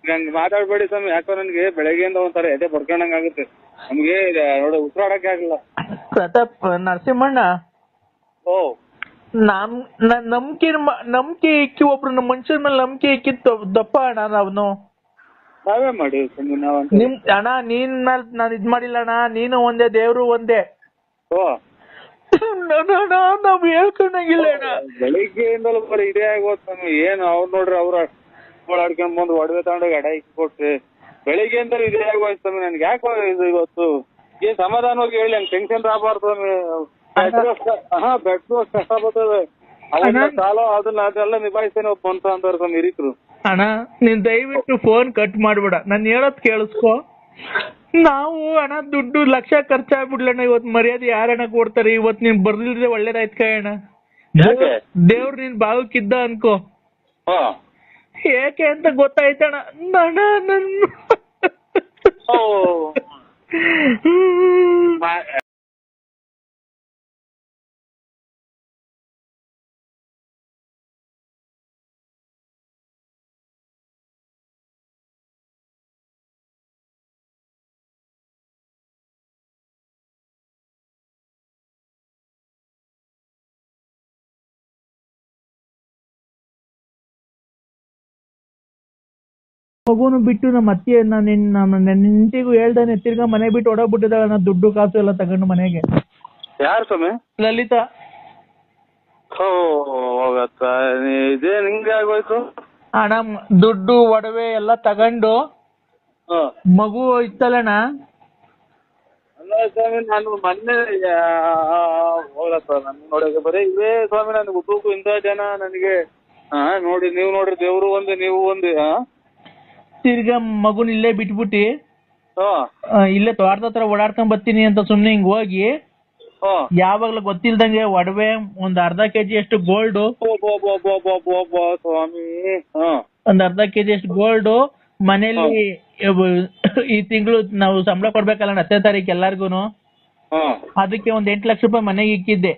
ನಂಗೆ ಮಾತಾಡ್ಬೇಡಿ ಸ್ವಾಮಿ. ಯಾಕೋ ನನ್ಗೆ ಬೆಳಗ್ಗೆಯಿಂದ ಒಂಥರ ಎದೆ ಬರ್ಕೊಂಡಂಗ್ ಆಗುತ್ತೆ. ನಮ್ಗೆ ನೋಡಿ ಉಸಿರಾಡಕ್ಕೆ ಆಗಲ್ಲ. ಪ್ರತಾಪ್ ನರಸಿಂಹಣ್ಣ, ಓ ನಂಬಿಕೆ ಇಕ್ಕಿ ಒಬ್ರು ನಮ್ಮ ಮನುಷ್ಯರ ಮೇಲೆ ನಂಬಿಕೆ ಇಕ್ಕಿ ದಪ್ಪ ಅಣ್ಣ ಅವನು. ನಾವೇ ಮಾಡಿ ಸ್ವಾಮಿ ನಾವಂತ. ಅಣ್ಣ ನೀನ್ ಮೇಲೆ ನಾನು ಇದ್ ಮಾಡಿಲ್ಲ ಅಣ್ಣ, ನೀನು ಒಂದೇ ದೇವ್ರು ಒಂದೇ. ಓ ನಾವ್ ಹೇಳ್ಕೊಂಡಂಗಿಲ್ಲ ಅಣ್ಣ. ಬೆಳಿಗ್ಗೆಯಿಂದಲೂ ಬರೀ ಇದೇ ಆಗೋದ್ ಸ್ವಾಮಿ. ಏನು ಅವ್ರು ನೋಡ್ರಿ ಅವ್ರ ಓಡಾಡ್ಕೊಂಡ್ ಬಂದು ಒಡವೆ ತಗೊಂಡೋಗಿ ಅಡ ಇಕ್ಕಿ ಕೊಟ್ರಿ. ಬೆಳಿಗ್ಗೆಯಿಂದಲೂ ಇದೇ ಆಗೋಯ್ತು ಸ್ವಾಮಿ. ನನ್ಗೆ ಯಾಕೋ ಇದು ಇವತ್ತು ಏನ್ ಸಮಾಧಾನವಾಗಿ ಹೇಳಿ, ಹಂಗ್ ಟೆನ್ಷನ್ ಆಗಬಾರ್ದು ಸ್ವಾಮಿ. ಬೆಟ್ಟು ಕಷ್ಟ ಬರ್ತದೆ. ಅವನ್ನ ಸಾಲ ಅದನ್ನೆಲ್ಲ ನಿಭಾಯಿಸ್ತೇನೆ ಬಂತ ಅಂತಾರೆ ಸ್ವಾಮಿ ಹಿರಿಕರು. ಅಣ್ಣ ನೀನ್ ದಯವಿಟ್ಟು ಫೋನ್ ಕಟ್ ಮಾಡ್ಬೇಡ, ನಾನು ಹೇಳೋದ್ ಕೇಳಿಸ್ಕೊ. ನಾವು ಹಣ ದುಡ್ಡು ಲಕ್ಷ ಖರ್ಚಾಗ್ಬಿಡ್ಲಣ್ಣ. ಇವತ್ ಮರ್ಯಾದೆ ಯಾರಣ್ಣ ಕೊಡ್ತಾರೆ? ಇವತ್ ನೀನ್ ಬರ್ದಿಲ್ದ್ರೆ ಒಳ್ಳೇದಾಯ್ತು ಕಣ. ದೇವ್ರು ನಿನ್ ಭಾಗಕ್ಕಿದ್ದ ಅನ್ಕೋ. ಏಕೆ ಅಂತ ಗೊತ್ತಾಯ್ತಣ್ಣ. ಮಗುನು ಬಿಟ್ಟು ನಮ್ಮ ಅತ್ತೆ ನಮ್ಮ ನೆಂಟಿಗೂ ಹೇಳ್ದಾನೆ ತಿರ್ಗಾ ಮನೆ ಬಿಟ್ಟು ಹೊಡೋಗ್ಬಿಟ್ಟಿದ್ದಾಳೆ. ನಾ ದುಡ್ಡು ಕಾಸು ಎಲ್ಲ ತಗೊಂಡು ಮನೆಗೆ. ಯಾರು ಸ್ವಾಮಿ? ಲಲಿತಾ. ಹೋಗತ್ತ ಇದೇ ನಿಂಗೆ ಆಗೋಯ್ತು ಅಣ್ಣ. ದುಡ್ಡು ಒಡವೆ ಎಲ್ಲ ತಗೊಂಡು ಮಗು ಇತ್ತಲ್ಲಣ್ಣ. ಅಲ್ಲ ಸ್ವಾಮಿ, ನಾನು ಮೊನ್ನೆ ಹೋಗತ್ತ ನನ್ ನೋಡಕ್ಕೆ ಬರೀ ಇವೇ ಸ್ವಾಮಿ. ನನ್ಗೆ ಉದ್ದಕ್ಕೂ ಇಂಥ ಜನ ನನಗೆ ನೋಡಿ, ನೀವು ನೋಡ್ರಿ ದೇವ್ರು ಒಂದು ನೀವು ಒಂದು. ತಿರ್ಗಾ ಮಗುನ್ ಇಲ್ಲೇ ಬಿಟ್ಬಿಟ್ಟಿ ಇಲ್ಲೇ ತೋಟದ ಹತ್ರ ಓಡಾಡ್ಕೊಂಡ್ ಬರ್ತೀನಿ ಅಂತ ಸುಮ್ನೆ ಹಿಂಗ್ ಹೋಗಿ ಯಾವಾಗ್ಲೂ ಗೊತ್ತಿಲ್ದಂಗೆ ಒಡವೆ ಒಂದ್ ಅರ್ಧ ಕೆಜಿ ಅಷ್ಟು ಗೋಲ್ಡ್, ಸ್ವಾಮಿ ಒಂದ್ ಅರ್ಧ ಕೆಜಿ ಅಷ್ಟು ಗೋಲ್ಡ್ ಮನೇಲಿ ಈ ತಿಂಗಳು ನಾವು ಸಂಬಳ ಕೊಡ್ಬೇಕಲ್ಲ 10ನೇ ತಾರೀಕು ಎಲ್ಲಾರ್ಗುನು. ಅದಕ್ಕೆ ಒಂದ್ 8 ಲಕ್ಷ ರೂಪಾಯಿ ಮನೆಗೆ ಇಕ್ಕಿದ್ದೆ.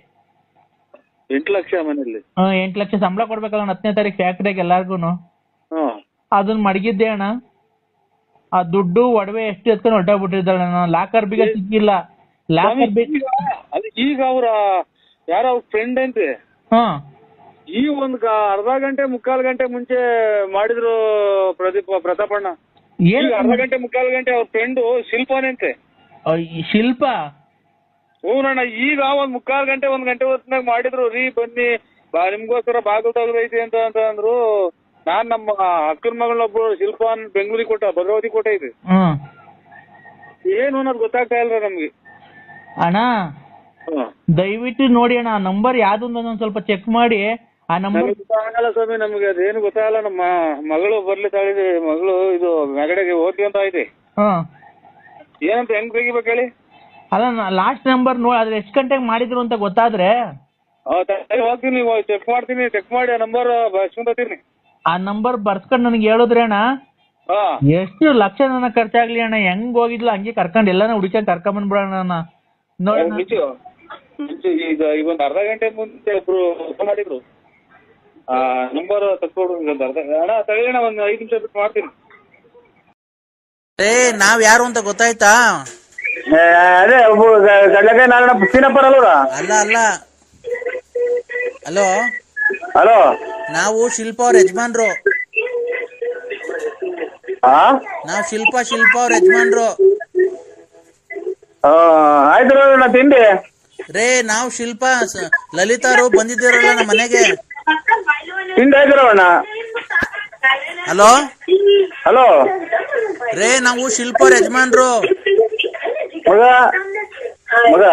8 ಲಕ್ಷ ಮನೇಲಿ? 8 ಲಕ್ಷ ಸಂಬಳ ಕೊಡ್ಬೇಕಲ್ಲ 10ನೇ ತಾರೀಕು ಫ್ಯಾಕ್ಟ್ರಿಗೆ ಎಲ್ಲಾರ್ಗುನು. ಅದನ್ನ ಮಡಗಿದ್ದೆ ಅಣ್ಣ. ಆ ದುಡ್ಡು ಒಡವೆ ಎಷ್ಟು ಎತ್ಕೊಂಡು ಹೊರಟೋಗ್ಬಿಟ್ಟಿದ್ದಾಳೆ. ಲಾಕರ್ ಬೀಗ ಸಿಕ್ಕಿಲ್ಲ. ಈಗ ಅವ್ರ ಯಾರ ಅವ್ರ ಫ್ರೆಂಡ್ ಅಂತೆ ಈ ಒಂದ್ ಅರ್ಧ ಗಂಟೆ ಮುಕ್ಕಾಲ್ ಗಂಟೆ ಮುಂಚೆ ಮಾಡಿದ್ರು ಪ್ರತಾಪಣ್ಣ. ಅರ್ಧ ಗಂಟೆ ಮುಕ್ಕಾಲ್ ಗಂಟೆ ಅವ್ರ ಫ್ರೆಂಡು ಶಿಲ್ಪಾನಂತೆ. ಶಿಲ್ಪ? ಹೂನಣ್ಣ. ಈಗ ಒಂದ್ ಮುಕ್ಕಾಲ್ ಗಂಟೆ 1 ಗಂಟೆ ಹೊತ್ತಿನಾಗ ಮಾಡಿದ್ರು. ರೀ ಬನ್ನಿ ನಿಮ್ಗೋಸ್ಕರ ಬಾಗಿಲು ತೆಗ್ದೈತಿ ಅಂತ ಅಂದ್ರು. ನಾನ್ ನಮ್ಮ ಅಕ್ಕನ ಮಗಳನ್ನೊಬ್ರು ಶಿಲ್ಪಾನ್ ಬೆಂಗಳೂರಿಗೆ ಕೊಟ್ಟ, ಭದ್ರಾವತಿ ಕೊಟ್ಟ ಇದೆ. ಏನು ಅನ್ನೋದು ಗೊತ್ತಾಗ್ತಾ ಇಲ್ಲ ನಮ್ಗೆ. ಅಣ್ಣ ದಯವಿಟ್ಟು ನೋಡಿ ಅಣ್ಣ, ನಂಬರ್ ಯಾವ್ದು ಒಂದ್ ಸ್ವಲ್ಪ ಚೆಕ್ ಮಾಡಿ. ಆ ನಂಬರ್ ಗೊತ್ತಾಗಲ್ಲ ಸ್ವಾಮಿ ನಮ್ಗೆ, ಅದೇನು ಗೊತ್ತಾಗಲ್ಲ. ನಮ್ಮ ಮಗಳು ಬರ್ಲಿ ತಾಳಿದೆ, ಮಗಳು ಇದು ಮೆಗಡೆಗೆ ಓದ್ತಿ ಅಂತ ಐತೆ. ಏನಂತ ಹೆಂಗ್ ತೆಗಿಬೇಕು ಹೇಳಿ? ಅಲ್ಲ ಲಾಸ್ಟ್ ನಂಬರ್ ನೋಡಿ, ಅದ್ರ ಎಷ್ಟು ಗಂಟೆಗೆ ಮಾಡಿದ್ರು ಅಂತ ಗೊತ್ತಾದ್ರೆ ಹೋಗ್ತೀನಿ, ಚೆಕ್ ಮಾಡ್ತೀನಿ. ಚೆಕ್ ಮಾಡಿ ಆ ನಂಬರ್ ಬರ್ಸ್ಕೊಂತೀನಿ. ಆ ನಂಬರ್ ಬರ್ಸ್ಕೊಂಡ್ ನನಗೆ ಹೇಳಿದ್ರೆ ಅಣ್ಣ, ಎಷ್ಟು ಲಕ್ಷ ನನ್ನ ಖರ್ಚಾಗ್ಲಿ ಅಣ್ಣ, ಹೆಂಗ್ ಹೋಗಿದ್ಲ ಹಂಗೆ ಕರ್ಕೊಂಡ್ ಎಲ್ಲಾನ ಹುಡುಕಿ ಕರ್ಕೊಂಡ್ ಬಂದ್ಬಿಡೋಣ ನೋಡಿ. ಈಗ ಒಂದು ಅರ್ಧ ಗಂಟೆ ಮುಂಚೆ ಒಬ್ರು ಮಾಡಿದ್ರು, ನಂಬರ್ ತಕ್ಕೊಡು ಅಣ್ಣ. ತಗೊಳ್ಳೋಣ, ಒಂದ್ 5 ನಿಮಿಷ ಬಿಟ್ಟು ಮಾಡ್ತೀನಿ. ನಾವ್ ಯಾರು ಅಂತ ಗೊತ್ತಾಯ್ತಾ? ಅದೇ ಗಡ್ಲಕಾಯಿ ನಾರಾಯಣ ಪುತ್ತಿನಪ್ಪರ್ ಅಲ್ವ? ಅಲ್ಲ ಅಲ್ಲ. ಹಲೋ ಹಲೋ, ನಾವು ಶಿಲ್ಪ ಅವ್ರ ಯಜಮಾನ್ರು. ನಾವ್ ಶಿಲ್ಪ ಅವ್ರ ಯಜಮಾನ್ರು. ಆಯ್ತು ತಿಂಡಿ ರೇ. ನಾವು ಶಿಲ್ಪ ಲಲಿತಾರು ಬಂದಿದ್ದೀರಲ್ಲ ನಮ್ಮ ಮನೆಗೆ. ತಿಂಡಿ ಆಯ್ತು. ಹಲೋ ಹಲೋ ರೇ, ನಾವು ಶಿಲ್ಪ ಅವ್ರ ಯಜಮಾನ್ರು. ಮಗ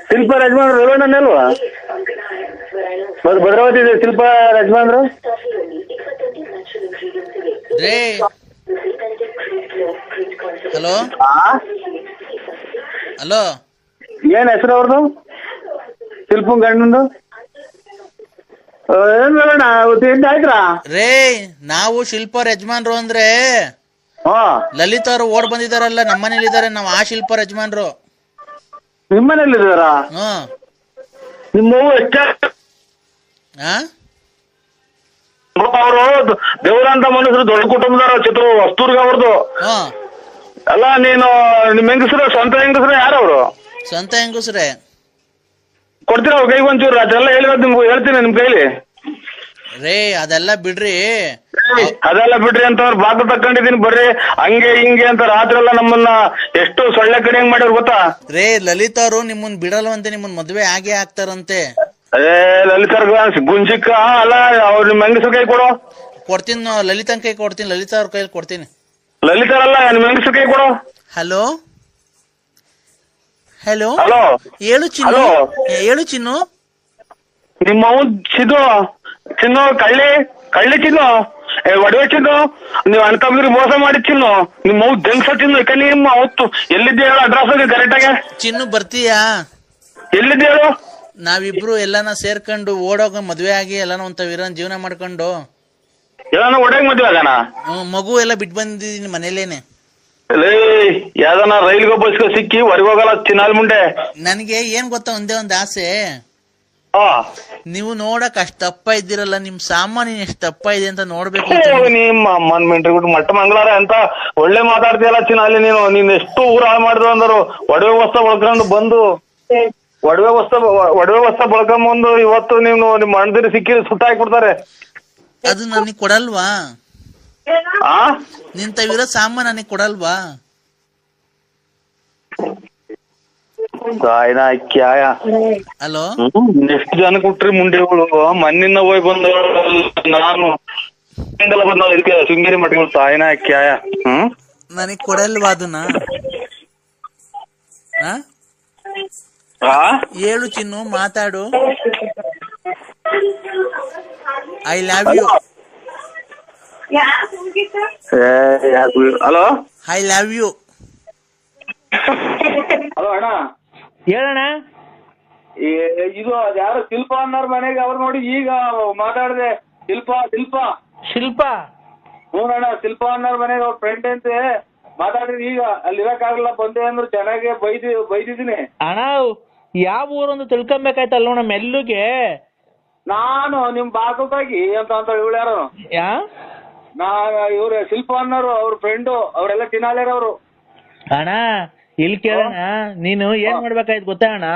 ಶಿಲ್ಪ ಯಜಮಾನ್ರು ರೇವಣ್ಣ ಅಲ್ವಾ? ಭದ್ರಾವತಿ ಶಿಲ್ಪ ಯಜಮಾನ್ರು ರೇ. ಹಲೋ ಹಲೋ, ಏನ್ ಹೆಸರು ಅವ್ರದ್ದು? ಶಿಲ್ಪನ್ ಗಂಡಂದು ಏನ್ ಆಯ್ತಾ? ರೇ, ನಾವು ಶಿಲ್ಪ ಅವ್ರ ಯಜಮಾನ್ರು ಅಂದ್ರೆ ಲಲಿತ್ ಅವರು ಓಡ್ ಬಂದಿದಾರಲ್ಲ, ನಮ್ಮನೇಲಿ ಇದಾರೆ. ನಾವು ಆ ಶಿಲ್ಪ ಅವ್ರ ಯಜಮಾನ್ರು. ನಿಮ್ಮನೇಲಿ ಇದಾರ? ನಿಮ್ಮ ಅವರು ದೇವ್ರಂತ ಮನುಷ್ಯರು ದೊಡ್ಡ ಕುಟುಂಬದವ್ರು ಚಿತ್ರ ವಸ್ತೂರ್ಗ ಅವ್ರದ್ದು ಹಾ ಅಲ್ಲ. ನೀನು ನಿಮ್ ಹೆಂಗಸ್ರು ಸ್ವಂತ ಹೆಂಗಸ್ರು ಯಾರವ್ರು? ಸ್ವಂತ ಹೆಂಗಸ್ರೆ. ಕೊಡ್ತೀರ ಅವ್ರ ಕೈಗೆ ಒಂಚೂರು? ಅದೆಲ್ಲ ಹೇಳಿರೋದು ನಿಮ್ಗೆ ಹೇಳ್ತೀನಿ ನಿಮ್ ಕೈಲಿ. ರೇ ಅದೆಲ್ಲ ಬಿಡ್ರಿ. ಅದೆಲ್ಲ ಬಿಡ್ರಿ ಅಂತ ಅವ್ರು ಬಾಗ್ಲು ತಕೊಂಡಿದೀನಿ ಬರ್ರಿ ಹಂಗೆ ಹಿಂಗೆ ಅಂತ ರಾತ್ರಿ ಎಲ್ಲ ನಮ್ಮನ್ನ ಎಷ್ಟು ಸೊಳ್ಳೆ ಕಡೆ ಹೆಂಗ್ ಮಾಡ್ಯಾರ ಗೊತ್ತಾ? ರೇ ಲಲಿತ್ ಅವರು ನಿಮ್ಮನ್ ಬಿಡಲ್ವಂತೆ, ನಿಮ್ಮನ್ ಮದ್ವೆ ಆಗೇ ಆಗ್ತಾರಂತೆ. ಲಲಿತಾರ್ಗ ಗುಂಜಿಕ್ಕ ಅಲ್ಲ ಅವ್ರ ನಿಮ್ ಹೆಂಗಸ್ರ ಕೈ ಕೊಡು. ಕೊಡ್ತೀನಿ, ಲಲಿತನ್ ಕೈ ಕೊಡ್ತೀನಿ, ಲಲಿತಾ ಅವ್ರ ಕೈಲಿ ಕೊಡ್ತೀನಿ. ಲಲಿತಾರಲ್ಲ ನಿಮ್ ಹೆಂಗಸ್ರ ಕೈ ಕೊಡು. ಹಲೋ ಹಲೋ ಹಲೋ ಹೇಳು ಚಿನ್ನು, ಹೇಳು ಚಿನ್ನು. ನಿಮ್ಮ ಚಿನ್ನು ಕಳ್ಳಿ ಚಿನ್ನು ಒಡವೆ ಚಿನ್ನು, ನೀವ್ ಅಣ್ತಂಬ್ರಿಗೆ ಮೋಸ ಮಾಡಿ ಚಿನ್ನು, ನಿಮ್ಮ ಅವ್ ದಂಗ್ಸ ಚಿನ್ನು. ಯಾಕೆ ನಿಮ್ಮ ಅವತ್ತು ಎಲ್ಲಿದ್ದೆ ಹೇಳು ಅಡ್ರೆಸ್ ಕರೆಕ್ಟ್ ಆಗಿ. ಚಿನ್ನು ಬರ್ತೀಯಾ? ಎಲ್ಲಿದ್ದೆ ಹೇಳು? ನಾವಿಬ್ರು ಎಲ್ಲಾನ ಸೇರ್ಕೊಂಡು ಓಡೋಗ ಮದ್ವೆ ಆಗಿ ಎಲ್ಲಾನ ಒಂತ ವೀರನ್ ಜೀವನ ಮಾಡ್ಕೊಂಡು ಎಲ್ಲಾನ ಒಡೆಗ್ ಮದ್ವೆ ಆಗಾನ? ಮಗು ಎಲ್ಲ ಬಿಟ್ಟು ಬಂದಿದ್ದೀನಿ ಮನೇಲೇನೆ. ಯಾವ್ದಾನ ರೈಲ್ಗೋ ಬಸ್ಗೋ ಸಿಕ್ಕಿ ಹೊರಗೆ ಹೋಗಲ್ಲ ಚಿನ್ನಾಲ್ ಮುಂಡೆ. ನನ್ಗೆ ಏನ್ ಗೊತ್ತಾ ಒಂದೇ ಒಂದ್ ಆಸೆ, ನೀವು ನೋಡಕ್ ಅಷ್ಟ್ ದಪ್ಪ ಇದ್ದೀರಲ್ಲ, ನಿಮ್ ಸಾಮಾನ್ಯ ಎಷ್ಟ್ ದಪ್ಪ ಇದೆ ಅಂತ ನೋಡ್ಬೇಕು. ನಿಮ್ಮ ಅಮ್ಮನ್ ಮೆಂಟ್ರಿ ಮಟ್ಟ ಮಂಗಳಾರ ಅಂತ ಒಳ್ಳೆ ಮಾತಾಡ್ತೀಯಲ್ಲ ಚಿನ್ನಾಲಿ ನೀನು. ನೀನ್ ಎಷ್ಟು ಊರ ಹಾಳು ಮಾಡಿದ್ರು ಅಂದರು. ಒಡವೆ ವಸ್ತ್ರ ಬಳಕೊಂಡು ಬಂದು ಒಡವೆ ವಸ್ತ್ರ ಬಳಕೊಂಬಂದು ಇವತ್ತು ನೀವು ನಿಮ್ಮ ಅಣ್ಣದಿರಿ ಸಿಕ್ಕಿ ಸುಟ್ಟ ಹಾಕ್ಬಿಡ್ತಾರೆ. ಅದು ನನಗ್ ಕೊಡಲ್ವಾ? ನಿಂತವಿರೋ ಸಾಮಾನ್ ನನಗ್ ಕೊಡಲ್ವಾ? ಹಲೋ ಎಷ್ಟು ಜನ ಕೊಟ್ರಿ ಮುಂಡೆಗಳು? ಮಣ್ಣಿನ ಹೋಗಿ ಬಂದ ನಾನು ಬಂದ ಇದಕ್ಕೆ ಶೃಂಗೇರಿ ಮಠಗಳು ತಾಯಿನ ಕ್ಯಾಯ. ನನಗ್ ಕೊಡಲ್ವಾ ಅದನ್ನ? ಹೇಳು ಚಿನ್ನು, ಮಾತಾಡು. I love you. Hello I love you. Hello ಅಣ್ಣ ಹೇಳಣ್ಣ. ಇದು ಯಾರು ಶಿಲ್ಪ ಅನ್ನೋರ್ ಮನೆಗೆ ಅವ್ರು ನೋಡಿ ಈಗ ಮಾತಾಡ್ದೆ. ಶಿಲ್ಪ ಹ್ಞೂಣ್ಣ, ಶಿಲ್ಪ ಅನ್ನೋರ್ ಮನೆಗೆ ಅವ್ರ ಫ್ರೆಂಡ್ ಅಂತೆ ಮಾತಾಡ್ರಿ. ಈಗ ಅಲ್ಲಿ ಇರಕ್ಕಾಗಲ್ಲ ಬಂದೆ ಅಂದ್ರೆ ಚೆನ್ನಾಗಿ ಬೈದಿದ್ದೀನಿ. ಅಣ್ಣ ಯಾವ ಊರೊಂದು ತಿಳ್ಕೊಬೇಕಾಯ್ತಲ್ಲ ನಮ್ಮ ಮೆಲ್ಲುಗೆ. ನಾನು ನಿಮ್ ಬಾಕಲ್ತಾಗಿ ಅಂತ ಇವಳು ಯಾರು ಇವ್ರ ಶಿಲ್ಪ ಅನ್ನೋರು ಅವ್ರ ಫ್ರೆಂಡು, ಅವರೆಲ್ಲ ತಿನ್ನಾಲೇರವ್ರು. ಅಣ್ಣ ಇಲ್ಲಿ ಕೇಳೋಣ, ನೀನು ಏನ್ ಮಾಡ್ಬೇಕಾಯ್ತು ಗೊತ್ತಾ ಅಣ್ಣ?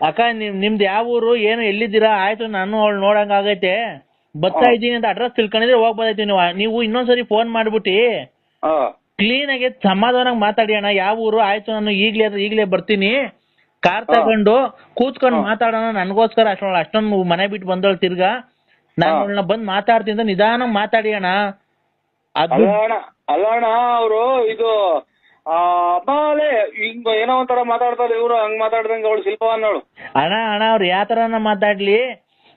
ಅಕ್ಕ ನಿಮ್ದು ಯಾವ ಊರು, ಏನು ಎಲ್ಲಿದ್ದೀರಾ? ಆಯ್ತು ನಾನು ಅವಳು ನೋಡಂಗ ಆಗೈತೆ, ಬರ್ತಾ ಇದ್ದೀನಿ ಅಂತ ಅಡ್ರೆಸ್ ತಿಳ್ಕೊಂಡಿದ್ರೆ ಹೋಗ್ಬೋದೈತಿ. ನೀವು ಇನ್ನೊಂದ್ಸರಿ ಫೋನ್ ಮಾಡ್ಬಿಟ್ಟಿ ಕ್ಲೀನ್ ಆಗಿ ಸಮಾಧಾನಾಗ ಮಾತಾಡಿ ಅಣ್ಣ. ಯಾವ ಊರು? ಆಯ್ತು ನಾನು ಈಗ್ಲೇ ಬರ್ತೀನಿ, ಕಾರ್ ತಗೊಂಡು ಕೂತ್ಕೊಂಡು ಮಾತಾಡೋಣ. ನನ್ಗೋಸ್ಕರ ಅಷ್ಟೊಂದು ಮನೆ ಬಿಟ್ಟು ಬಂದವಳು ತಿರ್ಗಾ ನಾನು ಅವಳನ್ನ ಬಂದ್ ಮಾತಾಡ್ತೀನಿ ಅಂತ ನಿಧಾನ ಮಾತಾಡಿ ಅಣ್ಣ. ಅಲ್ಲ ಅಣ್ಣ ಅವರು ಇದು ಅಮ್ಮಲೇ ಹಿಂಗ ಏನೋ ಒಂಥರ ಮಾತಾಡ್ತಾರೆ ಇವ್ರು, ಹಂಗ್ ಮಾತಾಡ್ದಂಗ ಅವಳು ಶಿಲ್ಪ ಅನ್ನೋಳು. ಅಣ್ಣ ಅವ್ರು ಯಾವ ತರನ ಮಾತಾಡ್ಲಿ,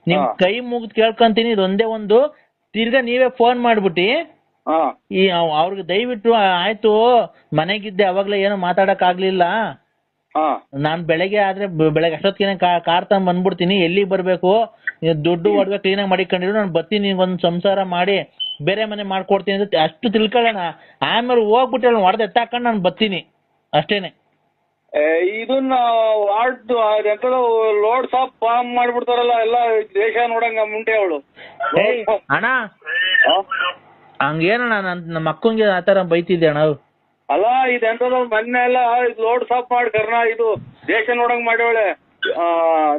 ನಿಮ್ ಕೈ ಮುಗ್ದು ಕೇಳ್ಕೊಂತೀನಿ. ಇದೊಂದೇ ಒಂದು ತಿರ್ಗಾ ನೀವೇ ಫೋನ್ ಮಾಡ್ಬಿಟ್ಟಿ ಈ ಅವ್ರಿಗೆ ದಯವಿಟ್ಟು ಆಯ್ತು ಮನೆಗಿದ್ದೆ ಅವಾಗ್ಲೇ ಏನೋ ಮಾತಾಡಕ್ ಆಗ್ಲಿಲ್ಲ, ನಾನ್ ಬೆಳಗ್ಗೆ ಅಷ್ಟೊತ್ತಿಗೆ ಕಾರ್ ತಗೊಂಡ್ ಬಂದ್ಬಿಡ್ತೀನಿ, ಎಲ್ಲಿಗೆ ಬರ್ಬೇಕು, ದುಡ್ಡು ಒಡವೆ ಕ್ಲೀನ್ ಆಗಿ ಮಾಡಿಕೊಂಡಿರು, ನಾನು ಬರ್ತೀನಿ, ನಿನ್ಗೊಂದು ಸಂಸಾರ ಮಾಡಿ ಬೇರೆ ಮನೆ ಮಾಡ್ಕೊಡ್ತೀನಿ ಅಂತ ಅಷ್ಟು ತಿಳ್ಕೊಳ್ಳೋಣ. ಆಮೇಲೆ ಹೋಗ್ಬಿಟ್ಟು ಹೊಡೆದು ಎತ್ತಾಕೊಂಡು ನಾನು ಬರ್ತೀನಿ ಅಷ್ಟೇನೆ. ಇದನ್ನ ಲೋಡ್ ಸಾಪ್ ಫಾರ್ಮ್ ಮಾಡ್ಬಿಡ್ತಾರಲ್ಲ ಎಲ್ಲ ದೇಶ ನೋಡಂಗ ಮುಂಟೆ ಅವಳು. ಅಣ್ಣ ಹಂಗೇನಣ್ಣ ನಮ್ಮ ಅಕ್ಕಂಗೆ ಆತರ ಬೈತಿದ್ದೆ ಅಣ್ಣ. ಅಲ್ಲ ಇದೆಂತದ ಮೊನ್ನೆ ಎಲ್ಲ ಲೋಡ್ ಸಾಪ್ ಮಾಡಿ ಇದು ದೇಶ ನೋಡಂಗ್ ಮಾಡ್ಯವಳೆ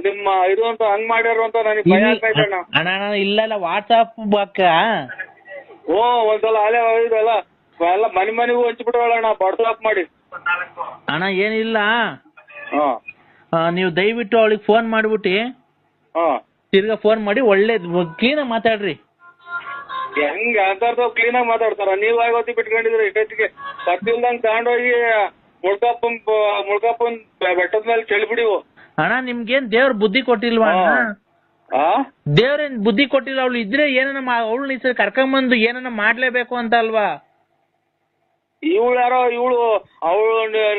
ನಿಮ್ಮ ಇದು ಅಂತ ಹಂಗ್ ಮಾಡ್ಯಾರ ಅಂತ ನನಗೆ ಭಯ ಆಗ್ತೈತೆ ಅಣ್ಣ. ಅಣ್ಣ ಇಲ್ಲ ವಾಟ್ಸಾಪ್ ಬಾಕ ಒಂದ್ಸಲ ಅಲೆ ಇದೆಲ್ಲ ಎಲ್ಲ ಮನೆಗೂ ಹಂಚ್ಬಿಟ್ಟವಳಣ್ಣ ವಾಟ್ಸಾಪ್ ಮಾಡಿ. ಅಣ್ಣ ಏನಿಲ್ಲ, ನೀವು ದಯವಿಟ್ಟು ಅವಳಿಗೆ ಫೋನ್ ಮಾಡ್ಬಿಟ್ಟಿ ತಿರ್ಗಾ ಫೋನ್ ಮಾಡಿ ಒಳ್ಳೆ ಕ್ಲೀನಾಗಿ ಮಾತಾಡ್ರಿ. ಹೆಂಗ ಅಂತರ್ದು ಕ್ಲೀನಾಗಿ ಮಾತಾಡ್ತಾರ? ನೀವ್ ಆಗೋತಿ ಬಿಟ್ಕೊಂಡಿದ್ರಿ ಇಷ್ಟೊತ್ತಿಗೆ ಕತ್ತಿಲ್ದಂಗ್ ತಗೊಂಡೋಗಿ ಮುಳ್ಕಪ್ಪನ್ ಬೆಟ್ಟದ ಮೇಲೆ ಚೆಲ್ಬಿಡಿವು. ಅಣ್ಣ ನಿಮ್ಗೇನ್ ದೇವ್ರ ಬುದ್ಧಿ ಕೊಟ್ಟಿಲ್ವಾ? ದೇವ್ರೇನ್ ಬುದ್ಧಿ ಕೊಟ್ಟಿಲ್ಲ? ಅವಳು ಇದ್ರೆ ಏನನ್ನ ಅವಳು ಈ ಸರಿ ಕರ್ಕೊಂಬಂದು ಏನನ್ನ ಮಾಡ್ಲೇಬೇಕು ಅಂತ ಅಲ್ವಾ? ಇವಳು ಯಾರೋ ಅವಳು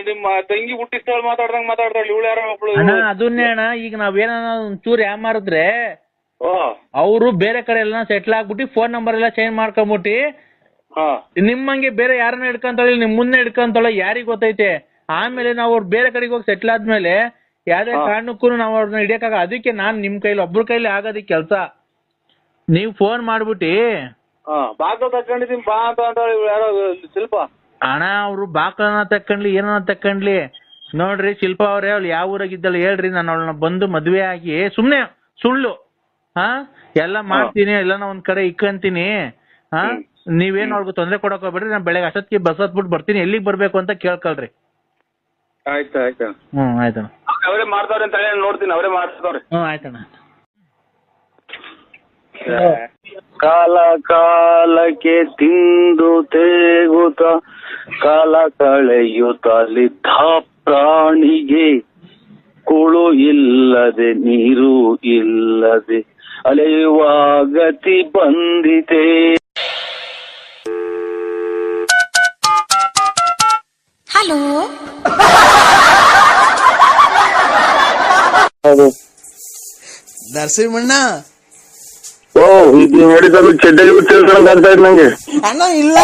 ನಿಮ್ಮ ತಂಗಿ ಹುಟ್ಟಿಸ್ತಾಳ ಮಾತಾಡ್ದಂಗ್ ಮಾತಾಡ್ತಾಳ. ಇವಳು ಯಾರೋ ಒಬ್ಳು. ಅದನ್ನೇ ಅಣ್ಣ, ಈಗ ನಾವೇನ ಒಂಚೂರು ಯಾಮಾರಿದ್ರೆ ಅವರು ಬೇರೆ ಕಡೆ ಎಲ್ಲ ಸೆಟ್ಲ್ ಆಗ್ಬಿಟ್ಟು ಫೋನ್ ನಂಬರ್ ಎಲ್ಲ ಚೇಂಜ್ ಮಾಡ್ಕೊಂಬಿಟ್ಟಿ ನಿಮ್ಮಂಗೆ ಬೇರೆ ಯಾರನ್ನ ಹಿಡ್ಕೊಂತಾಳೆ, ನಿಮ್ ಮುಂದೆ ಹಿಡ್ಕೊಂತಾಳೆ ಯಾರಿಗ್ ಗೊತ್ತೈತೆ. ಆಮೇಲೆ ನಾವು ಅವ್ರು ಬೇರೆ ಕಡೆಗೆ ಹೋಗಿ ಸೆಟ್ಲ್ ಆದ್ಮೇಲೆ ಯಾವ್ದೇ ಕಾರಣಕ್ಕೂ ನಾವು ಅವ್ರನ್ನ ಹಿಡಿಯಕ್ಕಾಗ. ಅದಕ್ಕೆ ನಾನ್ ನಿಮ್ ಕೈಲಿ ಒಬ್ರ ಕೈಲಿ ಆಗೋದಿಕ್ ಕೆಲ್ಸ. ನೀವ್ ಫೋನ್ ಮಾಡ್ಬಿಟ್ಟಿ ಬಾಗ್ಲು ತಕೊಂಡಿದೀನಿ ಬಾ ಅಂತ ಯಾರೋ ಶಿಲ್ಪ. ಅಣ್ಣ ಅವ್ರು ಬಾಕ್ಲನ ತಕೊಂಡ್ಲಿ ಏನೋ ತಕೊಂಡ್ಲಿ, ನೋಡ್ರಿ ಶಿಲ್ಪ ಅವ್ರೆ ಅವ್ಳು ಯಾವ ಊರಾಗಿದ್ದಾಳೆ ಹೇಳ್ರಿ, ನಾನು ಅವಳನ್ನ ಬಂದು ಮದ್ವೆ ಆಗಿ ಸುಮ್ನೆ ಸುಳ್ಳು ಎಲ್ಲ ಮಾಡ್ತೀನಿ, ಎಲ್ಲಾನ ಒಂದ್ ಕಡೆ ಇಕ್ಕಂತೀನಿ. ನೀವೇನ್ ಅವ್ರಿಗೆ ತೊಂದ್ರೆ ಕೊಡಕ್ ಹೋಗ್ಬೇಡ್ರಿ, ನಾನ್ ಬೆಳಗ್ಗೆ ಅಷ್ಟೊತ್ತಿಗೆ ಬಸ್ ಹತ್ಬಿಟ್ಟು ಬರ್ತೀನಿ, ಎಲ್ಲಿಗ್ ಬರ್ಬೇಕು ಅಂತ ಕೇಳ್ಕೊಳ್ರಿ. ಆಯ್ತು ಆಯ್ತು. ಆಯ್ತಣ್ಣ. ಅವರೇ ಮಾಡ್ತಾವ್ರೆ ಅಂತ ನೋಡ್ತೀನಿ, ಅವರೇ ಮಾಡ್ತಾವ್ರೆ. ಆಯ್ತಣ್ಣ. ಕಾಲ ಕಾಲಕ್ಕೆ ತಿಂದು ತೇಗುತ್ತ ಕಾಲ ಕಳೆಯುತ್ತಲಿದ್ದ ಪ್ರಾಣಿಗೆ ಕುಳು ಇಲ್ಲದೆ ನೀರು ಇಲ್ಲದೆ ಅಲೆಯುವ ಗತಿ ಬಂದಿದೆ. ಹಲೋ ನರಸಿಂಹಣ್ಣ. ನಂಗೆ ಅಣ್ಣ ಇಲ್ಲ,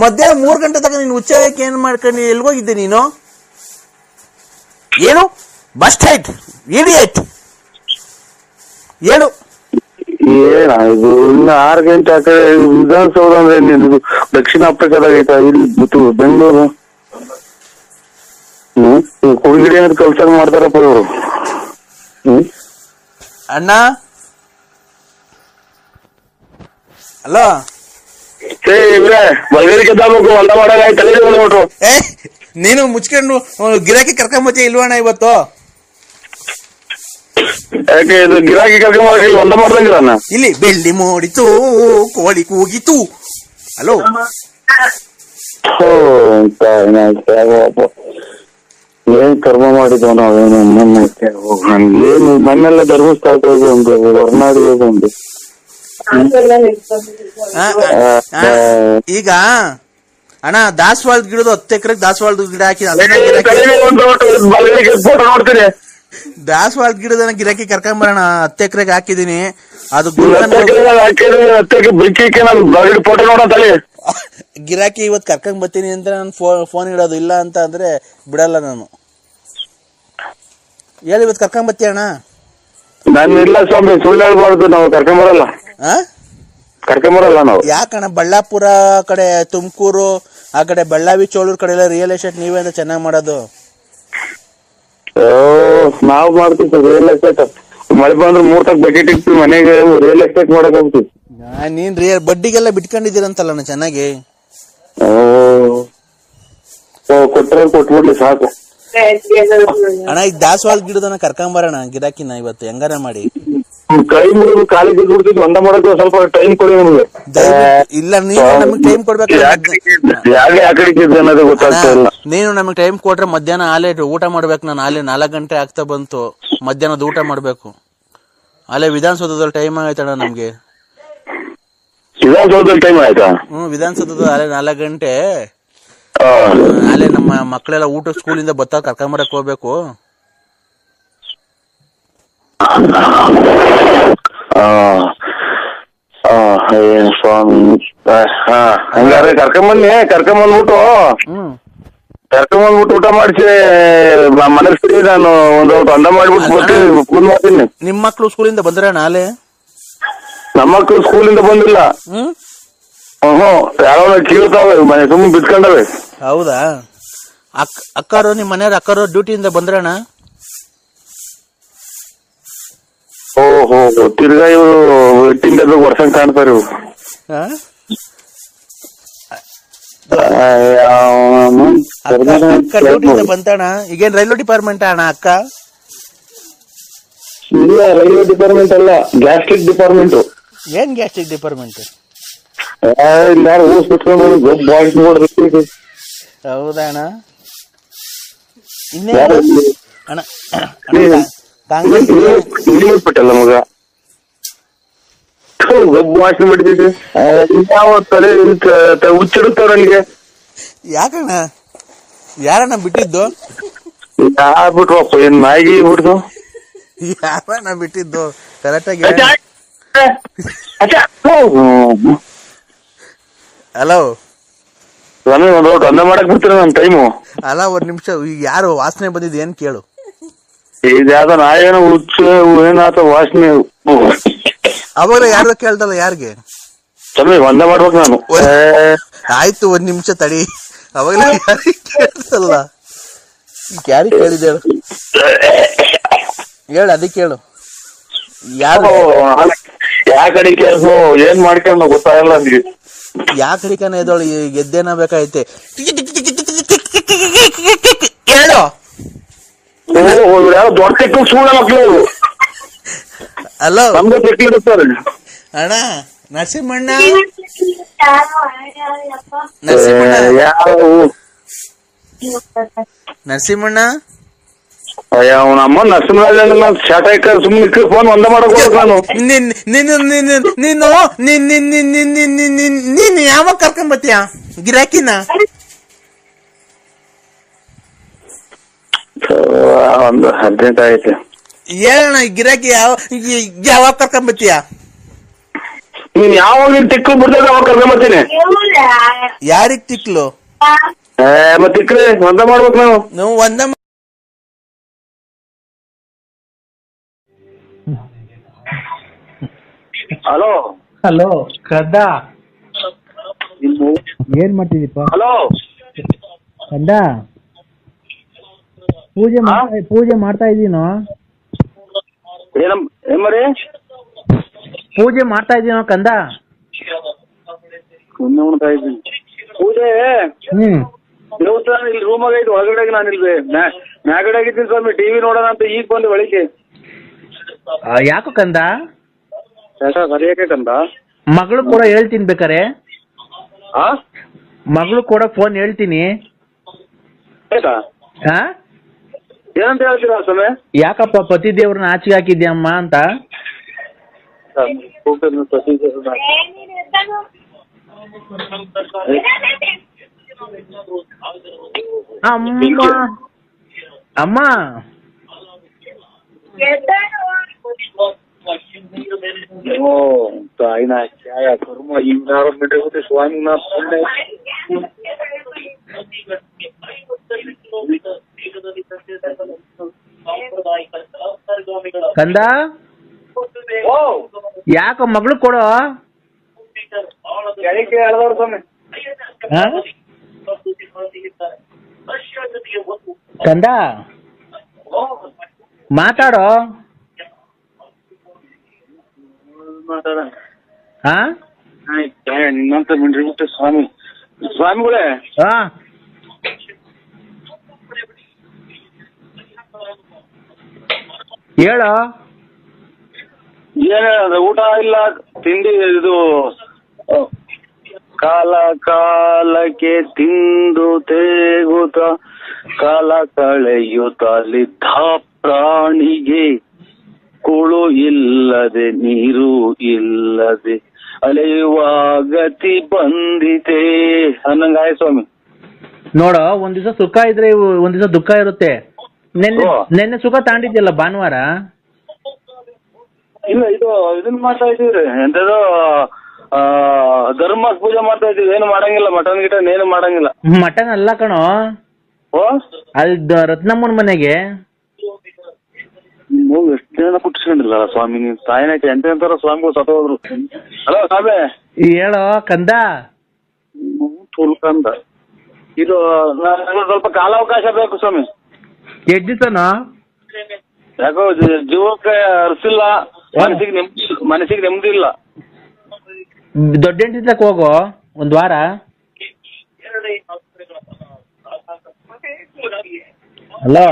ಮಧ್ಯಾಹ್ನ 3 ಗಂಟೆ ತನಕ ನೀನು ಉಚ್ಚಾರಕ್ಕೆ ಏನ್ ಮಾಡ್ಕೊಂಡು ಎಲ್ಗೋಗಿದ್ದೆ ನೀನು? ಏನು ಬಸ್ ಸ್ಟ್ಯಾಂಡ್ ಇಡಿಯಟ್ ಹೇಳು. ಏನಾದ್ರು ಇನ್ನು 6 ಗಂಟೆ ಆ ಕಡೆ ವಿಧಾನಸೌಧ ಅಂದ್ರೆ ನಿಮ್ದು ದಕ್ಷಿಣ ಆಫ್ರಿಕಾದಾಗ ಐತಾ? ಇಲ್ಲಿ ಬೆಂಗಳೂರು ಕುಡಿಗಿಡಿ ಅಂತ ಕೆಲಸ ಮಾಡ್ತಾರಪ್ಪ ಇವರು. ಅಣ್ಣ ಅಲೋ, ನೀನು ಮುಚ್ಕೊಂಡು ಗಿರಾಕಿ ಕರ್ಕೊಂಬತ್ತಿ ಇಲ್ವಣ್ಣ ಇವತ್ತು? ಯಾಕೆ ಇದು ಗಿರಾಕಿ ಕರ್ಕೊಂಡ್ ಒಂದ ಮಾಡ್ದಂಗಿಲ್ಲ? ಇಲ್ಲಿ ಬೆಳ್ಳಿ ಮೂಡಿತು ಕೋಳಿ ಕೂಗಿತು. ಹಲೋ ಏನ್ ಕರ್ಮ ಮಾಡಿದ್ವ ನಾವೇನು? ನನ್ಗೇನು ನನ್ನೆಲ್ಲ ಧರ್ಮಸ್ಥಳಕ್ಕೆ ಹೋಗಿ ಒಂದು ಹೊರನಾಡಿಗೆ ಹೋಗಿ ಒಂದು ಈಗ ಅಣ್ಣ ದಾಸವಾಳದ ಗಿಡದ 10 ಎಕರೆಗೆ ದಾಸವಾಳದ ಗಿಡ ಹಾಕಿ ನೋಡ್ತೀನಿ. ದಾಸವಾಳದ ಗಿಡದ ಗಿರಾಕಿ ಕರ್ಕೊಂಬರೋಣ, 10 ಎಕರೆಗೆ ಹಾಕಿದೀನಿ. ಅದು ಫೋಟೋ ನೋಡಂತಲ್ಲಿ ಗಿರಾಕಿ ಇವತ್ತು ಕರ್ಕೊಂಡ್ ಬರ್ತೀನಿ ಅಂತ ನಾನು ಫೋನ್ ಇಡೋದು, ಇಲ್ಲ ಅಂತ ಅಂದ್ರೆ ಬಿಡಲ್ಲ ನಾನು. ಹೇಳಿ ಇವತ್ತು ಕರ್ಕೊಂಡ್ ಬರ್ತೀಯ ಅಣ್ಣ? ನಾನು ಇಲ್ಲ ಸ್ವಾಮಿ, ಸುಳ್ಳು ಹೇಳ್ಬಾರ್ದು. ನಾವು ಕರ್ಕೊಂಬರಲ್ಲ ನಾವು. ಯಾಕಣ್ಣ ಬಳ್ಳಾಪುರ ಕಡೆ, ತುಮಕೂರು ಆ ಕಡೆ, ಬೆಳ್ಳಾವಿ ಚೋಳೂರ್ ಕಡೆ ಎಲ್ಲ ರಿಯಲ್ ಎಸ್ಟೇಟ್ ನೀವೇ ಅಂತ ಚೆನ್ನಾಗಿ ಮಾಡೋದು. ನಾವ್ ಮಾಡ್ತೀವಿ ರಿಯಲ್ ಎಸ್ಟೇಟ್. ಮಳೆ ಬಂದ್ರೆ 3 ತಕ್ಕ ಬಕೆಟ್ ಇಟ್ಟು ಮನೆಗೆ ರಿಯಲ್ ಎಸ್ಟೇಟ್ ಮಾಡಕ್ ಹೋಗ್ತೀವಿ. ನೀನ್ ಬಡ್ಡಿಗೆಲ್ಲ ಬಿಟ್ಕೊಂಡಿದ್ದೀರಂತಲ್ಲ ಚೆನ್ನಾಗಿ. ಕೊಟ್ರೆ ಕೊಟ್ಬಿಡ್ಲಿ ಸಾಕು ಅಣ್ಣ. ಈಗ ದಾಸವಾಳ ಗಿಡದನ್ನ ಕರ್ಕೊಂಬರೋಣ ಗಿರಾಕಿನ ಇವತ್ತು ಹೆಂಗಾರ ಮಾಡಿ. ಕೈ ಮುಗಿದು ಕಾಲಿಗೆ ಬಿಡ್ಬಿಡ್ತೀವಿ, ಒಂದ ಮಾಡಕ್ಕೆ ಸ್ವಲ್ಪ ಟೈಮ್ ಕೊಡಿ ನಮ್ಗೆ. ಇಲ್ಲ ನೀನು ನಮಗ್ ಟೈಮ್ ಕೊಡ್ಬೇಕು. ನೀನು ನಮಗ್ ಟೈಮ್ ಕೊಟ್ರೆ ಮಧ್ಯಾಹ್ನ ಆಲೆ ಊಟ ಮಾಡ್ಬೇಕು. ನಾನು ಆಲೆ 4 ಗಂಟೆ ಆಗ್ತಾ ಬಂತು, ಮಧ್ಯಾಹ್ನದ ಊಟ ಮಾಡ್ಬೇಕು. ಅಲ್ಲೇ ವಿಧಾನಸೌಧದಲ್ಲಿ ಟೈಮ್ ಆಗೈತಣ್ಣ ನಮ್ಗೆ. ವಿಧಾನಸೌಧದಲ್ಲಿ ಟೈಮ್ ಆಯ್ತಾ? ವಿಧಾನಸೌಧದ ಅಲ್ಲೇ 4 ಗಂಟೆ. ಅಲ್ಲೇ ನಮ್ಮ ಮಕ್ಕಳೆಲ್ಲ ಊಟ ಸ್ಕೂಲಿಂದ ಬತ್ತ ಕರ್ಕೊಂಬರಕ್ ಹೋಗ್ಬೇಕು. ಸ್ವಾಮಿ ಹಂಗಾರೆ ಕರ್ಕೊಂಬಂದ್ಬಿಟ್ಟು ಊಟ ಮಾಡಿಸಿ ಮನಸ್ಸಿಗೆ ನಾನು ಒಂದು ಅಂದ ಮಾಡ್ಬಿಟ್ಟು ಫೋನ್ ಮಾಡ್ತೀನಿ. ನಿಮ್ ಮಕ್ಳು ಸ್ಕೂಲಿಂದ ಬಂದ್ರ ನಾಳೆ? ನಮ್ಮ ಮಕ್ಳು ಸ್ಕೂಲಿಂದ ಬಂದಿಲ್ಲ. ಯಾರೋ ಕೇಳ್ತಾವೆ, ಮನೆ ಸುಮ್ಮನೆ ಬಿತ್ಕೊಂಡವೆ. ಹೌದಾ? ಅಕ್ಕರು ನಿಮ್ ಮನೆಯವ್ರ ಅಕ್ಕರು ಡ್ಯೂಟಿಯಿಂದ ಬಂದ್ರಣ್ಣ? ಓಹೋ, ತಿರ್ಗಾ ಇವರು ಎಟ್ಟಿಂದ ವರ್ಷ ಕಾಣ್ತಾರೆ ಇವ್ರು. ಡ್ಯೂಟಿಯಿಂದ ಬಂತಣ್ಣ. ಈಗೇನ್ ರೈಲ್ವೆ ಡಿಪಾರ್ಟ್ಮೆಂಟ್ ಅಣ್ಣ ಅಕ್ಕ? ಇಲ್ಲ, ರೈಲ್ವೆ ಡಿಪಾರ್ಟ್ಮೆಂಟ್ ಅಲ್ಲ, ಗ್ಯಾಸ್ಟ್ರಿಕ್ ಡಿಪಾರ್ಟ್ಮೆಂಟ್. ಏನ್ ಗ್ಯಾಸ್ಟ್ರಿಕ್ ಡಿಪಾರ್ಟ್ಮೆಂಟ್? ಯಾರು ಊಸ್ ಬಿಟ್ಕೊಂಡು. ಹೌದಾ ಅಣ್ಣ? ಇನ್ನೇ ಅಣ್ಣ ಕಾಂಗ್ರೆಸ್ ಬಿಟ್ಟಲ್ಲ ಮಗ ಭಾಷಣ ಬಿಡ್ತಿದ್ದೆ. ಹುಚ್ಚಿಡುತ್ತಾರ ನನಗೆ. ಯಾಕಣ್ಣ? ಯಾರಣ್ಣ ಬಿಟ್ಟಿದ್ದು? ಯಾರ್ಬಿಟ್ರಪ್ಪ, ಏನ್ ನಾಯಿಗೆ ಬಿಡ್ದು? ಯಾರಣ್ಣ ಬಿಟ್ಟಿದ್ದು ಕರೆಕ್ಟಾಗಿ? ಹಲೋ, ಒಂದ್ ಅನ್ನ ಮಾಡಕ್ ಬಿಡ್ತೀರ ನನ್ ಟೈಮು. ಅಲ್ಲ ಒಂದ್ ನಿಮಿಷ, ಈಗ ಯಾರು ವಾಸನೆ ಬಂದಿದ್ ಏನ್ ಕೇಳು. ಇದ್ಯಾವ್ದ ನಾಯೇನೋ ಹುಚ್ಚ ಏನಾತ ವಾಸನೆ. ಅವಾಗ ಯಾರ್ದ ಕೇಳ್ದಲ್ಲ ಯಾರಿಗೆ ಸ್ವಾಮಿ ಒಂದೇ ಮಾಡ್ಬೇಕು ನಾನು. ಆಯ್ತು ಒಂದ್ ನಿಮಿಷ ತಡಿ. ಅವಾಗಲೇ ಯಾರಿಗೆ ಕೇಳ್ದಲ್ಲ, ಯಾರಿಗೆ ಕೇಳಿದೆ ಹೇಳು, ಅದಕ್ಕೆ ಹೇಳು. ಯಾರು ಯಾ ಕಡೆ ಕೆಲಸ ಏನ್ ಮಾಡ್ಕೊಂಡು ಗೊತ್ತಾಗಲ್ಲ ನನಗೆ. ಯಾ ಕಡಿಕನ ಎದೋಳು ಗೆದ್ದೇನ ಬೇಕಾಯ್ತೆ ಹೇಳು. ಯಾವ ದೊಡ್ಡ ತೆಕ್ಕು ಸುಳ್ಳ ಮಕ್ಳು ಹಲೋ ನಮ್ಗೆ ತೆಕ್ಕಿರ್ತಾರೆ ಅಣ್ಣ. ನರಸಿಂಹಣ್ಣ ನರಸಿಂಹಣ್ಣ ಅವನಮ್ಮ ನರಸಿಂಹ ಶಾಟ ಸುಮ್ಮನೆ ಫೋನ್ ಒಂದ ಮಾಡಕ್ ನಾನು. ನೀನು ಯಾವಾಗ ಕರ್ಕೊಂಡ್ ಬತ್ತೀಯ ಗಿರಾಕಿನ? ಒಂದು ಅರ್ಜೆಂಟ್ ಐತೆ. ಹೇಳಣ್ಣ ಗಿರಾಕಿ ಯಾವಾಗ ಕರ್ಕೊಂಡ್ ಬತ್ತೀಯ? ನೀನ್ ಯಾವಾಗ ತಿಕ್ಕು ಬಿಡ್ತದ ಅವಾಗ ಕರ್ಕೊಂಬರ್ತೀನಿ. ಯಾರಿಗ್ ತಿಕ್ಲು? ಮತ್ತೆ ತಿಕ್ಕ್ರೆ ಒಂದ ಮಾಡ್ಬೇಕು ನಾವು. ನಾವು ಒಂದ. ಹಲೋ ಹಲೋ ಕದ್ದ, ಏನ್ ಮಾಡ್ತಿದೀಪ? ಹಲೋ ಕಂದ, ಪೂಜೆ ಮಾಡ್ತಾ ಇದೀನೋ? ಏನ್ರಿ ಪೂಜೆ ಮಾಡ್ತಾ ಇದೀನೋ ಕಂದ? ಪೂಜೆ ದೇವಸ್ಥಾನ ಇಲ್ಲಿ ರೂಮಾಗ ಐತಿ, ಒಳಗಡೆ ನಾನು ಇಲ್ಲಿ ಮ್ಯಾಗಡೆ ಆಗಿದ್ದೀನಿ ಸ್ವಾಮಿ. ಟಿವಿ ನೋಡೋಣ ಅಂತ ಈಗ ಬಂದು ಬೆಳಿಗ್ಗೆ. ಯಾಕೋ ಕಂದ? ಸರಿಯಾಕಂದ ಮಗಳು ಕೂಡ ಹೇಳ್ತೀನಿ ಬೇಕಾರೆ, ಮಗಳು ಕೂಡ ಫೋನ್ ಹೇಳ್ತೀನಿ. ಆಯ್ತಾ? ಏನಂತ ಹೇಳ್ತೀರಾ ಸ್ವಾಮಿ? ಯಾಕಪ್ಪ ಪತಿ ದೇವ್ರನ್ನ ಆಚೆಗೆ ಹಾಕಿದ್ಯಮ್ಮ ಅಂತ? ಅಮ್ಮ ಅಮ್ಮ ताईना क्या कर्म इंदार मिटे होते स्वामी ना पुण्य ಕಂದ, ಯಾಕ ಮಗಳು ಕೊಡೋ? ಕಂದ ಮಾತಾಡೋ. ನಿನ್ನಂತ ಮಿಂಡ್ರಿ ಬಿಟ್ಟು ಸ್ವಾಮಿ ಸ್ವಾಮಿಗಳೇ ಹೇಳೋ. ಏನ ಊಟ ಇಲ್ಲ ತಿಂಡಿ ಇದು ಕಾಲ ಕಾಲಕ್ಕೆ ತಿಂದು ತೇಗುತ್ತ ಕಾಲ ಕಳೆಯುತ್ತಲಿದ್ದ ಪ್ರಾಣಿಗೆ ಕುಳು ಇಲ್ಲದೆ ನೀರು ಇಲ್ಲದೆ ಅಲೆಯುವ ಗತಿ ಬಂದಿತೆ ಅನ್ನಂಗಾಯ ಸ್ವಾಮಿ. ನೋಡೋ, ಒಂದ್ ದಿವಸ ಸುಖ ಇದ್ರೆ ಒಂದ್ ದಿವಸ ದುಃಖ ಇರುತ್ತೆ. ನೆನ್ನೆ ಸುಖ ತಾಂಡಿದ್ಯಲ್ಲ ಭಾನುವಾರ? ಇಲ್ಲ, ಇದು ಇದನ್ನ ಮಾಡ್ತಾ ಇದೀವ್ರಿ, ಎಂತದೋ ಧರ್ಮ ಪೂಜೆ ಮಾಡ್ತಾ ಇದೀವಿ. ಏನು ಮಾಡಂಗಿಲ್ಲ, ಮಟನ್ ಗಿಟನ್ ಏನು ಮಾಡಂಗಿಲ್ಲ. ಮಟನ್ ಅಲ್ಲ ಕಣೋ, ಅದು ರತ್ನಮ್ಮನ ಮನೆಗೆ ಎಷ್ಟು ಜನ ಕುಟ್ಟಿಸ್ಕೊಂಡಿಲ್ಲ ಸ್ವಾಮಿ. ನೀನ್ ತಾಯಿನಾಯ್ತು ಎಂತೆಂತಾರ ಸ್ವಾಮಿಗಳು ಸತ್ತ ಹೋದ್ರು. ಹಲೋ ಸ್ವಾಮಿ ಹೇಳೋ ಕಂದ. ತುಲ್ಕಂದ ಇದು ಸ್ವಲ್ಪ ಕಾಲಾವಕಾಶ ಬೇಕು ಸ್ವಾಮಿ. ಎಷ್ಟು ದಿವಸನೋ? ಯಾಕೋ ಜೀವಕ್ಕೆ ಅರ್ಸಿಲ್ಲ, ಮನಸ್ಸಿಗೆ ನೆಮ್ಮದಿ ಇಲ್ಲ. ದೊಡ್ಡ ಹೆಂಡತಿ ಹೋಗೋ ಒಂದ್ ವಾರ. ಹಲೋ,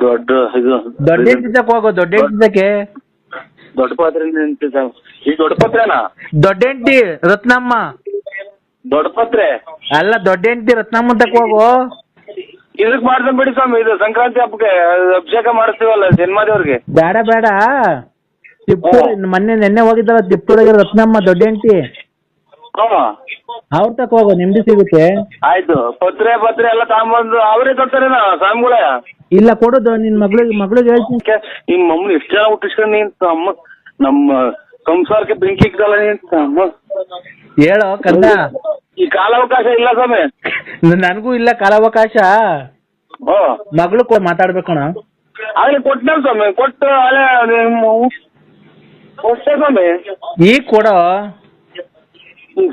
ದೊಡ್ಡ ಹೆಂಡತಿ ಹೋಗೋ. ದೊಡ್ಡ ಹೆಂಡತಿ ದೊಡ್ಡ ಪಾತ್ರೆ ಈಗ ದೊಡ್ಡ ಪಾತ್ರೆನಾ? ದೊಡ್ಡ ಹೆಂಡತಿ ರತ್ನಮ್ಮ. ದೊಡ್ಡ ಪಾತ್ರೆ ಅಲ್ಲ, ದೊಡ್ಡ ಹೆಂಡತಿ ರತ್ನಮ್ಮ ತಕ ಹೋಗೋ. ಇದಕ್ ಮಾಡ್ತಾನೆ ಬಿಡಿ ಸ್ವಾಮಿ, ಇದು ಸಂಕ್ರಾಂತಿ ಹಬ್ಬಕ್ಕೆ ಅಭಿಷೇಕ ಮಾಡಿಸ್ತೀವಲ್ಲ ಜನ್ಮಾದೇವ್ರಿಗೆ. ಬೇಡ ಬೇಡ, ನೆನ್ನೆ ಹೋಗಿದ್ದಲ್ಲ ತಿಪ್ಪೂರಿಗೆ ರತ್ನಮ್ಮ ದೊಡ್ಡ ಹೆಂಡತಿ, ಅವ್ರ ತಕ ಹೋಗೋ, ನೆಮ್ಮದಿ ಸಿಗುತ್ತೆ. ಆಯ್ತು, ಪತ್ರೆ ಎಲ್ಲ ತಗೊಂಬಂದು ಅವರೇ ಕೊಡ್ತಾರೇನ ಸ್ವಾಮಿಗಳೇ? ಇಲ್ಲ, ಕೊಡುದು ನಿನ್ ಮಗಳಿಗೆ ಹೇಳ್ತೀನಿ. ನಿಮ್ ಮಮ್ಮನ ಎಷ್ಟು ಜನ ಹುಟ್ಟಿಸ್ಕೊಂಡು ನಿಂತ ಅಮ್ಮ, ನಮ್ಮ ಸಂಸಾರಕ್ಕೆ ಬೆಂಕಿ ಇಕ್ಕಲ್ಲ ನಿಂತ ಅಮ್ಮ. ಹೇಳೋ ಕಂದ. ಈ ಕಾಲಾವಕಾಶ ಇಲ್ಲ ಸ್ವಾಮಿ. ನನಗೂ ಇಲ್ಲ ಕಾಲಾವಕಾಶ. ಮಗಳು ಮಾತಾಡ್ಬೇಕಣ. ಅಲ್ಲಿ ಕೊಟ್ಟನಲ್ಲ ಸ್ವಾಮಿ, ಕೊಟ್ಟು ಅಲ್ಲೇ ಕೊಟ್ಟೆ ಸ್ವಾಮಿ. ಈಗ ಕೊಡ.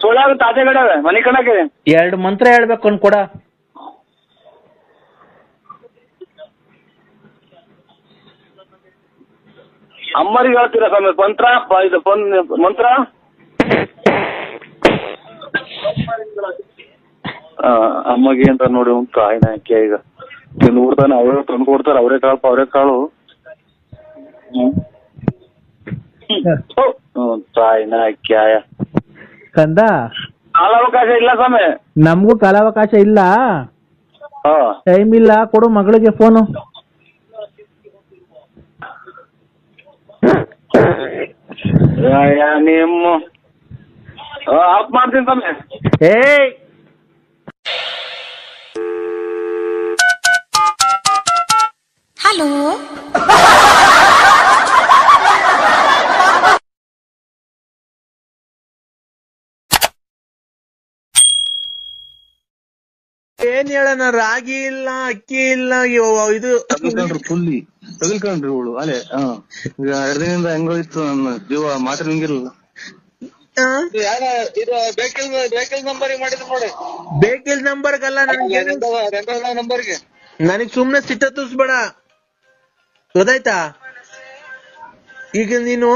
ಸುಳ್ಳು ತಾಜೆ ಕಡೆ ಮನೆ ಕಣಕ್ಕೆ 2 ಮಂತ್ರ ಹೇಳ್ಬೇಕು ಅನ್ ಕೊಡ. ಅಮ್ಮರಿಗೆ ಹೇಳ್ತೀರಾ ಸ್ವಾಮಿ ಮಂತ್ರ? ಇದು ಮಂತ್ರ ಅಮ್ಮಗೆ ಅಂತ ನೋಡಿ ಉಂಟು ಆಯ್ನ ಅಕ್ಕಿ ಈಗ ತಿಂದು ಬಿಡ್ತಾನೆ. ಅವರೇ ತಂದು ಕೊಡ್ತಾರೆ, ಅವರೇ ಕಾಳು ತಾಯಿನ ಅಕ್ಕಿ ಆಯ ಕಂದ. ಕಾಲಾವಕಾಶ ಇಲ್ಲ ಸ್ವಾಮಿ, ನಮಗೂ ಕಾಲಾವಕಾಶ ಇಲ್ಲ, ಟೈಮ್ ಇಲ್ಲ. ಕೊಡು ಮಗಳಿಗೆ ಫೋನು. ನಿಮ್ಮ ಆಫ್ ಮಾಡ್ತೀನಿ ಸ್ವಾಮಿ. ಏಯ್ ಹಲೋ ಏನ್ ಹೇಳಣ, ರಾಗಿ ಇಲ್ಲ, ಅಕ್ಕಿ ಇಲ್ಲ, ಇದು ಫುಲ್ಲಿ ತಗಲ್ಕೊಂಡ್ರಿ ಇವಳು ಅಲೆ. ಈಗ 2 ದಿನದಿಂದ ಹೆಂಗೋಯ್ತು ನನ್ನ ಜೀವ, ಮಾತ್ರ ನಿಂಗಿರಲ್ಲ. ಬೇಕಲ್ ನಂಬರ್ ಮಾಡಿದ್ರು ನೋಡಿ. ಬೇಕಿಲ್ ನಂಬರ್ಗಲ್ಲ, ನಂಬರ್ಗೆ ನನಗ್ ಸುಮ್ನೆ ಸಿಟ್ಟ ತೂಸ್ಬೇಡ, ಗೊತ್ತಾಯ್ತಾ? ಈಗ ನೀನು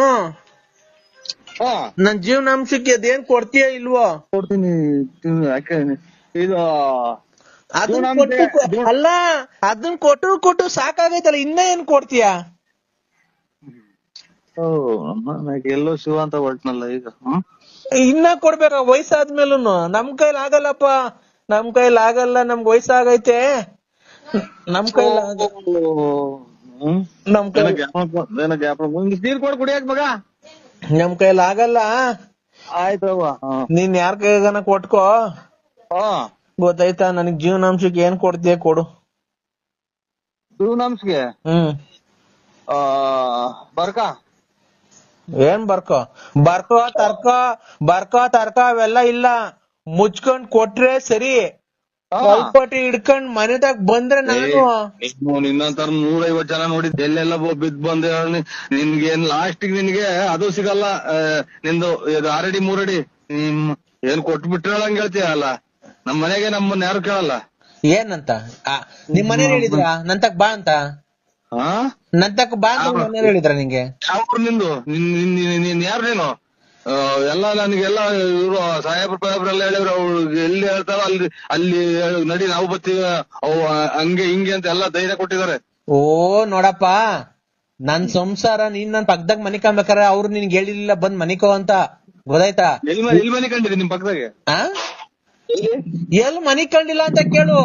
ನನ್ ಜೀವನಾಂಶಕ್ಕೆ ಅದೇನ್ ಕೊಡ್ತೀಯ ಇಲ್ವೋ? ಕೊಡ್ತೀನಿ. ಯಾಕೆ ಇದು ಅಲ್ಲ, ಅದನ್ ಕೊಟ್ಟು ಸಾಕಾಗೈತಲ್ಲ, ಇನ್ನ ಏನ್ ಕೊಡ್ತೀಯ? ಎಲ್ಲೋ ಶಿವ ಅಂತ ಹೊರಟ್ನಲ್ಲ ಈಗ. ಇನ್ನ ಕೊಡ್ಬೇಕ? ವಯಸ್ಸಾದ್ಮೇಲೂ ನಮ್ ಕೈಲಿ ಆಗಲ್ಲಪ್ಪ, ನಮ್ ಕೈಲಿ ಆಗಲ್ಲ, ನಮ್ಗ್ ವಯಸ್ಸಾಗೈತೆ, ನಮ್ ಕೈಲಿ ನೀರ್ ಕೊಡ್ ಕುಡಿಯಕ್ ಮಗ, ನಮ್ ಕೈಲಿ ಆಗಲ್ಲ. ಆಯ್ತವ, ನೀನ್ ಯಾರ ಕೈಗನ ಕೊಟ್ಕೋ, ಗೊತ್ತಾಯ್ತಾ? ನನಗ್ ಜೀವನಾಂಶಕ್ಕೆ ಏನ್ ಕೊಡ್ತೀಯ ಕೊಡು. ಜೀವನಾಂಶಕ್ಕೆ ಬರ್ಕ ಏನ್ ಬರ್ಕೋ ತರ್ಕ ಅವೆಲ್ಲ ಇಲ್ಲ, ಮುಚ್ಕೊಂಡ್ ಕೊಟ್ರೆ ಸರಿ. ಕಲ್ಪಟ್ಟಿ ಹಿಡ್ಕೊಂಡ್ ಮನೆದಾಗ ಬಂದ್ರೆ ನಾನು ನಿನ್ನಂತರ 150 ಜನ ನೋಡಿದ್, ಎಲ್ಲೆಲ್ಲ ಬಿದ್ ಬಂದ. ನಿನ್ಗೇನ್ ಲಾಸ್ಟ್ ನಿನ್ಗೆ ಅದು ಸಿಗಲ್ಲ. ನಿಂದು ಆರಡಿ 3 ಅಡಿ ಏನ್ ಕೊಟ್ಬಿಟ್ರೆ ಹಂಗ ಹೇಳ್ತೀಯ ಅಲ್ಲ. ನಮ್ ಮನೆಗೆ ನಮ್ಮನ್ನ ಯಾರು ಕೇಳಲ್ಲ. ಏನಂತ ನಿಮ್ ಮನೇಲಿ ಹೇಳಿದ್ರ ನಂತಕ್ ಬಾ ಅಂತ? ನಂತಕ್ ಬಾ ಅಂತ ಮನೇಲಿ ಹೇಳಿದ್ರ ನಿಂಗೆ? ಅವ್ರು ನಿಂದು ನೀನ್ ಯಾರು ನೀನು? ಎಲ್ಲ ನನಗೆಲ್ಲ ಇವ್ರು ಸಾಹೇಬ್ರೆಲ್ಲ ಹೇಳಿದ್ರು, ಅವ್ರು ಎಲ್ಲಿ ಹೇಳ್ತಾರೋ ಅಲ್ಲಿ ನಡಿ, ನಾವು ಬರ್ತೀವಿ, ಅವು ಹಂಗೆ ಹಿಂಗೆ ಅಂತ ಎಲ್ಲ ಧೈರ್ಯ ಕೊಟ್ಟಿದ್ದಾರೆ. ಓ ನೋಡಪ್ಪ, ನನ್ ಸಂಸಾರ ನೀನ್ ನನ್ ಪಕ್ಕದಾಗ ಮನಿಕೊಂಬೇಕಾರೆ ಅವ್ರು ನಿನ್ಗೆ ಹೇಳಿರ್ಲಿಲ್ಲ ಬಂದ್ ಮನಿಕೋ ಅಂತ, ಗೊತ್ತಾಯ್ತಾ? ಎಲ್ಲಿ ಮನಿ ಕಂಡಿರಿ ನಿಮ್ ಪಕ್ಕದಾಗೆ? ಎಲ್ಲಿ ಮನಿ ಕಂಡಿಲ್ಲ ಅಂತ ಕೇಳು.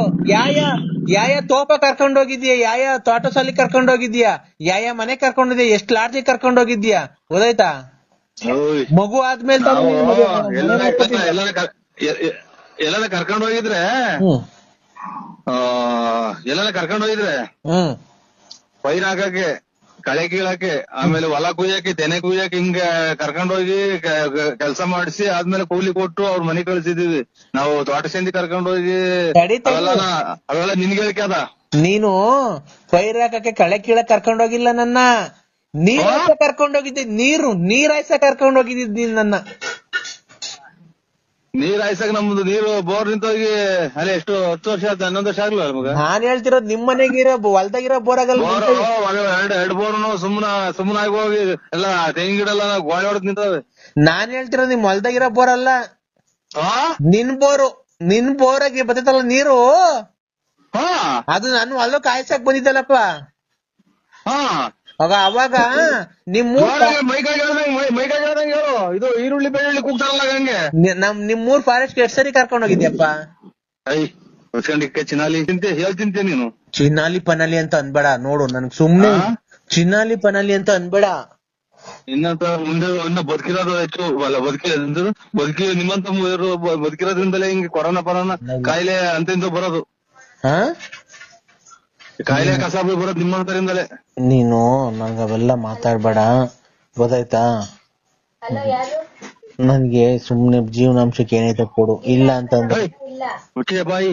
ಯಾಯ ತೋಪ ಕರ್ಕೊಂಡ್ ಹೋಗಿದ್ಯಾ, ಯಾಯ ತೋಟಸಾಲಿ ಕರ್ಕೊಂಡ್ ಹೋಗಿದ್ಯಾ, ಯಾಯ ಮನೆ ಕರ್ಕೊಂಡಿದ್ಯಾ, ಎಷ್ಟ್ ಲಾಡ್ಜಿ ಕರ್ಕೊಂಡ್ ಹೋಗಿದ್ಯಾ, ಗೊತ್ತಾಯ್ತಾ? ಮಗು ಆದ್ಮೇಲೆ ಎಲ್ಲ ಕರ್ಕೊಂಡ್ ಹೋಗಿದ್ರೆ ಪೈರ್ ಹಾಕಕ್ಕೆ, ಕಳೆ ಕೀಳಕ್ಕೆ, ಆಮೇಲೆ ಹೊಲ ಕುಯ್ಯಕ್ಕೆ, ತೆನೆ ಕುಯ್ಯಕ್ಕೆ, ಹಿಂಗ ಕರ್ಕೊಂಡೋಗಿ ಕೆಲ್ಸ ಮಾಡಿಸಿ ಆದ್ಮೇಲೆ ಕೂಲಿ ಕೊಟ್ಟು ಅವ್ರ ಮನೆ ಕಳ್ಸಿದೀವಿ ನಾವು. ತೋಟ ಸಂದಿ ಕರ್ಕೊಂಡೋಗಿ ಅವೆಲ್ಲ ನಿನ್ಗೆ ಹೇಳಿಕೆ ಅದ. ನೀನು ಪೈರ್ ಹಾಕಕ್ಕೆ ಕಳೆ ಕೀಳಕ್ ಕರ್ಕೊಂಡೋಗಿಲ್ಲ ನನ್ನ, ನೀರ್ ಹಾಯ್ಸ ಕರ್ಕೊಂಡೋಗಿದ್ದೆ. ನೀರ್ ಹಾಯ್ಸ ಕರ್ಕೊಂಡೋಗಿದ್ದಿದ್ ನೀನ್ ನನ್ನ. ನೀರ್ ಹಾಯ್ಸಕ್ ನಮ್ದು ನೀರು ಬೋರ್ ನಿಂತೋಗಿ ಅಲ್ಲೇ ಎಷ್ಟು 10 ವರ್ಷ ಆಯ್ತು, 11 ವರ್ಷ ಆಗ್ಲಿಲ್ಲ ಮಗ. ನಾನ್ ಹೇಳ್ತಿರೋದ್ ನಿಮ್ ಮನೆಗಿರೋ ಹೊಲ್ದಾಗಿರೋ ಬೋರ್ ಆಗಲ್ಲ. 2 ಬೋರ್ನು ಸುಮ್ಮನಾಗಿ ಹೋಗಿ ಎಲ್ಲ ತೆಂಗಿನ ಗಿಡ ಎಲ್ಲ ಗೋಳೆ ಹೊಡೆದ್ ನಿಂತವೆ. ನಾನ್ ಹೇಳ್ತಿರೋದ್ ನಿಮ್ ಹೊಲ್ದಾಗಿರೋ ಬೋರ್ ಅಲ್ಲ, ನಿನ್ ಬೋರಾಗಿ ಬರ್ತೈತಲ್ಲ ನೀರು, ಅದು ನಾನು ಹೊಲಕ್ ಕಾಯ್ಸಕ್ ಬಂದಿದ್ದಲ್ಲಪ್ಪ. ಅವಾಗ ಇದು ಈರುಳ್ಳಿ ಬೆಳ್ಳುಳ್ಳಿ ಕೂಗ್ತಾರಲ್ಲ ಹಂಗೆ. ನಿಮ್ಮೂರ್ ಫಾರೆಸ್ಟ್ ಎಷ್ಟ್ ಸರಿ ಕರ್ಕೊಂಡ್ ಹೋಗಿದ್ಯಪ್ಪ? ಚಿನಾಲಿ ಹೇಳ್ತಿಂತೆ ನೀನು. ಚಿನಾಲಿ ಪನಾಲಿ ಅಂತ ಅನ್ಬೇಡ ನೋಡು, ನನ್ಗ್ ಸುಮ್ನೆ ಚಿನಾಲಿ ಪನಾಲಿ ಅಂತ ಅನ್ಬೇಡ. ಇನ್ನಂತ ಮುಂದೆ ಇನ್ನ ಬದುಕಿರೋದು ಹೆಚ್ಚು ಬದುಕಿ ನಿಮ್ಮಂತ ಬದುಕಿರೋದ್ರಿಂದಲೇ ಹಿಂಗೆ ಕೊರೋನಾ ಕಾಯಿಲೆ ಅಂತ ಬರೋದು. ಕಾಯಿಲೆ ಕಸಾಬು ಬರೋದು ನಿಮ್ಮಂತರಿಂದಲೇ. ನೀನು ನಂಗ ಅವೆಲ್ಲ ಮಾತಾಡ್ಬೇಡ, ಗೊತ್ತಾಯ್ತಾ? ನನ್ಗೆ ಸುಮ್ನೆ ಜೀವನಾಂಶಕ್ಕೆ ಏನೈತೆ ಕೊಡು, ಇಲ್ಲ ಅಂತಂದ್ರೆ ಬಾಯಿ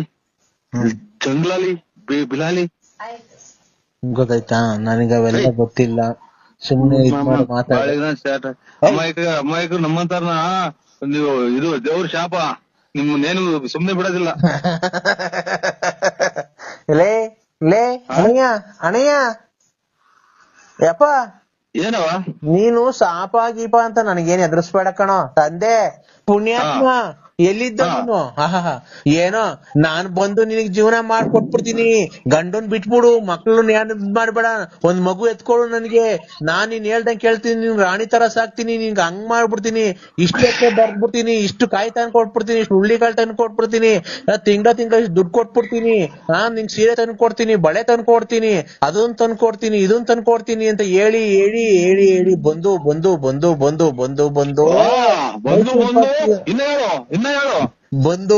ಜಂಗ್ಲಲ್ಲಿ ಬಿಲಾಲಿ ಗೊತ್ತಾಯ್ತಾ? ನನಗೆ ಅವೆಲ್ಲ ಗೊತ್ತಿಲ್ಲ, ಸುಮ್ನೆ ಅಮ್ಮಾಯಿಕರು ನಮ್ಮಂತಾರನ ನೀವು ಇದು ದೇವ್ರ ಶಾಪ, ನಿಮ್ಮನ್ನೇನು ಸುಮ್ನೆ ಬಿಡೋದಿಲ್ಲ. ಲೇ ಲೇ ಅಣಯ್ಯ ಅಣಯ್ಯ ಯಪ್ಪ, ಏನವ ನೀನು ಸಾಪ ಗೀಪ ಅಂತ ನನಗೇನ್ ಎದುರಿಸ್ಬೇಡ ಕಣೋ ತಂದೆ ಪುಣ್ಯಾತ್ಮ. ಎಲ್ಲಿದ್ದ ನೀನು? ಏನೋ ನಾನ್ ಬಂದು ನಿನಗ್ ಜೀವನ ಮಾಡ್ಕೊಟ್ಬಿಡ್ತೀನಿ, ಗಂಡನ್ ಬಿಟ್ಬಿಡು, ಮಕ್ಳನ್ನ ಏನ್ ಮಾಡ್ಬೇಡ, ಒಂದ್ ಮಗು ಎತ್ಕೊಳು ನನಗೆ, ನಾನ್ ನೀನ್ ಹೇಳ್ದಂಗ್ ಕೇಳ್ತೀನಿ, ನೀನ್ ರಾಣಿ ತರ ಸಾಕ್ತೀನಿ, ನಿನ್ಗೆ ಹಂಗ್ ಮಾಡ್ಬಿಡ್ತೀನಿ, ಇಷ್ಟಕ್ಕೆ ಬರ್ದ್ಬಿಡ್ತೀನಿ, ಇಷ್ಟು ಕಾಯಿ ತಂದ್ ಕೊಟ್ಬಿಡ್ತೀನಿ, ಇಷ್ಟು ಹುಳ್ಳಿಕಾಳು ತಂದ್ ಕೊಟ್ಬಿಡ್ತೀನಿ, ತಿಂಗಳ ಇಷ್ಟು ದುಡ್ಡು ಕೊಟ್ಬಿಡ್ತೀನಿ, ನಿಂಗ್ ಸೀರೆ ತಂದ್ ಕೊಡ್ತೀನಿ, ಬಳೆ ತಂದ್ ಕೊಡ್ತೀನಿ, ಅದನ್ ತಂದ್ ಕೊಡ್ತೀನಿ, ಇದನ್ ತಂದ್ ಕೊಡ್ತೀನಿ ಅಂತ ಹೇಳಿ ಹೇಳಿ ಹೇಳಿ ಹೇಳಿ ಬಂದು ಬಂದು ಬಂದು ಬಂದು ಬಂದು ಬಂದು ಬಂದು ಬಂದ್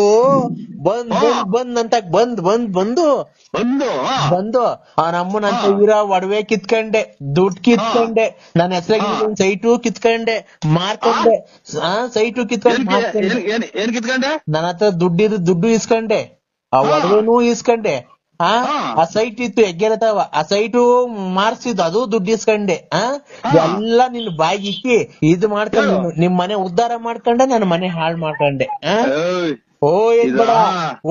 ಅಂತ ಬಂದು ಅವನಮ್ಮನಂತ ವೀರ ಒಡವೆ ಕಿತ್ಕೊಂಡೆ, ದುಡ್ಡು ಕಿತ್ಕೊಂಡೆ, ನನ್ನ ಹೆಸರಾಗಿ ಸೈಟು ಕಿತ್ಕೊಂಡೆ ಮಾರ್ಕೊಂಡೆ, ಸೈಟು ಕಿತ್ಕೊಂಡೆ ಮಾರ್ಕೊಂಡೆ, ನನ್ನ ಹತ್ರ ದುಡ್ಡು ಇಸ್ಕೊಂಡೆ, ಆ ಒಡವೆನೂ ಇಸ್ಕೊಂಡೆ, ಆ ಸೈಟ್ ಇತ್ತು ಹೆಗ್ಗೆರತಾವ, ಆ ಸೈಟು ಮಾರ್ಸಿದ್ದು, ಅದು ದುಡ್ಡು ಇಸ್ಕೊಂಡೆ, ಎಲ್ಲ ನಿನ್ ಬಾಯಿಗೆ ಇಕ್ಕಿ ಇದು ಮಾಡ್ಕೊಂಡು ನಿಮ್ ಮನೆ ಉದ್ಧಾರ ಮಾಡ್ಕೊಂಡೆ, ನನ್ನ ಮನೆ ಹಾಳ್ ಮಾಡ್ಕೊಂಡೆ. ಓ ಏನ್ ಬೇಡ,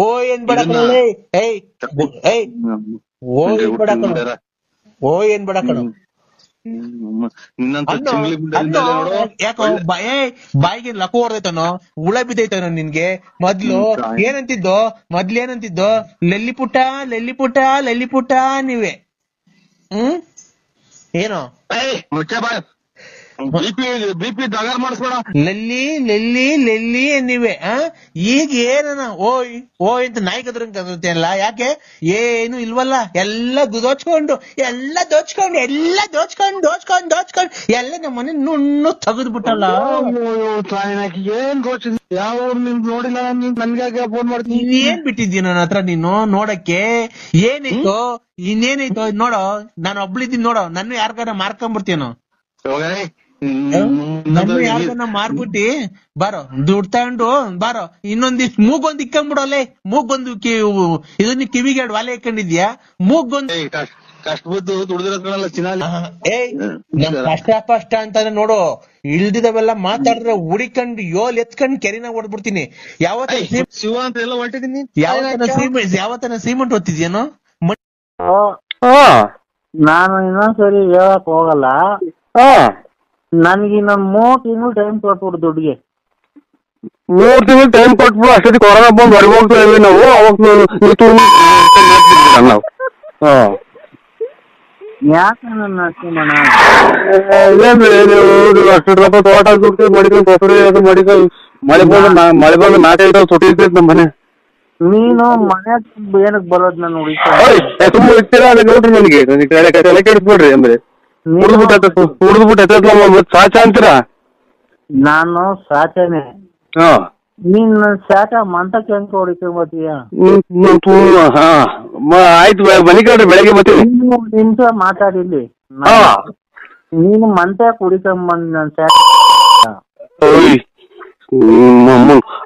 ಓ ಏನ್ ಬೇಡ ಕಣ, ಏಯ್ ಏಯ್ ಓ ಏನ್ ಬೇಡ ಕಣ, ಓ ಏನ್ ಬೇಡ ಕಣ. ಯಾಕೋ ಬಾಯಿಗೆ ಲಕು ಹೊಡೆದೈತನೋ, ಹುಳ ಬಿದ್ದೈತನೋ ನಿನ್ಗೆ? ಮೊದ್ಲು ಏನಂತಿದ್ದೋ ಲಲ್ಲಿ ಪುಟ್ಟ ನೀವೇ ಏನೋ ಬಿಪಿ ದಗಾರ್ ಮಾಡಿಸ್ಬೇಡ, ಲಲ್ಲಿ ನೀವೇ ಈಗ ಏನನ ಓಯ್ ಅಂತ ನಾಯಿ ಗದ್ರಂಗಲ್ಲ, ಯಾಕೆ ಏನು ಇಲ್ವಲ್ಲ, ಎಲ್ಲ ದೋಚ್ಕೊಂಡು ಎಲ್ಲ ನಮ್ಮ ಮನೆ ನುಣ್ಣು ತೆಗೆದ್ಬಿಟ್ಟಲ್ಲ. ಏನ್ ಗೋಚ ಯಾವ ನೋಡಿಲ್ಲ, ನನ್ಗೆ ಫೋನ್ ಮಾಡ್ತೀನಿ. ಏನ್ ಬಿಟ್ಟಿದ್ದೀಯ ನನ್ನ ಹತ್ರ ನೀನು ನೋಡಕ್ಕೆ? ಏನಾಯ್ತೋ ಇನ್ನೇನಾಯ್ತೋ ನೋಡೋ, ನಾನು ಒಬ್ಳಿದ್ದೀನಿ ನೋಡೋ, ನನ್ನ ಯಾರ್ಗಾರ ಮಾರ್ಕೊಂಡ್ಬಿಡ್ತೀನೋ, ನನ್ನ ಯಾರ್ಗನ್ನ ಮಾರ್ಬಿಟ್ಟಿ ಬಾರೋ, ದುಡ್ಡು ತಗೊಂಡು ಬಾರೋ, ಇನ್ನೊಂದಿಷ್ಟು ಮೂಗೊಂದ್ ಇಕ್ಕೊಂಡ್ಬಿಡೋಲೆ, ಮೂಗೊಂದು ಇದನ್ನ ಕಿವಿಗೆ ಎರಡು ವಾಲೆ ಇಕ್ಕೊಂಡಿದ್ಯಾ, ಮೂಗೊಂದು ಕಷ್ಟ ಬಿದ್ದು ದುಡ್ದಿರೋದ್ರಲ್ಲ ಚಿನ್ನಾಲಿ. ಕಷ್ಟ ಅಂತಾನೆ ನೋಡು, ಇಲ್ದಿದವೆಲ್ಲ ಮಾತಾಡಿದ್ರೆ ಹುಡಿಕೊಂಡು ಎತ್ಕೊಂಡು ಕೆರಿನ ಹೊಡ್ಬಿಡ್ತೀನಿ. ಶಿವ ಅಂತ ಎಲ್ಲ ಹೊರಟಿದೀನಿ, ಯಾವತ್ತನ ಸಿಮೆಂಟ್ ಓದ್ತಿದ್ಯೇನೋ? ನಾನು ಇನ್ನೊಂದ್ಸರಿ ಹೇಳಕ್ ಹೋಗಲ್ಲ, ನನ್ಗೆ ಇನ್ನೊಂದ್ 3 ತಿಂಗಳು ಟೈಮ್ ಕೊಟ್ಬಿಡು ದುಡ್ಡಿಗೆ. 3 ತಿಂಗಳು ಟೈಮ್ ಕೊಟ್ಬಿಡು, ಅಷ್ಟೊತ್ತಿ ಕೊರೋನಾ ಬಂದು ಹೊರಗೆ ಹೋಗ್ತಾ ಇದ್ವಿ ನಾವು, ನಾವು ಯಾಕೆ ನನ್ನ ಅಷ್ಟೇನ ಅಷ್ಟು ರೂಪಾಯಿ ತೋಟ ದುಡ್ಡು ಮಡಿಕೊಂಡು ಕೊಸರಿ ಅದು ಮಡಿಕೊಂಡು ಮಳೆ ಬಂದು ನಾಟೆ ಇದ್ದಾವೆ ಸುಟ್ಟಿರ್ತೈತೆ ನಮ್ಮ ಮನೆ. ನೀನು ಮನೆ ಏನಕ್ ಬರೋದ್ ನಾನು ತುಂಬ ಇರ್ತೀರ ಅದ ನೋಡ್ರಿ, ನನಗೆ ತಲೆ ಕೆಡಿಸ್ಬಿಡ್ರಿ, ಅಂದ್ರೆ ಹುಡುಗ್ಬಿಟ್ಟು ಸಾಚ ಅಂತೀರಾ? ನಾನು ಸಾಚನೆ, ನೀನ್ ಶಾಟ ಮಂತಕ್ಕೆ ಹೆಂಗ್ ಹೊಡಿಕೊಂಬತ್ತೀಯ? ಆಯ್ತು ಬನ್ನಿ ಕಣ್ರಿ, ಬೆಳಗ್ಗೆ ಬರ್ತೀವಿ. ನಿಮಿಷ ಮಾತಾಡಿಲ್ಲಿ, ನೀನು ಮಂತ ಕುಡಿಕೊಂಬಂದ್ ನನ್ ಶಾಟ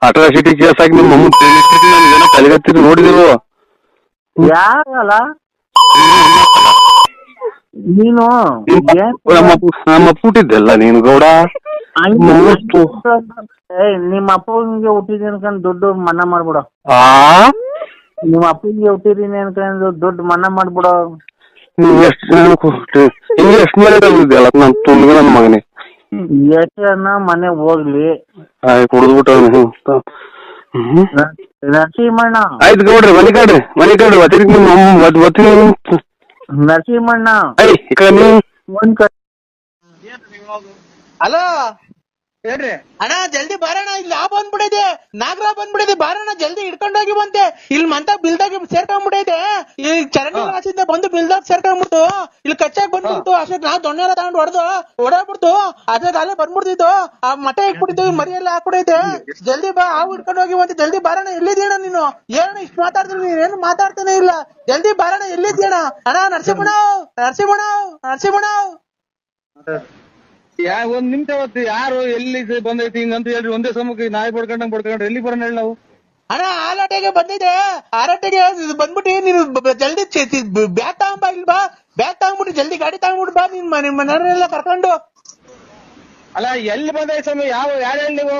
ಅಟ್ರಾಸಿಟಿ ಕೇಸ್ ಹಾಕಿ ನಿಮ್ಮ ತಲೆಗತ್ತೀರಿ ನೋಡಿದಿರು? ಯಾರಲ್ಲ ನೀನು ನಮ್ಮ ಹುಟ್ಟಿದ್ದೆಲ್ಲ ನೀನು ಗೌಡ, ನಿಮ್ಮ ಅಪ್ಪನಿಗೆ ಹುಟ್ಟಿದೀನಿ ಅನ್ಕೊಂಡು ದುಡ್ಡು ಮನ್ನಾ ಮಾಡ್ಬಿಡು. ನಿಮ್ಮ ಅಪ್ಪನಿಗೆ ಹುಟ್ಟಿದೀನಿ ಅನ್ಕೊಂಡು ದುಡ್ಡು ಮನ್ನಾ ಮಾಡ್ಬಿಡು. ಎಷ್ಟು ಮನೆ ತಗೊಂಡಿದ್ದೆಲ್ಲ ನಾನು ತುಂಬಿಗೆ ನನ್ನ ಮಗನೇ, ಎಷ್ಟನ್ನ ಮನೆ ಹೋಗ್ಲಿ ಕುಡಿದ್ಬಿಟ್ಟು ನರಸಿಂಹಣ್ಣ. ಆಯ್ತು ಗೌಡ್ರಿ, ಮನೆ ಬರ್ತೀನಿ. ನರಸಿಂಹಣ್ಣ ಒಂದ್ ಹಲೋ ಹೇಳ್ರಿ ಅಣ್ಣ, ಜಲ್ದಿ ಬಾರಣ್ಣ, ಇಲ್ಲಿ ಆ ಬಂದ್ಬಿಡೈತೆ, ನಾಗರ ಬಂದ್ಬಿಡೈತೆ, ಬಾರಣ್ಣ ಜಲ್ದಿ ಹಿಡ್ಕೊಂಡೋಗಿ ಬಂತೆ, ಇಲ್ಲಿ ಮಂತ ಬಿಲ್ದಾಗ ಸೇರ್ಕೊಂಡ್ಬಿಡೈತೆ, ಈ ಚರಂಡಿ ರಾಸಿಂದ ಬಂದು ಬಿಲ್ದಾಗ ಸೇರ್ಕೊಂಡ್ಬಿಟ್ಟು ಇಲ್ಲಿ ಕಚ್ಚಾಕ್ ಬಂದ್ಬಿಟ್ಟು, ಅಷ್ಟಕ್ಕೆ ನಾವು ದೊಣ್ಣೆಲ್ಲ ತಗೊಂಡು ಹೊಡೋಗ್ಬಿಡ್ತು, ಅದ್ರಾಗ ಅಲ್ಲೇ ಬಂದ್ಬಿಡ್ತಿತ್ತು, ಆ ಮಠ ಇಟ್ಬಿಟ್ಟಿದ್ದು, ಮರಿ ಎಲ್ಲ ಹಾಕ್ಬಿಡೈತೆ, ಜಲ್ದಿ ಬಾ, ಹಾವು ಹಿಡ್ಕೊಂಡೋಗಿ ಬಂತೆ, ಜಲ್ದಿ ಬಾರಣ್ಣ. ಎಲ್ಲಿದ್ದೀಣ ನೀನು? ಏನು ಇಷ್ಟು ಮಾತಾಡ್ತೀನಿ, ನೀನೇನು ಮಾತಾಡ್ತಾನೆ ಇಲ್ಲ, ಜಲ್ದಿ ಬಾರಣ್ಣ, ಎಲ್ಲಿದ್ದೀಣ? ಅಣ್ಣ ನರಸಿಂಹಣ್ಣ. ಒಂದ್ ನಿಮಿಷ ಯಾರು ಎಲ್ಲಿ ಬಂದೈತಿ ಹಿಂಗಂತ ಹೇಳ್ರಿ, ಒಂದೇ ಸಮಕ್ಕೆ ನಾಯಿ ಬಡ್ಕೊಂಡಂಗ್ ಎಲ್ಲಿ ಬರೋಣ ಹೇಳಿ ನಾವು? ಅಣ್ಣ ಆರಾಟೆಗೆ ಬಂದಿದೆ, ಆರಾಟೆಗೆ ಬಂದ್ಬಿಟ್ಟು ನೀನು ಜಲ್ದಿ ಬ್ಯಾಗ್ ತಗೊಂಬ, ಇಲ್ಲಿ ಬಾ, ಬ್ಯಾಗ್ ತಗೊಂಡ್ಬಿಟ್ಟು ಜಲ್ದಿ ಗಾಡಿ ತಗೊಂಡ್ಬಿಟ್ಟು ಬಾ, ನಿನ್ ಮನೆಯವರೆಲ್ಲ ಕರ್ಕೊಂಡು. ಅಲ್ಲ ಎಲ್ಲಿ ಬಂದ ಸ್ವಾಮಿ, ಯಾರು ಹೇಳಿ ನೀವು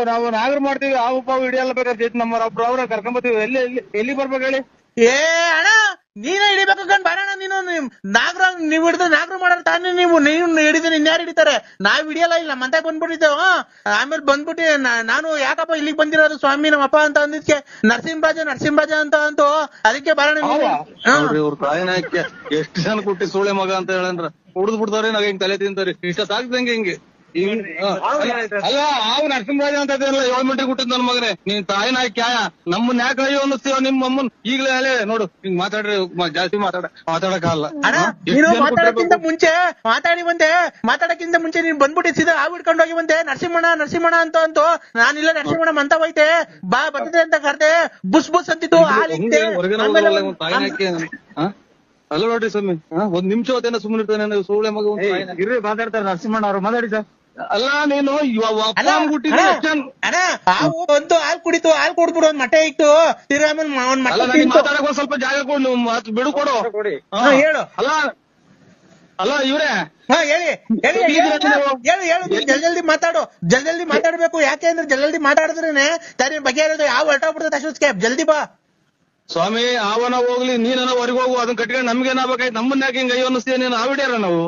ನಾವು ನಾಗರು ಮಾಡ್ತೀವಿ, ಪಾವು ಹಿಡಿಯಲ್ಲ ಬೇಕಾದ್ರೆ ನಮ್ಮೊಬ್ರು ಅವ್ರ ಕರ್ಕೊಂಬತ್ತೀವಿ, ಎಲ್ಲಿ ಬರ್ಬೇಕು ಹೇಳಿ? ಏ ಅಣ್ಣ ನೀನೇ ಹಿಡಿಬೇಕು ಕಣ್ ಬಾರಣ, ನೀನು ನಾಗರ ನೀವ್ ಹಿಡಿದ್ರೆ ನಾಗರ ಮಾಡೋರು ತಾನೇ, ನೀವು ಹಿಡಿದ್ರೆ ಇನ್ಯಾರು ಹಿಡಿತಾರೆ? ನಾವ್ ಹಿಡಿಯಲ್ಲ, ಇಲ್ಲ ನಮ್ಮಂತ ಬಂದ್ಬಿಟ್ಟಿದ್ದೇವ. ಆಮೇಲೆ ಬಂದ್ಬಿಟ್ಟು ನಾನು ಯಾಕಪ್ಪ ಇಲ್ಲಿಗೆ ಬಂದಿರೋದು ಸ್ವಾಮಿ ನಮ್ಮಪ್ಪ ಅಂತ ಅಂದಿದ್ಕೆ ನರಸಿಂಹರಾಜ ಅಂತ ಅಂತು, ಅದಕ್ಕೆ ಬಾರಣ. ಇವ್ರ ತಾಯಿನಾಕೆ ಎಷ್ಟು ಜನ ಕೊಟ್ಟಿ ಸೂಳೆ ಮಗ ಅಂತ ಹೇಳಂದ್ರ ಕುಡ್ದು ಬಿಡ್ತಾರ, ನಾಗ ಹಿಂಗ್ ತಲೆ ತಿಂತಾರಿ, ಇಷ್ಟ ಸಾಕ್ದಂಗೆ ಹಿಂಗೆ. ಅಲ್ಲ ಅವ್ ನರಸಿಂಹರಾಜ ಅಂತ 7 ಮೀಟರ್ ಕೊಟ್ಟಿದ್ ನನ್ ಮಗನೇ, ನೀನ್ ತಾಯಿನ ಕ್ಯಾಯ ನಮ್ಮನ್ನ ಯಾಕೆ ಅಯ್ಯೋ ಅನ್ನಿಸ್ತೀವ ನಿಮ್ಮ ಅಮ್ಮನ್? ಈಗ್ಲೇ ಅಲ್ಲೇ ನೋಡು ಹಿಂಗ್ ಮಾತಾಡ್ರಿ, ಜಾಸ್ತಿ ಮಾತಾಡಕ್ಕಾಗಲ್ಲ. ನೀನು ಮಾತಾಡಕ್ಕಿಂತ ಮುಂಚೆ ನೀನ್ ಬಂದ್ಬಿಟ್ಟಿಸಿದ ಹಾವು ಹಿಡ್ಕೊಂಡು ಹೋಗಿ ಬಂದೆ, ನರಸಿಂಹಣ್ಣ ಅಂತ ನಾನಿಲ್ಲ ನರಸಿಂಹಣ್ಣ ಮಂತ ಹೋಯ್ತೆ, ಬಾ ಬರ್ತದೆ ಅಂತ ಕರ್ದೆ, ಬುಸ್ ಅಂತಿತ್ತು ತಾಯಿನಾಕೆ. ಅಲ್ಲ ನೋಡ್ರಿ ಸ್ವಾಮಿ, ಒಂದ್ ನಿಮಿಷ ಹೊತ್ತೇನ ಸುಮ್ಮನೆ ಇರ್ತಾನೆ ಸೂಳೆ ಮಗ. ಇರ್ರಿ ಮಾತಾಡ್ತಾರೆ ನರಸಿಂಹಣ್ಣ ಅವ್ರು, ಮಾತಾಡಿ ಸರ್. ಅಲ್ಲ ನೀನು ಹಾವು ಬಂದು ಹಾಲು ಕುಡಿದ್ಬಿಡು, ಒಂದ್ ಮಟ್ಟೆ ಇಟ್ಟು ಮಾತಾಡಕ್ ಒಂದ್ ಸ್ವಲ್ಪ ಜಾಗ ಕೊಡು, ಬಿಡು ಕೊಡು. ಹೇಳು. ಅಲ್ಲ ಇವ್ರೆ ಹೇಳಿ ಜಲ್ದಿ ಮಾತಾಡು, ಜಲ್ದಿ ಮಾತಾಡ್ಬೇಕು. ಯಾಕೆ ಅಂದ್ರೆ ಜಲ್ದಿ ಮಾತಾಡಿದ್ರೇನೆ ತಾನೇ ಬಗೆಹರೋದು. ಯಾವ ಹೊರಟೋಗ್ಬಿಡ್ತದೆ ಅಷ್ಟೊತ್ತಿಗೆ, ಜಲ್ದಿ ಬಾ ಸ್ವಾಮಿ. ಅವನ ಹೋಗ್ಲಿ, ನೀನ ಹೊರಗೆ ಹೋಗು, ಅದನ್ನ ಕಟ್ಕೊಂಡು ನಮ್ಗೇನಾಗಬೇಕಾಯ್ತು? ನಮ್ಮನ್ನ ಯಾಕೆ ಹಿಂಗ ಅಯ್ಯೋ ಅನ್ನಿಸ್ತೀಯ ನೀನು? ಆವಿಡ್ಯಾರ ನಾವು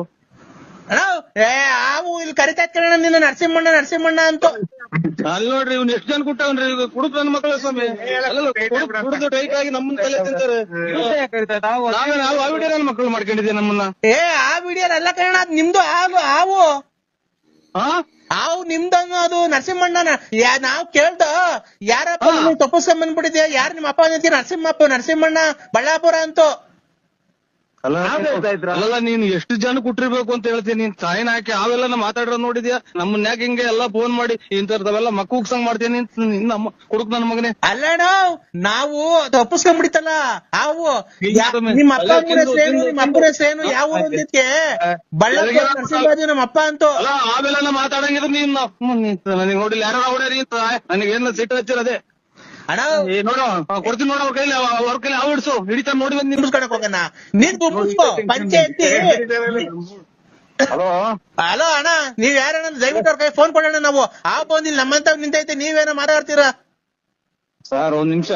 ಹಾವು ಇಲ್ಲಿ ಕರಿತಾ ಇಟ್ಕೊಳ್ಳೋಣ ನಿನ್ನ ನರಸಿಂಹಣ್ಣ ಅಂತ. ಅಲ್ಲಿ ನೋಡ್ರಿ ಇವ್ನ ಎಷ್ಟು ಜನ ಕೊಟ್ಟವನ್ರಿ, ಕುಡುಕ್ ನನ್ನ ಮಕ್ಕಳ ಸ್ವಾಮಿ. ಕುಡಿದು ಟೈಟ್ ಆಗಿ ನಮ್ಮನ್ನ ತಲೆ ತಿಂತಾರೆ. ನಾವು ಆವಿಡ್ಯಾರ ನನ್ನ ಮಕ್ಕಳು ಮಾಡ್ಕೊಂಡಿದ್ದೀವಿ ನಮ್ಮನ್ನ. ಆ ವಿಡಿಯೋ ಅಲ್ಲ ಕಣ, ಅದ್ ನಿಮ್ದು ಹಾವು ನಿಮ್ದು ಅನ್ನೋದು ನರಸಿಂಹಣ್ಣ. ನಾವ್ ಕೇಳ್ದ ಯಾರಪ್ಪ ತಪ್ಪಿಸ್ಕೊಂಡ್ ಬಂದ್ಬಿಟ್ಟಿದ್ಯಾ, ಯಾರು ನಿಮ್ಮ ಅಪ್ಪ ಅಂತೀರ? ನರಸಿಂಹಣ್ಣ ಬಳ್ಳಾಪುರ ಅಂತೂ. ಅಲ್ಲ ನೀನ್ ಎಷ್ಟು ಜನ ಕೊಟ್ಟಿರ್ಬೇಕು ಅಂತ ಹೇಳ್ತೀನಿ. ನೀನ್ ತಾಯಿನ ಹಾಕಿ ಅವೆಲ್ಲ ಮಾತಾಡ್ರ ನೋಡಿದ್ಯಾ? ನಮ್ಮನ್ನ ಯಾಕೆ ಹಿಂಗೆ ಎಲ್ಲಾ ಫೋನ್ ಮಾಡಿ ಇಂಥವೆಲ್ಲ ಮಕ್ಕುಗ್ಸಂಗ್ ಮಾಡ್ತೀನಿ ನಮ್ಮ ಕುಡುಕ್ ನನ್ನ ಮಗನೇ. ಅಲ್ಲಣ್ಣ ನಾವು ತಪ್ಪಿಸ್ಕೊಂಡ್ಬಿಡಿತಲ್ಲ ಹಾವು. ನಿಮ್ಮ ಅಪ್ಪ ಅಪ್ಪನ ಹೆಸರೇನು, ಯಾವ ಊರು ಅಂದಿದ್ಕೆ? ಬಳ್ಳಾಪುರ ನರಸಿಂಹರಾಜು ನಮ್ಮ ಅಪ್ಪ ಅಂತೂ. ಅಲ್ಲ ಅವೆಲ್ಲ ಮಾತಾಡಂಗಿದ್ರೆ ನೀನ್ ನನಗೆ ನೋಡಿಲ್ಲ, ಯಾರು ಹೊಡ್ಯಾರಿ ಅಂತ ನನಗೇನ ಸಿಟ್ಟು ಹಚ್ಚಿರದೆ. ಅಣ್ಣ ನೋಡು ಕೊಡ್ತೀನಿ, ನೋಡು ಅವ್ರ ಕೈಲಿ ಹಾವು ಹಿಡ್ಸು, ಹಿಡಿತಾ ನೋಡಿ ಬಂದ್ ನಿಂತ್ಕೊಳಕ್ ಹೋಗಣ. ನೀನ್ ಪಂಚಾಯತಿ. ಹಲೋ ಅಣ್ಣ, ನೀವ್ ಯಾರಣ್ಣ? ದಯವಿಟ್ಟು ಅವ್ರ ಕೈ ಫೋನ್ ಕೊಡೋಣ. ನಾವು ಆ ಬಂದಿಲ್ಲ, ನಮ್ಮಂತ ನಿಂತೈತೆ, ನೀವೇನೋ ಮಾತಾಡ್ತೀರಾ? ಸರ್ ಒಂದ್ ನಿಮಿಷ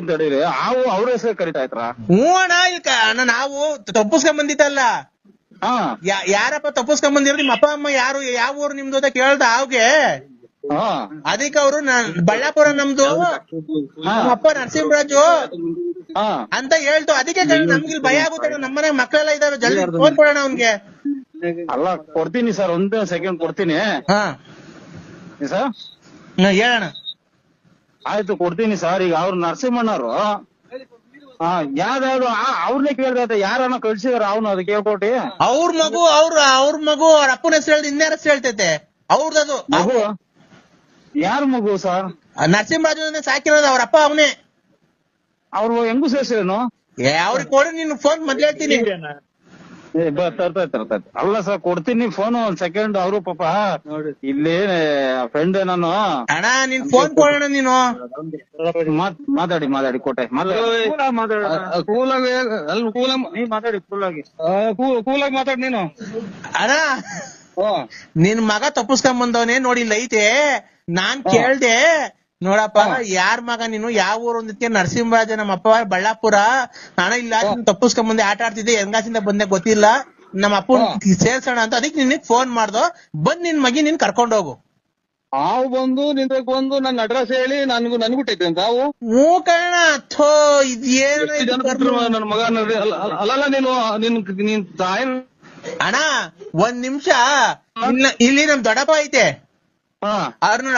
ತಡೀರಿ. ಹಾವು ಅವ್ರ ಹೆಸರು ಕರಿತಾ ಇದ್ರ? ಹ್ಞೂ ಅಣ್ಣ, ನಾವು ತಪ್ಪಿಸ್ಕೊಂಡ್ ಬಂದಿದ್ದಲ್ಲ. ಯಾರಪ್ಪ ತಪ್ಪಿಸ್ಕೊಂಡ್ ಬಂದಿರೋ? ನಿಮ್ಮ ಅಪ್ಪ ಅಮ್ಮ ಯಾರು, ಯಾವ ಊರು ನಿಮ್ದು ಅಂತ ಕೇಳ್ದ ಹಾವ್ಗೆ. ಅದಕ್ಕೆ ಅವರು ಬಳ್ಳಾಪುರ ನಮ್ದು, ಅಪ್ಪ ನರಸಿಂಹರಾಜು ಅಂತ ಹೇಳ್ತು. ಅದಕ್ಕೆ ನಮ್ಗಿಲ್ ಭಯ ಆಗುತ್ತೆ, ನಮ್ಮನೆ ಮಕ್ಕಳೆಲ್ಲ ಇದಾವೆ, ಜಲ್ದಿ ಫೋನ್ ಕೊಡೋಣ ಅವ್ನ್ಗೆ. ಅಲ್ಲ ಕೊಡ್ತೀನಿ ಸರ್, ಒಂದ್ ಸೆಕೆಂಡ್ ಕೊಡ್ತೀನಿ ಸರ್. ಹೇಳೋಣ. ಆಯ್ತು ಕೊಡ್ತೀನಿ ಸರ್. ಈಗ ಅವ್ರು ನರಸಿಂಹಣ್ಣವ್ರು ಯಾವ್ದಾದ್ರು ಅವ್ರನ್ನೇ ಕೇಳ್ದ, ಯಾರನ್ನ ಕಳ್ಸಿದಾರ ಅವ್ನು ಅದಕ್ಕೆ ಕೇಳ್ಕೊಟ್ಟಿ. ಅವ್ರ ಮಗು ಅವ್ರ ಅಪ್ಪನ ಹೆಸರು ಹೇಳ್ದು ಇನ್ಯಾರ ಹೆಸರು ಹೇಳ್ತೈತೆ ಅವ್ರದದು ಮಗು. ಯಾರ ಮಗು ಸರ್? ನರಸಿಂಹರಾಜು ಸಾಕಿರೋದು, ಅವ್ರ ಅಪ್ಪ ಅವನೇ. ಅವ್ರು ಹೆಂಗು ಸೇರ್ಸೇನು? ಅವ್ರಿಗೆ ಕೊಡು, ನೀನು ಫೋನ್ ಮೊದ್ಲು ಹೇಳ್ತೀನಿ. ಅಲ್ಲ ಸರ್ ಕೊಡ್ತೀನಿ ಫೋನ್, ಒಂದ್ ಸೆಕೆಂಡ್. ಅವರು ಪಾಪ ಇಲ್ಲಿ ಫ್ರೆಂಡ್ ನಾನು. ಅಣ್ಣ ನೀನ್ ಫೋನ್ ಕೊಡೋಣ, ನೀನು ಮಾತಾಡಿ ಕೊಟ್ಟೆ. ಕೂಲಾಗಿ ಮಾತಾಡಿ ನೀನು. ಅಣ್ಣ ನಿನ್ ಮಗ ತಪ್ಪಿಸ್ಕೊಂಡ್ ಬಂದವನೇ ನೋಡಿ, ಇಲ್ಲ ಐತೆ. ನಾನ್ ಕೇಳ್ದೆ, ನೋಡಪ್ಪ ಯಾರ್ ಮಗ ನೀನು, ಯಾವ ಊರು ಅಂದಿದ್ಕೆ? ನರಸಿಂಹರಾಜ ನಮ್ಮ ಅಪ್ಪ ಬಳ್ಳಾಪುರ. ಹಣ ಇಲ್ಲ, ತಪ್ಪಿಸ್ಕೊಂಡ್ ಬಂದೆ, ಆಟ ಆಡ್ತಿದ್ದೆ, ಹೆಂಗಾಸಿಂದ ಬಂದೆ ಗೊತ್ತಿಲ್ಲ, ನಮ್ಮ ಅಪ್ಪನ್ ಸೇರ್ಸೋಣ ಅಂತ. ಅದಕ್ಕೆ ನಿನಗ್ ಫೋನ್ ಮಾಡ್ದೋ, ಬಂದ್ ನಿನ್ ಮಗಿ ನೀನ್ ಕರ್ಕೊಂಡೋಗು. ಹಾವು ಬಂದು ನಿಂತ ಬಂದು ನನ್ನ ಅಡ್ರೆಸ್ ಹೇಳಿ ನನ್ಗುಟ್ಟೈತೆ ಅಂತ ಹಾವು. ಹ್ಞೂ ಕಣ, ಥೋ ಇದೇನ ನನ್ನ ಮಗ. ಅಲ್ಲಲ್ಲ ನೀನ್ ತಾಯಿ. ಅಣ್ಣ ಒಂದ್ ನಿಮಿಷ, ಇಲ್ಲಿ ನಮ್ ದೊಡ್ಡಪ್ಪ ಐತೆ,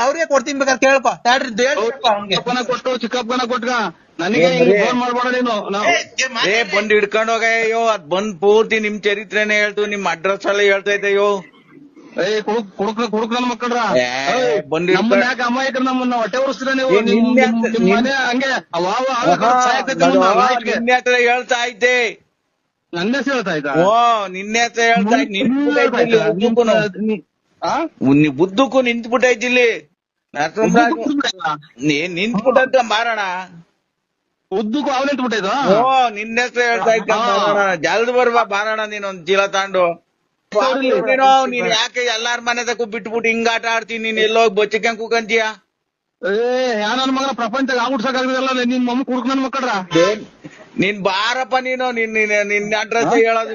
ಅವ್ರಿಗೆ ಕೊಡ್ತೀನಿ, ಬೇಕಾದ್ರೆ ಕೇಳ್ಕೊ. ಕೊಟ್ಟು ಚಿಕ್ಕಪ್ಪನ ಕೊಟ್ಕ, ನನಗೆ ಫೋನ್ ಮಾಡ್ಬೇಡ ನೀನು. ಬಂದ್ ಹಿಡ್ಕೊಂಡ್ ಹೋಗಯ್ಯೋ, ಅದ್ ಬಂದ್ ಪೂರ್ತಿ ನಿಮ್ ಚರಿತ್ರೆನೇ ಹೇಳ್ತು, ನಿಮ್ ಅಡ್ರೆಸ್ ಎಲ್ಲ ಹೇಳ್ತಾ ಇದ್ದಯ್ಯೋ. ಕುಡುಕ್ ನನ್ ಮಕ್ಕಳ್ರ ನಮ್ಮನ್ನ ಯಾಕೆ ಅಮಾಯಕರು ನಮ್ಮನ್ನ ಹೊಟ್ಟೆ ಉರಿಸ್ತೀರ ನೀವು? ಮನೆ ಹಂಗೆ ನಿನ್ನೆ ಹತ್ರ ಹೇಳ್ತಾ ಇದ್ದೆ. ನನ್ನ ಹೆಸರು ಹೇಳ್ತಾ ಇದ್ದ? ಓ ನಿನ್ನೆ ಹತ್ರ ಹೇಳ್ತಾ ಇದ್ದ. ಬುದ್ಧಕ್ಕೂ ನಿಂತ್ಬಿಟ್ಟೈತಿ ಇಲ್ಲಿ. ನರಸಿಂಹರಾಜ್ ನೀನ್ ನಿಂತ್ಬಿಟ್ಟಂತ ಮಾರೋಣ. ಉದ್ದಕ್ಕೂ ಅವ್ನು ನಿಂತ್ಬಿಟ್ಟಿದ್ದು. ಓ ನಿನ್ನ ಹೆಸರು ಹೇಳ್ತಾ ಇದ್ದ ಮಾರೋಣ. ಜಲ್ದಿ ಬರ್ಬಾ ಬಾರೋಣ ನೀನೊಂದ್ ಚೀಲ ತಾಂಡು. ನೀನ್ ಯಾಕೆ ಎಲ್ಲಾರ ಮನೆ ತಕ್ಕ ಬಿಟ್ಬಿಟ್ಟು ಹಿಂಗ ಆಟ ಆಡ್ತೀನಿ, ನೀನ್ ಎಲ್ಲೋಗಿ ಬಚ್ಚಿಕ ಕೂಕಂತೀಯ? ನನ್ ಮಗನ ಪ್ರಪಂಚ ಆಗ್ಬಿಡ್ಸಕ್ಕಾಗಲ್ಲ ನಿನ್ ಮಮ್ಮ ಕುಡ್ಕ ನನ್ ಮಕ್ಕಳ್ರ. ನೀನ್ ಬಾರಪ್ಪ ನೀನು ನಿನ್ನ ಅಡ್ರೆಸ್ ಹೇಳೋದು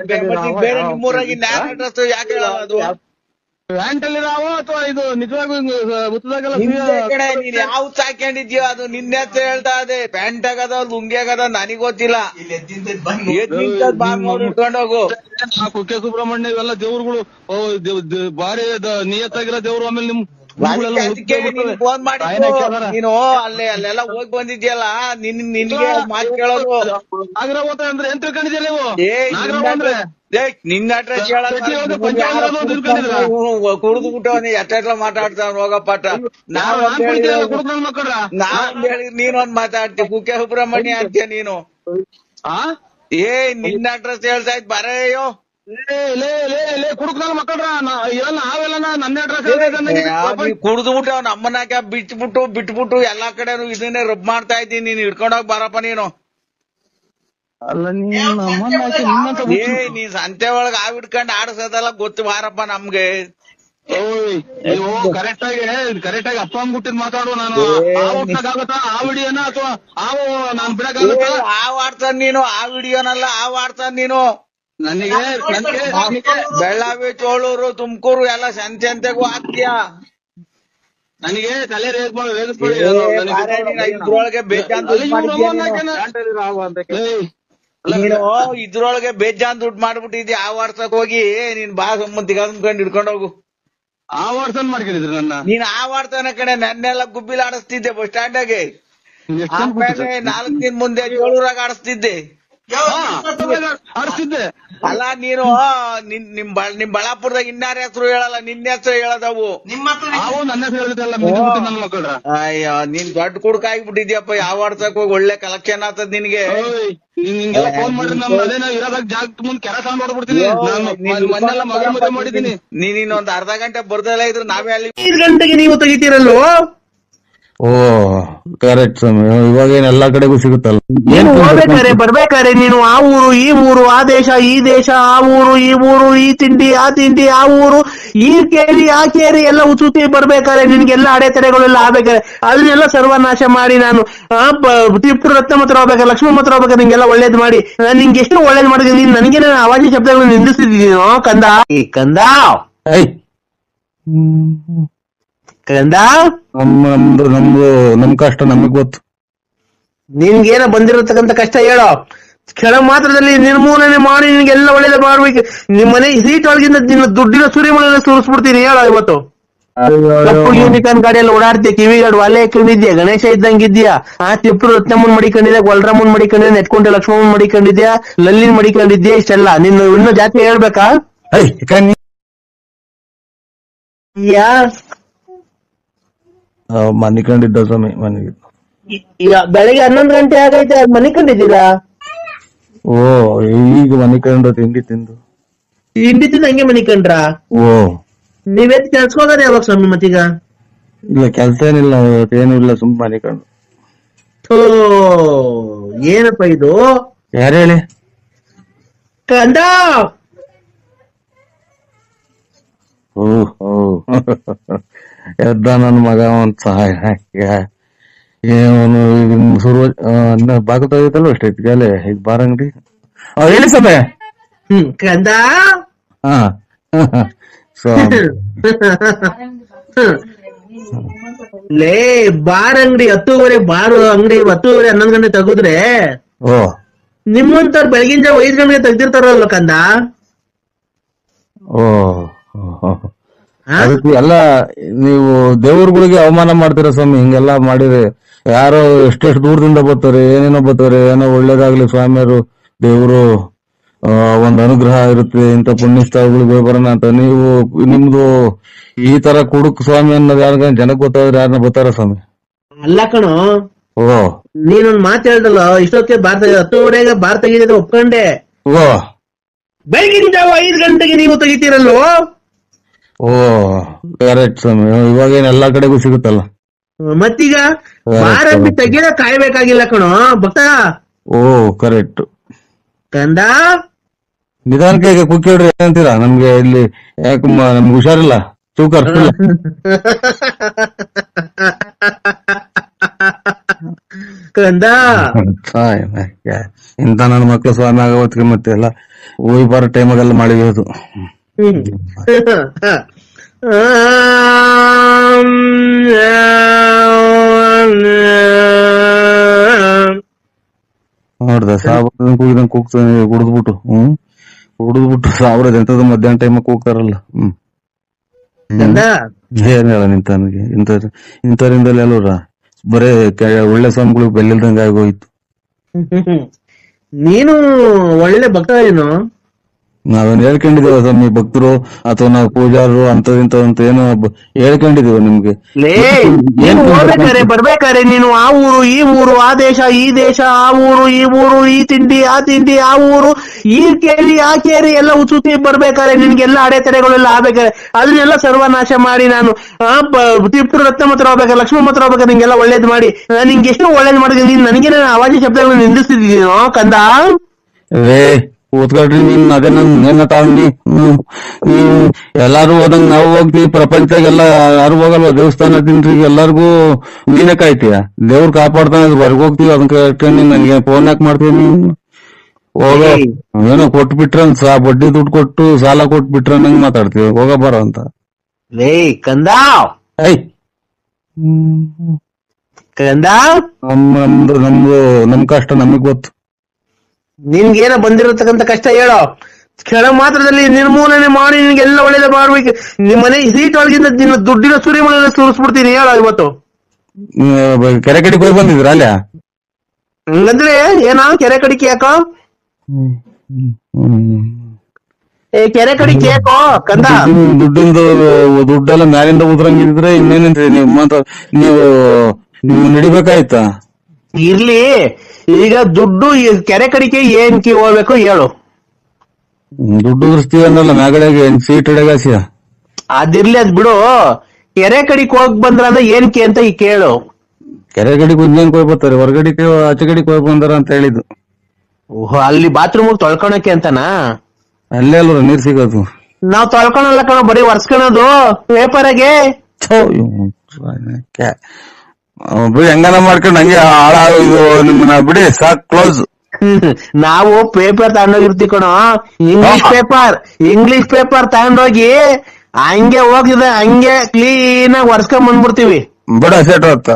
ಬೇರೆ. ನಿಮ್ಮೂರಾಗಿ ನ್ಯಾನ್ ಅಡ್ರೆಸ್ ಯಾಕೆ ಹೇಳೋದು? ಅದು ಪ್ಯಾಂಟ್ ಅಲ್ಲಿ ನಾವು ಅಥವಾ ಇದು ನಿಜವಾಗೂ ಕಡೆ ನೀನ್ ಯಾವ್ದು ಹಾಕೊಂಡಿದ್ಯೋ ಅದು ನಿನ್ನ ಹೆಸರು ಹೇಳ್ತಾ ಇದೆ. ಪ್ಯಾಂಟ್ ಆಗದ ಲುಂಗಿ ಆಗದ ನನಗ್ ಗೊತ್ತಿಲ್ಲ. ಇಟ್ಕೊಂಡೋಗು. ಕುಕ್ಕೆ ಸುಬ್ರಹ್ಮಣ್ಯ ಇವೆಲ್ಲ ದೇವ್ರುಗಳು ಭಾರಿ ನಿಯತ್ತಾಗಿರೋ ದೇವ್ರು. ಆಮೇಲೆ ನಿಮ್ ಫೋನ್ ಮಾಡಿ ನೀನು ಅಲ್ಲೆಲ್ಲ ಹೋಗಿ ಬಂದಿದ್ಯಲ್ಲ, ನಿನ್ಗೆ ಮಾತು ಕೇಳೋದು. ನಾಗರಾವತ ಅಂದ್ರೆ ಏನ್ ತಿಳ್ಕೊಂಡಿದ್ಯಲ್ಲ ನೀವು? ನಿನ್ನ ಅಡ್ರೆಸ್ ಕುಡಿದು ಬಿಟ್ಟು ಎಷ್ಟೆಲ್ಲ ಮಾತಾಡ್ತಾವ ಹೋಗಪ್ಪಾಟ. ನಾವ್ ಹೇಳಿ ನೀನೊಂದ್ ಮಾತಾಡ್ತೀವಿ. ಕುಕ್ಕೆ ಸುಬ್ರಹ್ಮಣ್ಯ ಅಂತೀಯ ನೀನು. ನಿನ್ನ ಅಡ್ರೆಸ್ ಹೇಳ್ತಾ ಇದ್ ಬರೆಯೋ. ಕುಡ್ದು ಬಿಟ್ಟು ಅವ್ನ ಅಮ್ಮನಾಕ ಬಿಟ್ಬಿಟ್ಟು ಎಲ್ಲಾ ಕಡೆನು ಇದನ್ನೇ ರಬ್ ಮಾಡ್ತಾ ಇದ್ದೀನಿ. ನೀನ್ ಹಿಡ್ಕೊಂಡೋಗಿ ಬರಪ್ಪ ನೀನು. ನೀನ್ ಸಂತೆ ಒಳಗ್ ಆವ್ ಹಿಡ್ಕೊಂಡ್ ಆಡ್ಸೋದೆಲ್ಲ ಗೊತ್ತು ಬಾರಪ್ಪ ನಮ್ಗೆ. ಕರೆಕ್ಟ್ ಆಗಿ ಅಪ್ಪ ಅಂದ್ಬಿಟ್ಟಿದ್ ಮಾತಾಡು. ನಾನು ಆ ವಿಡಿಯೋನ ಅಥವಾ ನಾನು ಬಿಡಕ್ಕಾಗತ್ತ? ಆವ್ ಆಡ್ತಾನ ನೀನು. ಆ ವಿಡಿಯೋನಲ್ಲ, ಆವ್ ಆಡ್ತಾನ ನೀನು. ನನಗೆ ಬೆಳ್ಳಾವಿ, ಚೋಳೂರು, ತುಮಕೂರು ಎಲ್ಲ ಸಂತೆಗೂ ಹಾಕ್ತೀಯ. ನನಗೆ ತಲೆ ರೇಗಿಸ್ಬೇಡಿ. ಇದ್ರೊಳಗೆ ಬೇಜಾನ್ ನೀನು ಇದ್ರೊಳಗೆ ಬೇಜಾನ್ ದುಡ್ಡು ಮಾಡ್ಬಿಟ್ಟಿದ್ಯಾ. ಆ ವಾಟ್ಸಕ್ ಹೋಗಿ ನೀನ್ ಬಾ ಸಂಬಂಧಿಕ ಅಂದ್ಕೊಂಡು ಹಿಡ್ಕೊಂಡ್ ಹೋಗು. ಆ ವಾಟ್ಸನ್ ಮಾಡ್ಕೊಂಡಿದ್ರು ನನ್ನ. ನೀನ್ ಆ ವಾಡ್ತಾನ ಕಡೆ ನನ್ನೆಲ್ಲ ಗುಬ್ಬಿಲ್ ಆಡಿಸ್ತಿದ್ದೆ ಬಸ್ ಸ್ಟ್ಯಾಂಡಾಗೆ. 4 ದಿನ ಮುಂದೆ ಚೋಳೂರಾಗ ಆಡಿಸ್ತಿದ್ದೆ. ಆಡಿಸ್ತಿದ್ದೆ ಅಲ್ಲ ನೀನು ನಿಮ್ ಬಳ್ಳಾಪುರದಾಗ ಇನ್ನಾರ ಹೆಸರು ಹೇಳಲ್ಲ, ನಿನ್ನ ಹೆಸರು ಹೇಳದವು. ನನ್ನ ಹೆಸರು ನನ್ನ ಮಕ್ಕಳ. ಅಯ್ಯೋ ನೀನ್ ದೊಡ್ಡ ಕುಡ್ಕ ಆಗ್ಬಿಟ್ಟಿದ್ಯಪ್ಪ. ಯಾವ ವಾಡ್ಸಕ್ ಹೋಗಿ ಒಳ್ಳೆ ಕಲೆಕ್ಷನ್ ಆಗ್ತದ ನಿನ್ಗೆ. ನಿಂಗೆಲ್ಲ ಫೋನ್ ಮಾಡ್ರಿ. ನಮ್ ಅದೇ ನಾವು ಇರೋದಾಗ ಜಾಗದ ಮುಂದೆ ಕೆಲಸ ಮಾಡ್ಬಿಡ್ತೀನಿ. ಮನೆಲ್ಲ ಮಗ ಮದುವೆ ಮಾಡಿದೀನಿ. ನೀನ್ ಇನ್ನೊಂದ್ ಅರ್ಧ ಗಂಟೆ ಬರ್ದಲ್ಲ ಇದ್ರು ನಾವೇ ಅಲ್ಲಿ 5 ಗಂಟೆಗೆ ನೀವು ತೆಗಿತೀರಲ್ವೋ? ಓ ಕರೆಕ್ಟ್ ಸ್ವಾಮಿ. ಇವಾಗೇನ್ ಎಲ್ಲಾ ಕಡೆಗೂ ಸಿಗುತ್ತಲ್ಲ. ನೀನು ಹೋಗ್ಬೇಕಾರೆ ಬರ್ಬೇಕಾರೆ ನೀನು ಆ ಊರು ಈ ಊರು, ಆ ದೇಶ ಈ ದೇಶ, ಆ ಊರು ಈ ಊರು, ಈ ತಿಂಡಿ ಆ ತಿಂಡಿ, ಆ ಊರು ಈ ಕೇರಿ ಆ ಕೇರಿ ಎಲ್ಲ ಉಸುತಿ ಬರ್ಬೇಕಾರೆ ನಿನ್ಗೆಲ್ಲ ಅಡೆತಡೆಗಳೆಲ್ಲ ಆಗ್ಬೇಕಾರೆ ಅದನ್ನೆಲ್ಲ ಸರ್ವನಾಶ ಮಾಡಿ ನಾನು ಟಿಪ್ಪು ರತ್ನ ಹತ್ರ ಹೋಗ್ಬೇಕಾರೆ, ಲಕ್ಷ್ಮಣ ಹತ್ರ ಹೋಗ್ಬೇಕಾರೆ ನಿಂಗೆಲ್ಲ ಒಳ್ಳೇದ್ ಮಾಡಿ ನಿಂಗೆ ಎಷ್ಟು ಒಳ್ಳೇದ್ ಮಾಡಿದೀನಿ. ನೀನ್ ನನಗೆ ನಾನು ಅವಾಜಿ ಶಬ್ದಗಳನ್ನ ನಿಂದಿಸ್ತಿದ್ದೀನೋ ಕಂದ. ಈ ಕಂದ ಕಂದ, ನಮ್ ಕಷ್ಟ ನಮಗ್ ಗೊತ್ತು. ನಿನ್ಗೇನ ಬಂದಿರತಕ್ಕಂತ ಕಷ್ಟ ಹೇಳೋ. ಕ್ಷಣ ಮಾತ್ರದಲ್ಲಿ ನಿರ್ಮೂಲನೆ ಮಾಡಿ ನಿನ್ಗೆಲ್ಲ ಒಳ್ಳೇದ ಮಾಡ್ಬೇಕು. ನಿಮ್ ಮನೆ ಸೀಟ್ ಒಳಗಿಂದ ನಿನ್ನ ದುಡ್ಡಿನ ಸೂರ್ಯಮಳೆಲ್ಲ ಸುರಿಸ್ಬಿಡ್ತೀನಿ ಹೇಳೋ. ಇವತ್ತು ಯೂನಿಕಾನ್ ಗಾಡಿಯಲ್ಲಿ ಓಡಾಡ್ತೀಯ, ಕಿವಿಗಾಡು ಅಲ್ಲೇ ಹಾಕೊಂಡಿದ್ಯಾ, ಗಣೇಶ ಇದ್ದಂಗಿದ್ಯಾ. ತಿಪ್ಪು ರತ್ನಮ್ಮನ್ ಮಡಿಕೊಂಡಿದ್ಯಾ, ಗೊಲ್ರಮ್ಮನ್ ಮಡಿಕೊಂಡಿದ್ಯಾ, ನೆಟ್ಕೊಂಡೆ ಲಕ್ಷ್ಮಣನ್ ಮಡಿಕೊಂಡಿದ್ಯಾ, ಲಲ್ಲಿನ್ ಮಡಿಕೊಂಡಿದ್ಯಾ. ಇಷ್ಟೆಲ್ಲ ನಿನ್ನ ಇನ್ನೂ ಜಾತಿ ಹೇಳ್ಬೇಕಾ? ಯಾ ಮನಿಕೊಂಡಿದ್ದ ಸ್ವಾಮಿ ಮನೆಗೆ. ಬೆಳಿಗ್ಗೆ 11 ಗಂಟೆ ಆಗೈತೆ, ಮನಿಕೊಂಡಿದ್ದೀರಾ? ಓ ಈಗ ಮನಿಕೊಂಡು ತಿಂಡಿ ತಿಂದು ಹಂಗೆ ಮನಿಕೊಂಡ್ರ? ಓ ನೀವೆತ್ ಕೆಲ್ಸಕ್ಕೆ ಹೋಗೋದು ಯಾವಾಗ ಸ್ವಾಮಿ ಮತ್ತೀಗ? ಇಲ್ಲ ಕೆಲ್ಸ ಏನಿಲ್ಲ, ಏನು ಇಲ್ಲ, ಸುಮ್ ಮನಿಕೊಂಡು. ಏನಪ್ಪ ಇದು? ಯಾರು ಹೇಳಿ? ಕಂದ. ಎದ್ದ ನನ್ ಮಗ ಒಂದ್ ಸಹಾಯ ಏನು ಬಾಗಿಲು ತೆಗಿತಲ್ವ ಅಷ್ಟೇ ಇದ್ಗಾಲೆ ಈಗ ಬಾರಂಗಡಿ ಹೇಳಿ ಸಮಯ. ಕಂದ ಲೇ ಬಾರ್ ಅಂಗಡಿ 10:30 ಬಾರ್ ಅಂಗಡಿ 10:30 11 ಗಂಟೆ ತೆಗೆದ್ರೆ ಓ ನಿಮ್ಮಂತವ್ರು ಬೆಳಗಿನ ಜಾವ 5 ಗಂಟೆಗೆ ತೆಗ್ದಿರ್ತಾರಲ್ಲ ಕಂದ. ಓ ಅದಕ್ಕೆ ಎಲ್ಲ ನೀವು ದೇವ್ರಗಳಿಗೆ ಅವಮಾನ ಮಾಡ್ತೀರ ಸ್ವಾಮಿ. ಹಿಂಗೆಲ್ಲಾ ಮಾಡಿದ್ರೆ ಯಾರೋ ಎಷ್ಟೆಷ್ಟು ದೂರದಿಂದ ಬರ್ತಾರೆ, ಏನೇನೋ ಬರ್ತಾರೆ. ಏನೋ ಒಳ್ಳೇದಾಗ್ಲಿ ಸ್ವಾಮಿಯರು ದೇವ್ರು ಒಂದ್ ಅನುಗ್ರಹ ಇರುತ್ತೆ ಇಂಥ ಪುಣ್ಯ ಸ್ಥಳಗಳಿಗೆ ಬರೋಣ ಅಂತ. ನೀವು ನಿಮ್ದು ಈ ತರ ಕುಡುಕ್ ಸ್ವಾಮಿ ಅನ್ನೋದು ಯಾರ ಜನಕ್ಕೆ ಗೊತ್ತಾದ್ರೆ ಯಾರನ್ನ ಬರ್ತಾರ ಸ್ವಾಮಿ? ಅಲ್ಲ ಕಣೋ, ಓ ನೀನೊಂದ್ ಮಾತು ಹೇಳ್ದಲ್ಲ, ಇಷ್ಟೊತ್ತಿಗೆ ಬಾರ್ 10:30 ಬಾರ್ ತೆಗಿದ್ರೆ ಒಪ್ಕೊಂಡೆ. ಓ ಬೆಳಗಿನ ಜಾವ 5 ಗಂಟೆಗೆ ನೀವು ತೆಗಿತೀರಲ್ವೋ? ಓ ಕರೆಕ್ಟ್ ಸ್ವಾಮಿ. ಇವಾಗೇನ್ ಎಲ್ಲಾ ಕಡೆಗೂ ಸಿಗುತ್ತಲ್ಲ. ಮತ್ತೀಗ ಮಾರಮ್ಮಿ ತೆಗಿಯೋ ಕಾಯ್ಬೇಕಾಗಿಲ್ಲ ಕಣೋ ಭಕ್ತ. ಓ ಕರೆಕ್ಟ್. ಕಂದ ನಿಧಾನಕ್ಕೆ ಕುಕ್ಕಿ ಹೇಳ್ರಿ ಏನಂತೀರಾ? ನಮ್ಗೆ ಇಲ್ಲಿ ಯಾಕೆ ನಮ್ಗೆ ಹುಷಾರಿಲ್ಲ, ಶುಗರ್. ಕಂದ ಇಂತ ನನ್ನ ಮಕ್ಳು ಸ್ವಾಮಿ ಆಗೋತ್ಗೆ ಮತ್ತೆ ಎಲ್ಲ ಹೋಗಿ ಬರೋ ಟೈಮಾಗೆಲ್ಲ ಮಾಡಿರೋದು. ನೋಡ್ದ ಸಾಬ ಕೂಗ್ತಾನೆ ಕುಡಿದ್ಬಿಟ್ಟು ಸಾವಿರದ ಎಂತದ ಮಧ್ಯಾಹ್ನ ಟೈಮ್ ಕೂಗ್ತಾರಲ್ಲ. ಏನ್ ಹೇಳ ನಿಂತನಿಗೆ ಇಂಥವ್ರಿಂದಲೇ ಅಲ್ವರ ಬರೇ ಒಳ್ಳೆ ಸ್ವಾಮಿಗಳು ಬೆಲ್ಲಿಲ್ದಂಗ ಆಗೋಯ್ತು. ನೀನು ಒಳ್ಳೆ ಭಕ್ತ ಏನು? ನಾವೇನ್ ಹೇಳ್ಕೊಂಡಿದೀವ ಸ್ವಾಮಿ ಭಕ್ತರು ಅಥವಾ ನಾವು ಪೂಜಾರರು ಅಂತದಿಂತ ಏನೋ ಹೇಳ್ಕೊಂಡಿದೀವ ನಿಮ್ಗೆ? ಬರ್ಬೇಕಾರೆ ನೀನು ಆ ಊರು ಈ ಊರು, ಆ ದೇಶ ಈ ದೇಶ, ಆ ಊರು ಈ ಊರು, ಈ ತಿಂಡಿ ಆ ತಿಂಡಿ, ಆ ಊರು ಈ ಕೇರಿ ಆ ಕೇರಿ ಎಲ್ಲ ಉಚ್ಚುತ್ತಿ ಬರ್ಬೇಕಾರೆ ನಿನ್ಗೆಲ್ಲ ಅಡೆತಡೆಗಳೆಲ್ಲ ಆಗ್ಬೇಕಾರೆ ಅದನ್ನೆಲ್ಲ ಸರ್ವನಾಶ ಮಾಡಿ ನಾನು ತಿಪ್ಟು ರತ್ನ ಮಾತ್ರ ಹೋಗ್ಬೇಕಾರೆ ಲಕ್ಷ್ಮಣ ಮಾತ್ರ ಹೋಗ್ಬೇಕಾರೆ ನಿಂಗೆಲ್ಲ ಒಳ್ಳೇದ್ ಮಾಡಿ ನಿಂಗೆ ಎಷ್ಟು ಒಳ್ಳೇದ್ ಮಾಡಿದೀನಿ. ನೀನ್ ನನಗೆ ಅವಾಜಿ ಶಬ್ದಗಳನ್ನ ನಿಂದಿಸ್ತಿದ್ದೀನೋ ಕಂದ? ಕೂತ್ಕೊಳ್ರಿ ನೀನ್ ಅದೇ ನನ್ನ ತಗೊಂಡಿ ಎಲ್ಲಾರು ಹೋದಂಗ್ ನಾವು ಹೋಗ್ತೀವಿ. ಪ್ರಪಂಚದಾಗೆಲ್ಲ ಯಾರು ಹೋಗಲ್ವ ದೇವಸ್ಥಾನ ತಿನ್ರಿ ಎಲ್ಲಾರ್ಗು ನೀನೇ ಕಾಯ್ತೀಯ. ದೇವ್ರು ಕಾಪಾಡ್ತಾನೆ ಹೊರಗೆ ಹೋಗ್ತೀವಿ ಅದಕ್ಕೆ ನನ್ಗೆ ಫೋನ್ ಯಾಕೆ ಮಾಡ್ತೀವಿ? ಹೋಗೋ ಏನೋ ಕೊಟ್ಬಿಟ್ರ ಬಡ್ಡಿ ದುಡ್ಡು ಕೊಟ್ಟು ಸಾಲ ಕೊಟ್ಬಿಟ್ರ ನಂಗೆ ಮಾತಾಡ್ತೀವಿ ಹೋಗ ಬರೋ ಅಂತ. ಕಂದ ಕಂದ ನಮ್ ಕಷ್ಟ ನಮಗ್ ಗೊತ್ತು. ನಿನ್ಗೇನ ಬಂದಿರತಕ್ಕಂತ ಕಷ್ಟ ಹೇಳೋ. ಕ್ಷಣ ಮಾತ್ರದಲ್ಲಿ ನಿರ್ಮೂಲನೆ ಮಾಡಿ ನಿನ್ಗೆಲ್ಲ ಒಳ್ಳೇದ ಮಾಡ್ಬೇಕು. ನಿಮ್ ಮನೆ ಸೀಟ್ ಒಳಗಿಂದ ನಿನ್ನ ದುಡ್ಡಿನ ಸುರಿಮಳೆಲ್ಲ ಸುರಿಸ್ಬಿಡ್ತೀನಿ ಹೇಳೋ ಇವತ್ತು. ಕೆರೆ ಕಡಿಗೆ ಹೋಗಿ ಬಂದಿದ್ರ ಅಲ್ಲ? ಹಂಗಂದ್ರೆ ಏನೋ ಕೆರೆ ಕಡಿಕೆ ಯಾಕೋ? ಕೆರೆ ಕಡಿಕೆ ಯಾಕೋ ಕಂದ? ದುಡ್ಡೆಲ್ಲ ಮ್ಯಾಲಿಂದ ಉದ್ರಂಗಿದ್ರೆ ಇನ್ನೇನೇನ್ರಿ ನೀವು ನಡಿಬೇಕಾಯ್ತಾ? ಇರ್ಲಿ, ಈಗ ದುಡ್ಡು ಕೆರೆ ಕಡಿಕೆ ಏನ್ ಹೋಗ್ಬೇಕು ಹೇಳು. ದುಡ್ಡು ಉದುರಿಸ್ತೀವಿ ಅನ್ನಲ್ಲ ಮ್ಯಾಗಡೆಗೆ ಸೀಟ್ ಹಿಡಗಾಸಿಯ. ಅದಿರ್ಲಿ ಅದ್ ಬಿಡು. ಕೆರೆ ಕಡಿಕ್ ಹೋಗ್ ಬಂದ್ರ ಅಂದ್ರೆ ಏನ್ಕೆ ಅಂತ ಈ ಕೇಳು. ಕೆರೆ ಕಡಿಗೆ ಉಜ್ಜೇನ್ ಹೋಗಿ ಬರ್ತಾರೆ, ಹೊರಗಡಿಕೆ ಆಚೆ ಕಡಿಗೆ ಹೋಗಿ ಬಂದಾರ ಅಂತ ಹೇಳಿದ್ದು. ಓಹೋ, ಅಲ್ಲಿ ಬಾತ್ರೂಮ್ ತೊಳ್ಕೊಳಕ್ಕೆ ಅಂತನಾ? ಅಲ್ಲೇ ಅಲ್ವ ನೀರ್ ಸಿಗೋದು. ನಾವ್ ತೊಳ್ಕೊಳಲ್ಲ ಕಣ, ಬರೀ ಒರ್ಸ್ಕೊಳೋದು ಪೇಪರ್ಗೆ. ಬಿಡಿ ಹೆಂಗನ ಮಾಡ್ಕೊಂಡು ಹಂಗೆ ಹಾಳಾಗೋದು ನಿಮ್ಮನ್ನ ಬಿಡಿ ಸಾಕ್ ಕ್ಲೋಸ್. ನಾವು ಪೇಪರ್ ತಗೊಂಡೋಗಿರ್ತೀವಿ ಕಣೋ, ಇಂಗ್ಲಿಷ್ ಪೇಪರ್ ತಗೊಂಡೋಗಿ ಹಂಗೆ ಹೋಗಿದೆ ಹಂಗೆ ಕ್ಲೀನ್ ಆಗಿ ಒರ್ಸ್ಕೊಂಡ್ ಬಂದ್ಬಿಡ್ತೀವಿ. ಬಿಡ ಸೆಟ್ ಹೊತ್ತ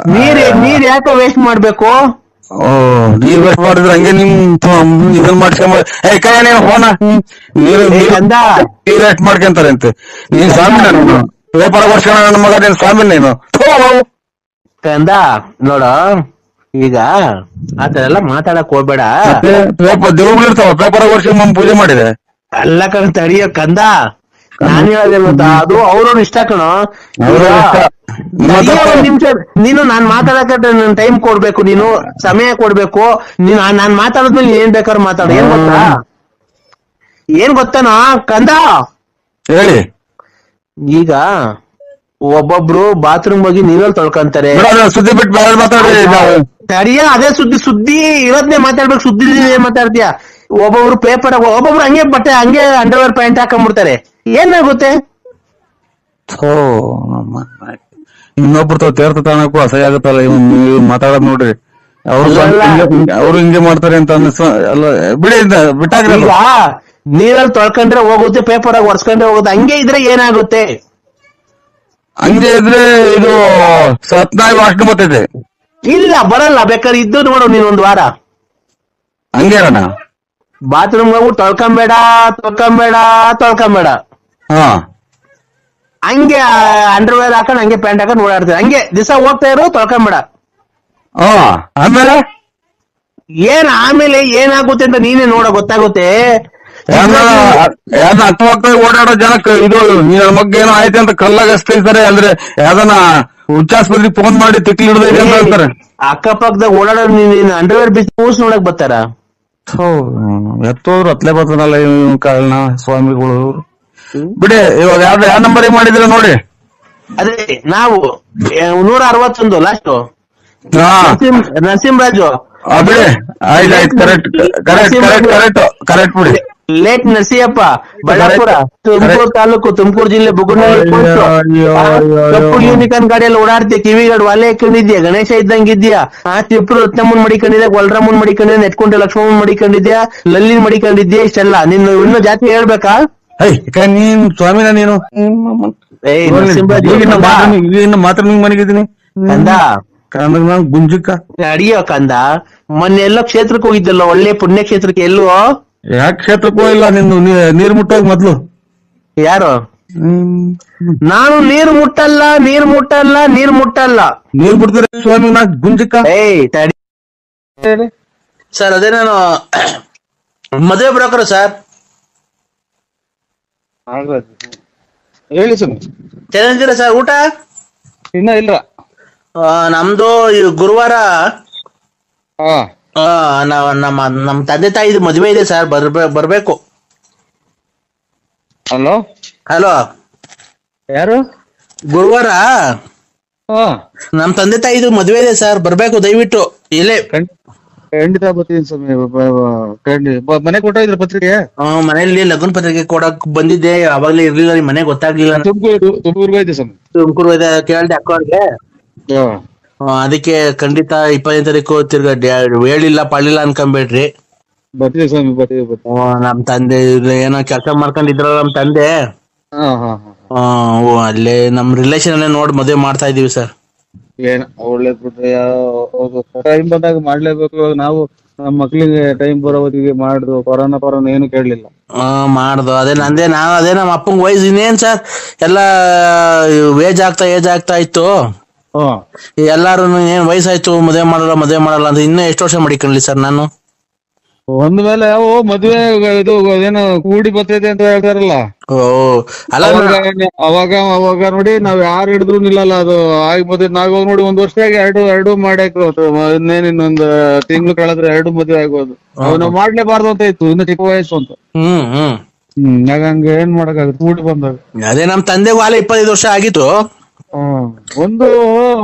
ನೀರ್ ಯಾಕೋ ವೇಸ್ಟ್ ಮಾಡ್ಬೇಕು? ನೀರ್ ವೇಸ್ಟ್ ಮಾಡಿದ್ರೆ ಹಂಗೆ ನಿಮ್ ಇದನ್ ಮಾಡ್ಕೊಂಡ್ ಫೋನ ನೀರ್ ವೇಸ್ಟ್ ಮಾಡ್ಕೊಂತಾರೆ ಅಂತೆ. ನೀನ್ ಸ್ವಾಮಿ ಪೇಪರ್ ವರ್ಷ ನನ್ನ ಮಗ ನೀನ್ ಸ್ವಾಮಿ ನೀನು ಕಂದ. ನೋಡ ಈಗ ಆತರ ಎಲ್ಲ ಮಾತಾಡಕ್ ಹೋಗ್ಬೇಡ. ದೇವ್ಗಳಿರ್ತಾವ ಪೇಪರ್ ವರ್ಷ ಪೂಜೆ ಮಾಡಿದೆ ಎಲ್ಲ ಕಣ ತಡಿಯೋ ಕಂದ. ನಾನ್ ಹೇಳೋದೇ ಗೊತ್ತಾ, ಅದು ಅವ್ರವ್ರ ಇಷ್ಟ ಕಣೋ. ನಿಮಿಷ ನೀನು ನಾನ್ ಮಾತಾಡಕ ನನ್ ಟೈಮ್ ಕೊಡ್ಬೇಕು, ನೀನು ಸಮಯ ಕೊಡ್ಬೇಕು. ನೀನು ನಾನ್ ಮಾತಾಡಿದ್ಮೇಲೆ ಏನ್ ಬೇಕಾದ್ರೂ ಮಾತಾಡು. ಏನ್ ಗೊತ್ತಾನೋ ಕಂದ? ಹೇಳಿ. ಈಗ ಒಬ್ಬೊಬ್ರು ಬಾತ್ರೂಮ್ ಹೋಗಿ ನೀರಲ್ಲಿ ತೊಳ್ಕೊಂತಾರೆ. ಸುದ್ದಿ ಬಿಟ್ಟು ಸರಿಯಾ? ಅದೇ ಸುದ್ದಿ ಇರೋದ್ನೇ ಮಾತಾಡ್ಬೇಕು. ಸುದ್ದಿ ಏನ್ ಮಾತಾಡ್ತೀಯ? ಒಬ್ಬೊಬ್ರು ಪೇಪರ್, ಒಬ್ಬೊಬ್ರು ಹಂಗೆ ಬಟ್ಟೆ ಹಂಗೆ ಅಂಡರ್ವೇರ್ ಪ್ಯಾಂಟ್ ಹಾಕೊಂಡ್ಬಿಡ್ತಾರೆ. ಏನಾಗುತ್ತೆ? ಇನ್ನೊಬ್ರು ತೀರ್ಥ ತಾಣಕ್ಕೂ ಅಸಹ್ಯ ಆಗುತ್ತಲ್ಲ ಮಾತಾಡೋದ್ ನೋಡ್ರಿ. ಅವ್ರು ಹಿಂಗೆ ಮಾಡ್ತಾರೆ ಅಂತ ಅಲ್ಲ ಬಿಡಿ, ಬಿಟ್ಟಾಗ್ರಿ. ಈಗ ನೀರಲ್ಲಿ ತೊಳ್ಕೊಂಡ್ರೆ ಹೋಗುತ್ತೆ, ಪೇಪರ್ ಆಗಿ ಒರ್ಸ್ಕೊಂಡ್ರೆ ಹೋಗುತ್ತೆ. ಹಂಗೆ ಇದ್ರೆ ಏನಾಗುತ್ತೆ? ಹಂಗೆ ಇದ್ರೆ ಇದು ಸತ್ನಾಗಿ ವಾಸನೆ ಬರ್ತೈತೆ. ಇಲ್ಲ ಬರಲ್ಲ, ಬೇಕಾದ್ರೆ ಇದ್ದು ನೋಡು ನೀನ್ ಒಂದ್ ವಾರ ಹಂಗೆ ಅಣ್ಣ. ಬಾತ್ರೂಮ್ ಹೋಗ್ಬಿಟ್ಟು ತೊಳ್ಕೊಂಬೇಡ. ಹಾ, ಹಂಗೆ ಅಂಡರ್ವೇರ್ ಹಾಕೊಂಡ್ ಹಂಗೆ ಪ್ಯಾಂಟ್ ಹಾಕೊಂಡ್ ಓಡಾಡ್ತಾರೆ. ಹಂಗೆ ದಿವಸ ಹೋಗ್ತಾ ಇರೋ, ತೊಳ್ಕೊಂಬೇಡ. ಆಮೇಲೆ ಆಮೇಲೆ ಏನಾಗುತ್ತೆ ಅಂತ ನೀನೇ ನೋಡ, ಗೊತ್ತಾಗುತ್ತೆ. ಯಾವ್ದನ್ನ ಹತ್ತುವಕ್ತಾಗಿ ಓಡಾಡೋ ಜನಕ್ಕೆ ಇದು ನನ್ನ ಮಗ್ಗೆ ಏನೋ ಆಯ್ತು ಅಂತ ಕಲ್ಲಾಗ ಹಚ್ತಿರ್ತಾರೆ. ಅಂದ್ರೆ ಯಾವ್ದನ್ನ ಉಚ್ಚಾಸ್ಪತ್ರೆಗೆ ಫೋನ್ ಮಾಡಿ ತಿಕ್ಲಿ ಹಿಡಿದೈತೆ ಅಂತ ಹೇಳ್ತಾರೆ. ಅಕ್ಕಪಕ್ಕದಾಗ ಓಡಾಡೋ ನೀನ್ ಅಂಡರ್ವೇರ್ ಬಿಚ್ಚಿ ಕೂಸ್ ನೋಡಕ್ ಬರ್ತಾರ. ಎತ್ತೋದ್ರು ಹತ್ಲೇ ಬರ್ತಾನಲ್ಲ ಕಾರಣ ಸ್ವಾಮಿಗಳು. ಬಿಡಿ, ಇವಾಗ ಯಾವ ನಂಬರಿಗೆ ಮಾಡಿದ್ರೆ ನೋಡಿ. ಅದೇ ನಾವು 161 ಲಾಸ್ಟ್ ನರಸಿಂಹರಾಜು ಬಿಡಿ ಆಯ್ತಾಯ್ತು ಕರೆಕ್ಟ್ ಬಿಡಿ. ಲೇಟ್ ನರಸಿಯಪ್ಪ ಬಳ್ಳಾಪುರ ತುಮಕೂರು ತಾಲೂಕು ತುಮಕೂರು ಜಿಲ್ಲೆ ಬುಗುನಹಳ್ಳಿ ಕಪ್ಪು ಯೂನಿಕಾರ್ನ್ ಗಾಡಿಯಲ್ಲಿ ಓಡಾಡ್ತೀಯ, ಕಿವಿಗಡ್ ವಾಲೆ ಹಾಕೊಂಡಿದ್ಯಾ, ಗಣೇಶ ಇದ್ದಂಗಿದ್ಯಾ, ತಿಪ್ಪರು ರತ್ನಮ್ಮನ್ ಮಡಿಕೊಂಡಿದ್ಯಾ, ಗೊಲ್ರಮ್ಮನ್ ಮಡಿಕೊಂಡಿದ್ಯಾ, ನೆಟ್ಕೊಂಡೆ ಲಕ್ಷ್ಮಮ್ಮನ್ ಮಡಿಕೊಂಡಿದ್ಯಾ, ಲಲ್ಲಿನ್ ಮಡಿಕೊಂಡಿದ್ಯಾ, ಇಷ್ಟೆಲ್ಲ ನಿನ್ನ ಇನ್ನೂ ಜಾತಿ ಹೇಳ್ಬೇಕಾ? ನೀನ್ ಸ್ವಾಮಿನ ನೀನು ಮಾತ್ರ ನಿಂಗ್ ಮನೆಗಿದ್ದೀನಿ ಕಂದ ನಾನು ಗುಂಜಕ್ಕ ಅಡಿಯೋ ಕಂದ. ಮೊನ್ನೆ ಎಲ್ಲೋ ಕ್ಷೇತ್ರಕ್ಕೆ ಹೋಗಿದ್ದಲ್ಲ, ಒಳ್ಳೆ ಪುಣ್ಯ ಕ್ಷೇತ್ರಕ್ಕೆ. ಎಲ್ಲೋ ಯಾಕೆ ಕ್ಷೇತ್ರಕ್ಕೂ ಇಲ್ಲ, ನಿಂದು ನೀರ್ ಮುಟ್ಟೋಗ್ ಮೊದ್ಲು. ಯಾರು? ನಾನು ನೀರ್ ಮುಟ್ಟಲ್ಲ. ನೀರ್ ಬಿಡ್ತೀರ ಸ್ವಾಮಿ ನಾ ಗುಂಜಕ್ಕ. ತಡಿ ಸರ್, ಅದೇ ನಾನು ಮದುವೆ ಬ್ರೋಕರ್ ಸರ್. ಹೇಳಿ ಸ್ವಾಮಿ. ಚೆನ್ನಾಗಿದ್ದೀರಾ ಸರ್? ಊಟ ಇನ್ನ ಇಲ್ರ. ನಮ್ದು ಗುರುವಾರ ನಮ್ಮ ತಂದೆ ತಾಯಿದು ಮದುವೆ ಇದೆ ಸರ್, ಬರ್ಬೇಕು. ಹಲೋ ಯಾರು? ಗುರುವಾರ ನಮ್ ತಂದೆ ತಾಯಿದು ಮದುವೆ ಇದೆ ಸರ್, ಬರ್ಬೇಕು ದಯವಿಟ್ಟು. ಇಲ್ಲೇ ಖಂಡಿತ ಬರ್ತೀನಿ ಸ್ವಾಮಿ. ಮನೆ ಕೊಟ್ಟಿದ್ರ ಪತ್ರಿಕೆ? ಮನೆಯಲ್ಲಿ ಲಗ್ನ ಪತ್ರಿಕೆ ಕೊಡಕ್ ಬಂದಿದ್ದೆ, ಅವಾಗ್ಲೇ ಇರ್ಲಿಲ್ಲ, ನಿಮ್ ಮನೆ ಗೊತ್ತಾಗ್ಲಿಲ್ಲ. ತುಮಕೂರ್ಗೂ ಐತೆ ಸ್ವಾಮಿ. ತುಮಕೂರು ಕೇಳ್ದೆ ಅಕ್ಕವ್ರಿಗೆ, ಅದಕ್ಕೆ ಖಂಡಿತ 25 ತಾರೀಕು ತಿರ್ಗಾ ಹೇಳಿಲ್ಲ ಪಳ್ಳಿಲ್ಲ ಅನ್ಕೊಂಬೇಡ್ರಿ. ಬರ್ತೀವಿ ಸ್ವಾಮಿ, ಬರ್ತೀವಿ. ನಮ್ ತಂದೆ ಏನೋ ಕೆಲಸ ಮಾಡ್ಕೊಂಡಿದ್ರಲ್ಲ ನಮ್ ತಂದೆ, ಅಲ್ಲೇ ನಮ್ ರಿಲೇಷನ್ ಅಲ್ಲೇ ನೋಡಿ ಮದುವೆ ಮಾಡ್ತಾ ಇದೀವಿ ಸರ್. ಏನ್ ಒಳ್ಳೇದ್ ಬಿಟ್ರೆ, ಟೈಮ್ ಬಂದಾಗ ಮಾಡ್ಲೇಬೇಕು. ನಾವು ನಮ್ಮ ಮಕ್ಳಿಗೆ ಟೈಮ್ ಬರೋ ಹೊತ್ತಿಗೆ ಮಾಡುದು. ಕೊರೋನಾ ಏನು ಕೇಳಲಿಲ್ಲ. ಮಾಡ್ದು ಅದೇ ನಂದೇ. ನಾನು ಅದೇ ನಮ್ಮ ಅಪ್ಪಂಗ್ ವಯಸ್ಸು ಇನ್ನೇನ್ ಸರ್, ಎಲ್ಲಾ ಏಜ್ ಆಗ್ತಾ ಇತ್ತು. ಎಲ್ಲಾರು ಏನ್ ವಯಸ್ಸಾಯ್ತು, ಮದುವೆ ಮಾಡಲ್ಲ ಅಂತ ಇನ್ನೂ ಎಷ್ಟು ವರ್ಷ ಮಡಿಕೊಂಡ್ಲಿ ಸರ್ ನಾನು. ಒಂದ್ ಮೇಲೆ ಮದ್ವೆ ಇದು ಏನೋ ಕೂಡಿ ಬರ್ತೈತೆ ಅಂತ ಹೇಳ್ತಾರಲ್ಲ, ಅವಾಗ ನೋಡಿ ನಾವ್ ಯಾರು ಹಿಡಿದ್ರು ನಿಲ್ಲಲ್ಲ. ಅದು ಆಗಿ ಮದ್ವೆ ನಾವ್ ನೋಡಿ 1 ವರ್ಷದಾಗ ಎರಡು ಮಾಡಕ್ ಇನ್ನೊಂದ್ ತಿಂಗಳು ಕಳೆದ್ರೆ 2 ಮದ್ವೆ ಆಗೋದು. ನಾವ್ ಮಾಡ್ಲೇಬಾರ್ದು ಅಂತ ಇತ್ತು, ಇನ್ನು ಚಿಕ್ಕ ವಯಸ್ಸು ಅಂತ. ಹಂಗ ಏನ್ ಮಾಡಕ್ಕಾಗುತ್ತೆ ಕೂಡಿ ಬಂದಾಗ. ಅದೇ ನಮ್ ತಂದೆಗೂ ಆಲೆ 25 ವರ್ಷ ಆಗಿತ್ತು. ಒಂದು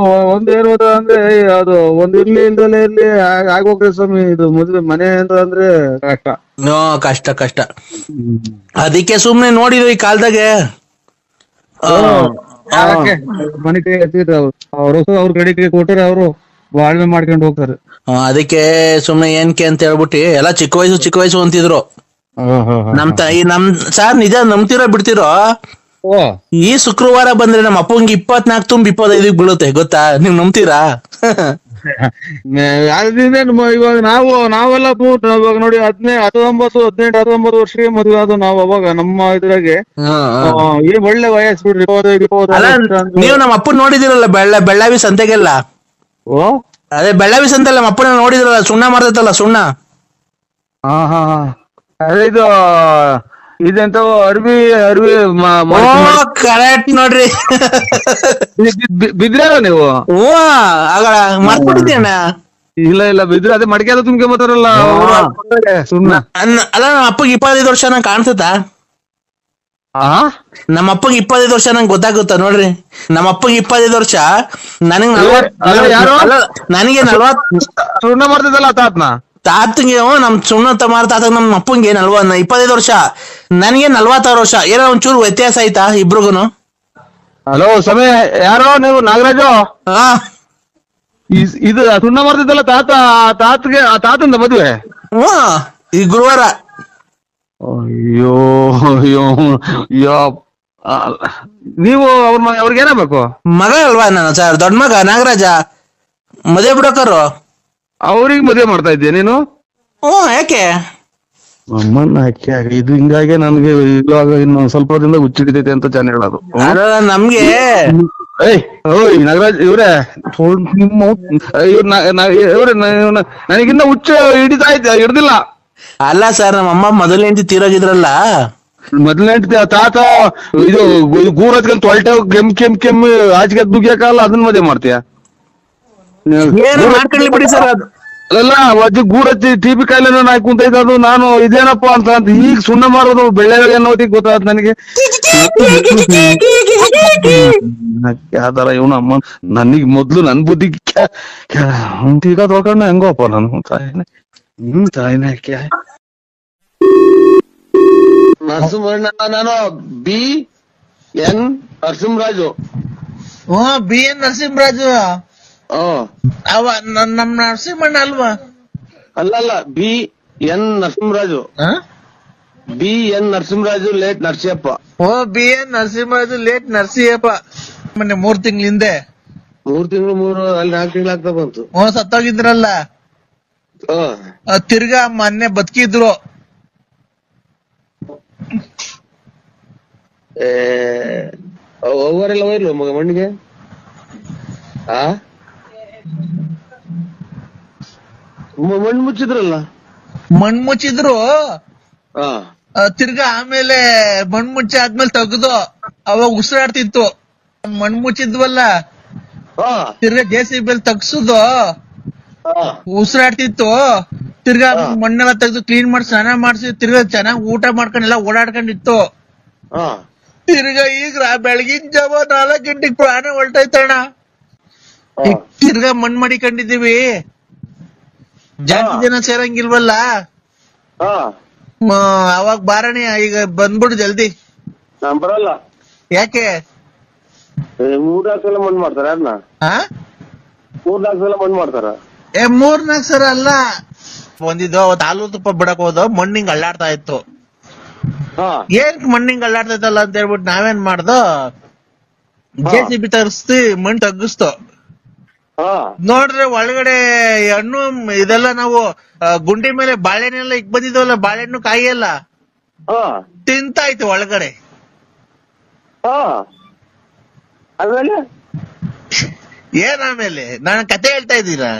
ಏನು ಅಂದ್ರೆ ಅದು ಒಂದು ಇರ್ಲಿ ಇಲ್ದಲೇ ಇರ್ಲಿ ಆಗೋಗ್ತದೆ ಸ್ವಾಮಿ. ಇದು ಮದುವೆ ಮನೆ ಅಂತ ಅಂದ್ರೆ ಕಷ್ಟ. ಅದಕ್ಕೆ ಸುಮ್ನೆ ನೋಡಿದ್ವಿ ಈ ಕಾಲದಾಗೆ ಮನೆ ಕೈ ಹತ್ತಿರ ಅವ್ರ ಕಡೆಗೆ ಕೊಟ್ಟರೆ ಅವರು ಬಾಳ್ವೆ ಮಾಡ್ಕೊಂಡು ಹೋಗ್ತಾರೆ. ಅದಕ್ಕೆ ಸುಮ್ನೆ ಏನ್ಕೆ ಅಂತ ಹೇಳ್ಬಿಟ್ಟು ಎಲ್ಲ ಚಿಕ್ಕ ವಯಸ್ಸು ಅಂತಿದ್ರು. ನಮ್ ಸಾರ್ ನಿಜ ನಂಬ್ತಿರೋ ಬಿಡ್ತಿರೋ, ಈ ಶುಕ್ರವಾರ ಬಂದ್ರೆ ನಮ್ಮ ಅಪ್ಪಂಗೆ 24 ತುಂಬ 25 ಬೀಳುತ್ತೆ ಗೊತ್ತಾ? ನೀವ್ ನಂಬ್ತೀರಾ? ಇವಾಗ ನಾವೆಲ್ಲ ಇವಾಗ ನೋಡಿ 19 ವರ್ಷಕ್ಕೆ ಮದುವೆ ಆದ ನಾವು. ಅವಾಗ ನಮ್ಮ ಇದ್ರಾಗೆ ಏನ್ ಒಳ್ಳೆ ವಯಸ್ಸು ಬಿಡ್ರಿ, 25. ನೀವು ನಮ್ಮ ಅಪ್ಪನ್ ನೋಡಿದಿರಲ್ಲ ಬೆಳ್ಳಾವಿ ಸಂತೆಗೆಲ್ಲ? ಅದೇ ಬೆಳ್ಳಾವಿ ಸಂತೆಲ್ಲ ನಮ್ಮ ಅಪ್ಪನ ನೋಡಿದ್ರಲ್ಲ, ಸುಣ್ಣ ಮಾಡ್ತೈತಲ್ಲ ಸುಣ್ಣ. ಅದೇ ಇದೆಂತ ಅರ್ವಿ ಕರೆಕ್ಟ್ ನೋಡ್ರಿ. ಬಿದ್ರ ನೀವು? ಮರ್ತ್ಬಿಟ್ಟಿದ್ದೇನ? ಇಲ್ಲ ಬಿದ್ರ ಅದೇ ಮಡಿಕೆ ಅದು ತುಂಬ್ಕೆ ಬರ್ತಾರಲ್ಲ ಸುಣ್ಣ. ಅಲ್ಲ ನಮ್ಮ ಅಪ್ಪಗೆ 25 ವರ್ಷ ನಂಗೆ ಕಾಣ್ತದ? ನಮ್ಮ ಅಪ್ಪಗೆ 25 ವರ್ಷ ನಂಗೆ ಗೊತ್ತಾಗುತ್ತ ನೋಡ್ರಿ. ನಮ್ಮ ಅಪ್ಪಗೆ 25 ವರ್ಷ, ನನಗೆ 40 ಸುಣ್ಣ ಮಾಡ್ತಿದ್ದಲ್ಲ ತಾತಂಗೆ ನಮ್ ಸುಣ್ಣ ತಾತಂಗ ನಮ್ ಅಪ್ಪಂಗೆ 25 ವರ್ಷ, ನನಗೆ 46 ವರ್ಷ. ಏನೋ ಒಂಚೂರು ವ್ಯತ್ಯಾಸ ಆಯ್ತಾ ಇಬ್ರಿಗೂನು? ಹಲೋ ಸಮಯ, ಯಾರೋ ನೀವು? ನಾಗರಾಜು? ಇದು ಸುಣ್ಣ ಮಾಡ್ತಿದ್ದಲ್ಲ ತಾತಂದ ಮದುವೆ ಈ ಗುರುವಾರ. ಅಯ್ಯೋ ನೀವು ಅವ್ರಿಗೆ ಏನಾಗಬೇಕು? ಮಗ ಅಲ್ವಾ ನಾನು ಸರ್, ದೊಡ್ಡ ಮಗ ನಾಗರಾಜ, ಮದುವೆ ಬಿಡೋಕರು. ಅವ್ರಿಗೆ ಮದುವೆ ಮಾಡ್ತಾ ಇದ್ದೀಯ ನೀನು? ಯಾಕೆ? ಅಮ್ಮನ್ನ ಇದು ಹಿಂಗಾಗಿ ನನ್ಗೆ ಇವಾಗ ಇನ್ನೊಂದ್ ಸ್ವಲ್ಪ ದಿನದಿಂದ ಹುಚ್ಚಿಡಿತೈತೆ ಅಂತ ಜನ ಹೇಳೋದು. ನಮ್ಗೆ ನಾಗರಾಜ್ ಇವ್ರೆ, ನನಗಿನ್ನ ಹುಚ್ಚ ಹಿಡಿತಾ ಇದ್ದ ಹಿಡ್ದಿಲ್ಲ. ಅಲ್ಲ ಸರ್, ನಮ್ಮ ಅಮ್ಮ ಮೊದಲನೇ ಹೆಂಡತಿ ತೀರೋಗಿದ್ರಲ್ಲ. ಮೊದಲನೇ ಹೆಂಡತಿ ತಾತ ಇದು ಗೂರ್ ಹಚ್ಕೊಂಡ್ ತೊಳ್ಟೆ ಕೆಮ್ಮು ಆಚೆಗೆ ದುಗ್ಯಾಕಲ್ಲ, ಅದನ್ನ ಮದುವೆ ಮಾಡ್ತೀಯ? ಮಾಡ್ಕೊಳ್ಳಿ ಬಿಡಿ ಸರ್. ಅದು ಅಲ್ಲ ಅಜ್ಜಿ ಗೂಡ್ ಹಚ್ಚಿ ಟಿಪಿ ಕಾಯಿಲೆ ನಾಯಿ ಕುಂತೈತೆ. ಅದು ನಾನು ಇದೇನಪ್ಪ ಅಂತ ಈಗ ಸುಣ್ಣ ಮಾಡೋದು ಬೆಳ್ಳೆ ಅನ್ನೋದಿಕ್ ಗೊತ್ತಾದ್ ನನಗೆ. ಯಾವ್ದಾರ ಇವನು ಅಮ್ಮ ನನಗ್ ಮೊದ್ಲು ನನ್ ಬುದ್ಧಿ ಈಗ ತಗೊಂಡ ಹೆಂಗೋಪ್ಪ ನಾನು ತಾಯಿನ ನರಸಿಂಹಣ್ಣ ನಾನು BN Narasimharaju. B N Narasimharaju ಅವ ನಮ್ ನರಸಿಂಹಣ್ಣ ಅಲ್ವಾ? ಅಲ್ಲಲ್ಲ BN Narasimharaju. BN Narasimharaju late Narasiyappa. B N Narasimharaju late Narasiyappa. ಮೊನ್ನೆ 3 ತಿಂಗಳ ಹಿಂದೆ 3 ತಿಂಗಳು ಅಲ್ಲಿ 4 ತಿಂಗಳು ಆಗ್ತಾ ಬಂತು. ಸತ್ತೋಗಿದ್ರಲ್ಲ, ತಿರ್ಗಾ ಮೊನ್ನೆ ಬದುಕಿದ್ರು. ಅವರೆಲ್ಲ ಹೋಯ್ಲು ಮಗ ಮಣ್ಣಿಗೆ. ಮಣ್ಣು ಮುಚ್ಚಿದ್ರಲ್ಲ. ಮಣ್ಣು ಮುಚ್ಚಿದ್ರು, ತಿರ್ಗಾ ಆಮೇಲೆ ಮಣ್ಣು ಮುಚ್ಚಿ ಆದ್ಮೇಲೆ ತೆಗ್ದು ಅವಾಗ ಉಸಿರಾಡ್ತಿತ್ತು. ಮಣ್ಣು ಮುಚ್ಚಿದ್ವಲ್ಲ, ತಿರ್ಗಾ JCB ತಗ್ಸುದು ಉಸಿರಾಡ್ತಿತ್ತು. ತಿರ್ಗಾ ಮಣ್ಣೆಲ್ಲ ತೆಗ್ದು ಕ್ಲೀನ್ ಮಾಡಿ ಸ್ನಾನ ಮಾಡ್ಸಿ ತಿರ್ಗಾ ಚೆನ್ನಾಗ್ ಊಟ ಮಾಡ್ಕೊಂಡೆಲ್ಲ ಓಡಾಡ್ಕೊಂಡಿತ್ತು. ತಿರ್ಗಾ ಈಗ ಬೆಳಗಿನ ಜಾವ 4 ಗಂಟೆಗೆ ಪ್ರಾಣ ಹೊಲ್ಟೈತಣ್ಣ. ತಿರ್ಗಾ ಮಣ್ಣು ಮಾಡಿಕೊಂಡಿದೀವಿ, ಜಾಸ್ತಿ ಜನ ಸೇರಂಗಿಲ್ವಲ್ಲ, ಅವಾಗ ಬಾರಣಿ ಈಗ ಬಂದ್ಬಿಡು ಜಲ್ದಿ. ನಾನ್ ಬರಲ್ಲ. ಯಾಕೆ? 3-4 ಸಲ ಮಣ್ಣು ಮಾಡ್ತಾರ ಅದನ್ನ. 3-4 ಸಲ ಮಣ್ಣು ಮಾಡ್ತಾರ. 3-4 ಸಲ ಅಲ್ಲ, ಒಂದಿದ್ದು ಅವತ್ತು ಹಾಲು ತುಪ್ಪ ಬಿಡಕ್ ಹೋದ, ಮಣ್ಣಿಂಗ್ ಅಳ್ಳಾಡ್ತಾ ಇತ್ತು. ಏನ್ ಮಣ್ಣಿಂಗ್ ಅಳ್ಳಾಡ್ತೈತಲ್ಲ ಅಂತ ಹೇಳ್ಬಿಟ್ಟು ನಾವೇನ್ ಮಾಡ್ದೋ, JCB ತರಿಸ್ತಿ ಮಣ್ಣು ತಗ್ಗಿಸ್ತು. ನೋಡ್ರೆ ಒಳಗಡೆ ಹಣ್ಣು ಇದೆಲ್ಲ ನಾವು ಗುಂಡಿ ಮೇಲೆ ಬಾಳೆಹಣ್ಣೆಲ್ಲ ಇಕ್ ಬಂದಿದ್ವಲ್ಲ, ಬಾಳೆಹಣ್ಣು ಕಾಯಿ ಎಲ್ಲ ತಿಂತಾಯ್ತು ಒಳಗಡೆ. ಏನ್ ಆಮೇಲೆ ನಾನು ಕತೆ ಹೇಳ್ತಾ ಇದ್ದೀರಾ?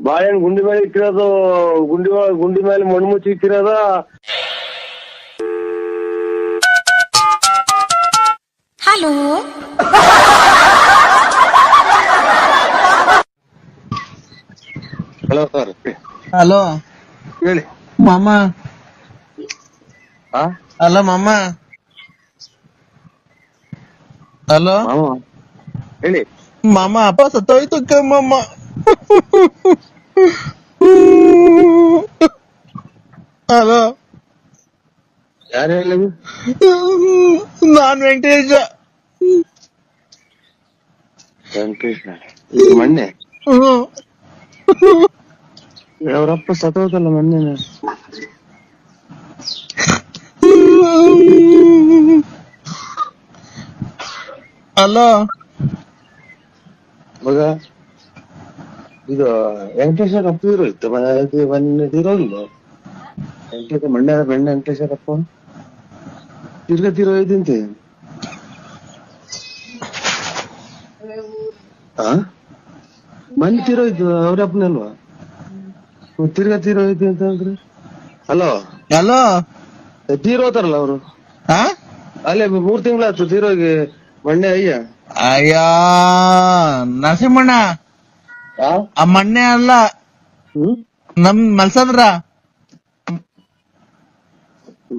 ಬಾಳೆಹಣ್ಣು ಗುಂಡಿ ಮೇಲೆ ಇಕ್ಕಿರೋದು, ಗುಂಡಿ ಮೇಲೆ ಮಣ್ಣು ಮುಚ್ಚಿ ಇಕ್ಕಿರೋದ. Hello hello sir. ಹಲೋ ಹೇಳಿ ಮಾಮ. ಹಲೋ ಮಾಮ. ಹಲೋ ಹೇಳಿ ಮಾಮ. ಅಪ್ಪ ಸತ್ತೋಯ್ತು ಕಮ್ಮಮ್ಮ. ಹಲೋ ಯಾರು ಹೇಳಿ? ನಾನ್ ವೆಂಕಟೇಶ. ಮೊನ್ನೆ ಅವರಪ್ಪ ಸತ್ತೋದಲ್ಲ ಮೊನ್ನೆ. ಹಲೋ ಮಗ, ಇದು ವೆಂಕಟೇಶ್ವರ ಅಪ್ಪ ಇರೋಯ್ತು ಮೊನ್ನೆ ತೀರೋಗಿಲ್ಲ. ಮಂಡ್ಯ ವೆಂಕಟೇಶ್ವರ ಅಪ್ಪ ತಿರ್ಗಾ ತೀರೋಯ್ತಂತೆ. ಮೊನ್ನೆ ತೀರೋಯ್ತು ಅವ್ರಪ್ಪನೇ ಅಲ್ವಾ? ತಿರ್ಗಾ ತೀರೋಯ್ತು ಅಂತ ಅಂದ್ರೆ. ಹಲೋ ಹಲೋ ತೀರೋತಾರಲ್ಲ ಅವರು. ಅಲ್ಲೇ 3 ತಿಂಗಳಾಯ್ತು ತೀರೋಗಿ ಮೊನ್ನೆ. ಅಯ್ಯ ನರಸಿಂಹಣ್ಣ, ಆ ಮೊನ್ನೆ ಅಲ್ಲ, ನಮ್ ಮಲ್ಸಂದ್ರ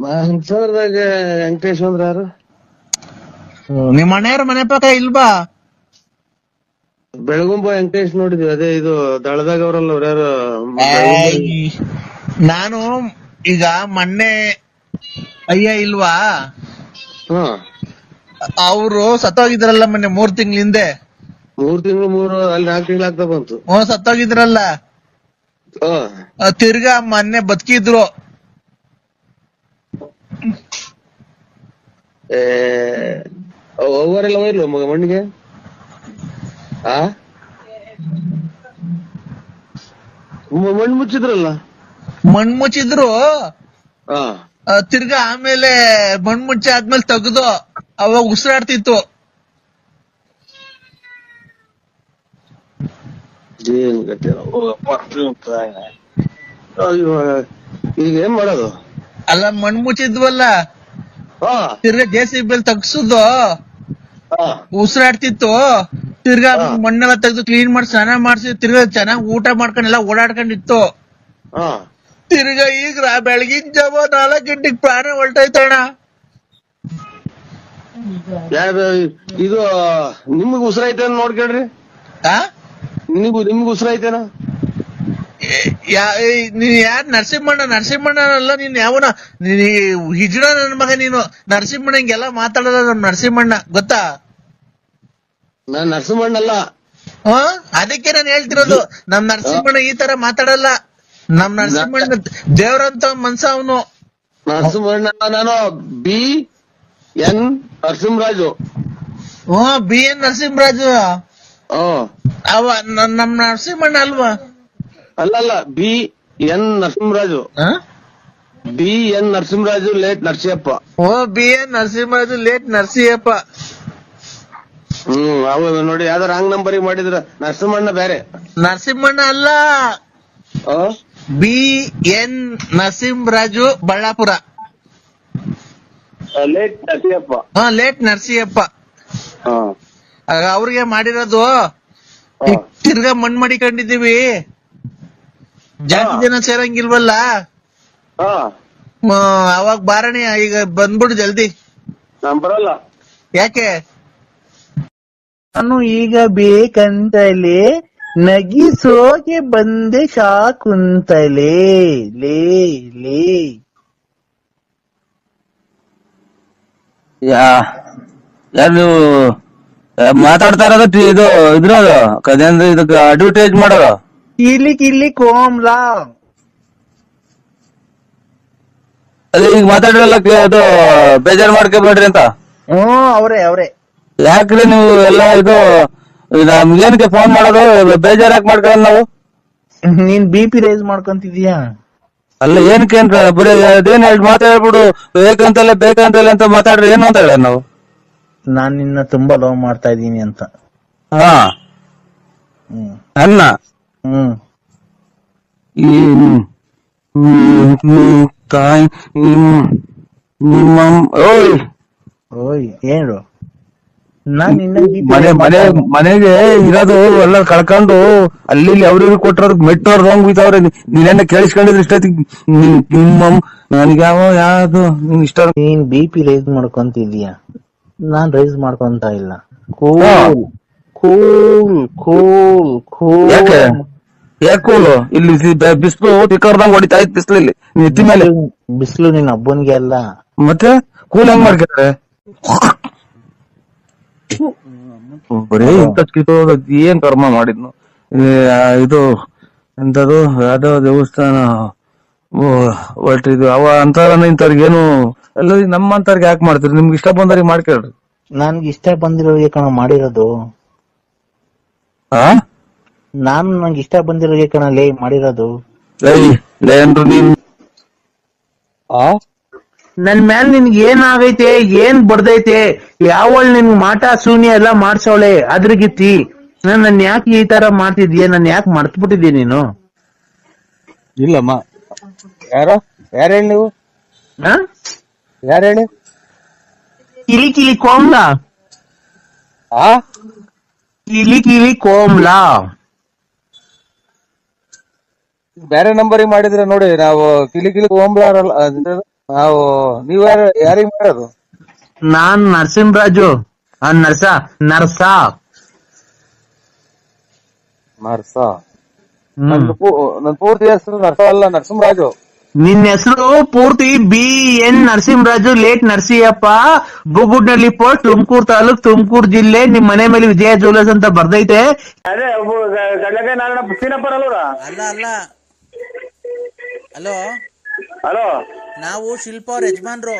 ಮಲ್ಸಂದ್ರದಾಗ ವೆಂಕಟೇಶ್ ಅಂದ್ರ ಯಾರು? ನಿಮ್ ಮನೆಯವ್ರ ಮನೆ ಪಕ್ಕ ಇಲ್ವಾ? ಬೆಳಗುಂಬ ವೆಂಕಟೇಶ್ ನೋಡಿದ್ವಿ. ಅದೇ ಇದು ದಳದಾಗ ಅವ್ರಲ್ಲ ಅವ್ರ ಯಾರು? ನಾನು ಈಗ ಮೊನ್ನೆ ಅಯ್ಯ ಇಲ್ವಾ, ಅವರು ಸತ್ತೋಗಿದ್ರಲ್ಲ ಮೊನ್ನೆ 3 ತಿಂಗಳ ಹಿಂದೆ. 3 ತಿಂಗಳು ಅಲ್ಲಿ 4 ತಿಂಗಳು ಆಗ್ತಾ ಬಂತು. ಸತ್ತೋಗಿದ್ರಲ್ಲ, ತಿರ್ಗಾ ಮೊನ್ನೆ ಬದುಕಿದ್ರು. ಅವರೆಲ್ಲ ಹೋಯ್ಲು ಮಗ ಮಣ್ಣಿಗೆ. ಮಣ್ಣು ಮುಚ್ಚಿದ್ರಲ್ಲ. ಮಣ್ಣು ಮುಚ್ಚಿದ್ರು, ತಿರ್ಗಾ ಆಮೇಲೆ ಮಣ್ಣು ಮುಚ್ಚಿ ಆದ್ಮೇಲೆ ತೆಗ್ದು ಅವಾಗ ಉಸಿರಾಡ್ತಿತ್ತು. ಈಗ ಏನ್ ಮಾಡೋದು? ಅಲ್ಲ ಮಣ್ಣು ಮುಚ್ಚಿದ್ವಲ್ಲ, ತಿರ್ಗಾ JCB ತಗ್ಸುದು ಉಸಿರಾಡ್ತಿತ್ತು. ತಿರ್ಗಾ ಮಣ್ಣೆಲ್ಲ ತೆಗ್ದು ಕ್ಲೀನ್ ಮಾಡಿ ಸ್ನಾನ ಮಾಡ್ಸಿ ತಿರ್ಗಾ ಚೆನ್ನಾಗ್ ಊಟ ಮಾಡ್ಕೊಂಡೆಲ್ಲ ಓಡಾಡ್ಕೊಂಡಿತ್ತು. ತಿರ್ಗಾ ಈಗ ಬೆಳಗಿನ ಜಾವ 4 ಗಂಟೆಗೆ ಪ್ರಾಣ ಹೊಲ್ಟೈತಣ್ಣ. ಇದು ನಿಮಗ್ ಉಸಿರಾಯ್ತೇನ ನೋಡ್ಕೇಳ್ರಿ. ನಿಮ್ಗ್ ಉಸಿರಾಯ್ತೇನ? ನೀನ್ ಯಾರ್ ನರಸಿಂಹಣ್ಣ ಅಲ್ಲ ನೀನ್ ಯಾವನ ಹಿಜಡ ನನ್ ಮಗ ನೀನು. ನರಸಿಂಹಣ್ಣ ಹಿಂಗೆಲ್ಲ ಮಾತಾಡಲ್ಲ ನಮ್ ನರಸಿಂಹಣ್ಣ ಗೊತ್ತಾ? ನಾನ್ ನರಸಿಂಹಣ್ಣ ಅಲ್ಲ. ಅದಕ್ಕೆ ನಾನು ಹೇಳ್ತಿರೋದು ನಮ್ ನರಸಿಂಹಣ್ಣ ಈ ತರ ಮಾತಾಡಲ್ಲ. ನಮ್ ನರಸಿಂಹಣ್ಣ ದೇವ್ರಂತ ಮನ್ಸ ಅವನು. ನರಸಿಂಹಣ್ಣ ನಾನು BN ನರಸಿಂಹರಾಜು. BN ನರಸಿಂಹರಾಜು ಅವ ನಮ್ ನರಸಿಂಹಣ್ಣ ಅಲ್ವಾ? ಅಲ್ಲ BN Narasimharaju. BN Narasimharaju late Narasiyappa. BN Narasimharaju late Narasiyappa. ಹೌದು ನೋಡಿ, ಯಾವ್ದಾರ ರಾಂಗ್ ನಂಬರಿಗೆ ಮಾಡಿದ್ರ. ನರಸಿಂಹಣ್ಣ ಬೇರೆ. ನರಸಿಂಹಣ್ಣ ಅಲ್ಲ, BN Narasimharaju Ballapura. Late Narasiyappa. Late Narasiyappa ಅವ್ರಿಗೆ ಮಾಡಿರೋದು. ತಿರ್ಗಾ ಮಣ್ ಮಾಡಿಕೊಂಡಿದೀವಿ, ಜಾಸ್ತಿ ಜನ ಸೇರಂಗಿಲ್ವಲ್ಲ. ಅವಾಗ ಬಾರಣಿ ಈಗ ಬಂದ್ಬಿಡು ಜಲ್ದಿ. ನಾನ್ ಬರಲ್ಲ. ಯಾಕೆ? ನಾನು ಈಗ ಬೇಕಂತಲೇ ನಗಿಸೋಕೆ ಬಂದೆ ಶಾಕುಂತಲೇ ಲೇ ಲೇ. ಯಾರು ಮಾತಾಡ್ತಾ ಇರೋದು? ಇದು ಇದ್ರದು ಕದೇಂದ್ರ ಇದಕ್ಕೆ ಅಡ್ವರ್ಟೈಸ್ ಮಾಡೋದು. ಕಿಲಿ ಕೋಮ್ಲಾ ಅದೇ ಈಗ ಮಾತಾಡಿರಲ್ಲ, ಅದು ಬೇಜಾರ್ ಮಾಡ್ಕೋಬೇಡ್ರಿ ಅಂತ. ಅವ್ರೆ ಯಾಕ್ರಿ ನೀವು ಎಲ್ಲ ಇದು ನಮ್ಗೇನಕ್ಕೆ ಫೋನ್ ಮಾಡೋದು? ಬೇಜಾರ್ ಯಾಕೆ ಮಾಡ್ಕೊಳ್ಳೋದು ನಾವು? ನೀನ್ BP ರೈಸ್ ಮಾಡ್ಕೊಂತಿದೀಯಾ? ಅಲ್ಲ ಏನಕ್ಕೆ ಅಂತ ಬರೀ ಅದೇನ್ ಎರಡು ಮಾತಾಡ್ಬಿಡು, ಬೇಕಂತಲೇ ಅಂತ ಮಾತಾಡ್ರಿ. ಏನು ಅಂತ ಹೇಳ ನಾವು? ನಾನ್ ನಿನ್ನ ತುಂಬಾ ಲವ್ ಮಾಡ್ತಾ ಇದೀನಿ ಅಂತ. ಅನ್ನ ಓಯ್ ಏನು ನಾನ್ ನಿನ್ನ ಮನೆಗೆ ಇರೋದು ಎಲ್ಲ ಕಳ್ಕೊಂಡು ಅಲ್ಲಿ ಅವ್ರಿಗೆ ಕೊಟ್ಟರು ಮೆಟ್ಟವ್ರದ್ದು ಹಂಗ್ ಬಿತ್ತವ್ರೆ. ನೀನೇನ ಕೇಳಿಸ್ಕೊಂಡಿದ್ರೆ ಇಷ್ಟೊತ್ತಿಗೆ ನನಗೆ ಯಾವ್ದು ಇಷ್ಟ. ನೀನ್ BP ರೈಸ್ ಮಾಡ್ಕೊಂತಿದೀಯ, ನಾನ್ ರೈಸ್ ಮಾಡ್ಕೊಂತ ಇಲ್ಲ. ಯಾಕೆ ಕೂಲು? ಇಲ್ಲಿ ಬಿಸಿಲು ತಿಕ್ಕರ್ದಂಗ್ ಹೊಡಿತಾ ಇತ್ತು ಬಿಸಿಲಲ್ಲಿ ಎತ್ತಿ ಮೇಲೆ. ಬಿಸಿಲು ನಿನ್ ಹಬ್ಬನ್ಗೆ ಅಲ್ಲ, ಮತ್ತೆ ಕೂಲ್ ಹೆಂಗ್ ಮಾಡ್ತಾರೆ? ಬರೀ ಏನ್ ಕರ್ಮ ಮಾಡಿದ್ನು. ಇದು ಎಂತದು ಯಾವ್ದೋ ದೇವಸ್ಥಾನ ಒಟ್ಟು ಇದು ಅವ ಅಂತಾರ ಇಂಥವ್ರಿಗೆ ಏನು ಎಲ್ಲ ನಮ್ಮಂತವ್ರಿಗೆ ಯಾಕೆ ಮಾಡ್ತೀರಿ? ನಿಮ್ಗೆ ಇಷ್ಟ ಬಂದವ್ರಿಗೆ ಮಾಡ್ಕೇಳ್ರಿ. ನನ್ಗೆ ಇಷ್ಟ ಬಂದಿರೋರಿಗೆ ಕಣ ಮಾಡಿರೋದು. ನಂಗೆ ಇಷ್ಟ ಬಂದಿರೋರಿಗೆ ಕಣ ಲೇ ಮಾಡಿರೋದು. ನನ್ ಮ್ಯಾಲ ನಿನ್ಗೆ ಏನಾಗೈತೆ, ಏನ್ ಬಡ್ದೈತೆ, ಯಾವಳ್ ನಿನ್ ಮಾಟ ಶೂನ್ಯ ಎಲ್ಲ ಮಾಡ್ಸವಳೆ ಅದ್ರಗಿತ್ತಿ. ನನ್ ಯಾಕೆ ಈ ತರ ಮಾಡ್ತಿದ್ಯಾ? ನನ್ ಯಾಕೆ ಮರ್ತ್ಬಿಟ್ಟಿದ್ಯ ನೀನು? ಇಲ್ಲಮ್ಮ. ಯಾರು ಹೇಳಿ ನೀವು? ಯಾರು ಹೇಳಿ? ಕಿಲಿ ಕೋಮ್ಲಾ. ಕಿಲಿ ಕೋಮ್ಲಾ ಬೇರೆ ನಂಬರಿಗೆ ಮಾಡಿದ್ರೆ ನೋಡಿ. ನಾವು ಕಿಲಿ ಓಂಬ್ಲಾರಲ್ಲ ನಾವು. ನೀವ್ ಯಾರಿಗ್ ಮಾಡೋದು? ನಾನ್ ನರಸಿಂಹರಾಜು. ನರ್ಸ ನನ್ ಪೂರ್ತಿ ಹೆಸರು ನರ್ಸ ಅಲ್ಲ, ನರಸಿಂಹರಾಜು. ನಿನ್ನ ಹೆಸರು ಪೂರ್ತಿ BN Narasimharaju late Narasiyappa, Gubbudnalli post, Tumakuru taluk, Tumakuru ಜಿಲ್ಲೆ. ನಿಮ್ ಮನೆ ಮೇಲೆ ವಿಜಯ ಜ್ಯುವೆಲರ್ಸ್ ಅಂತ ಬರ್ದೈತೆ. ಅದೇ ಅಲ್ಲ ಹಲೋ ಹಲೋ, ನಾವು ಶಿಲ್ಪ ಅವ್ರ ಯಜಮಾನ್ರು.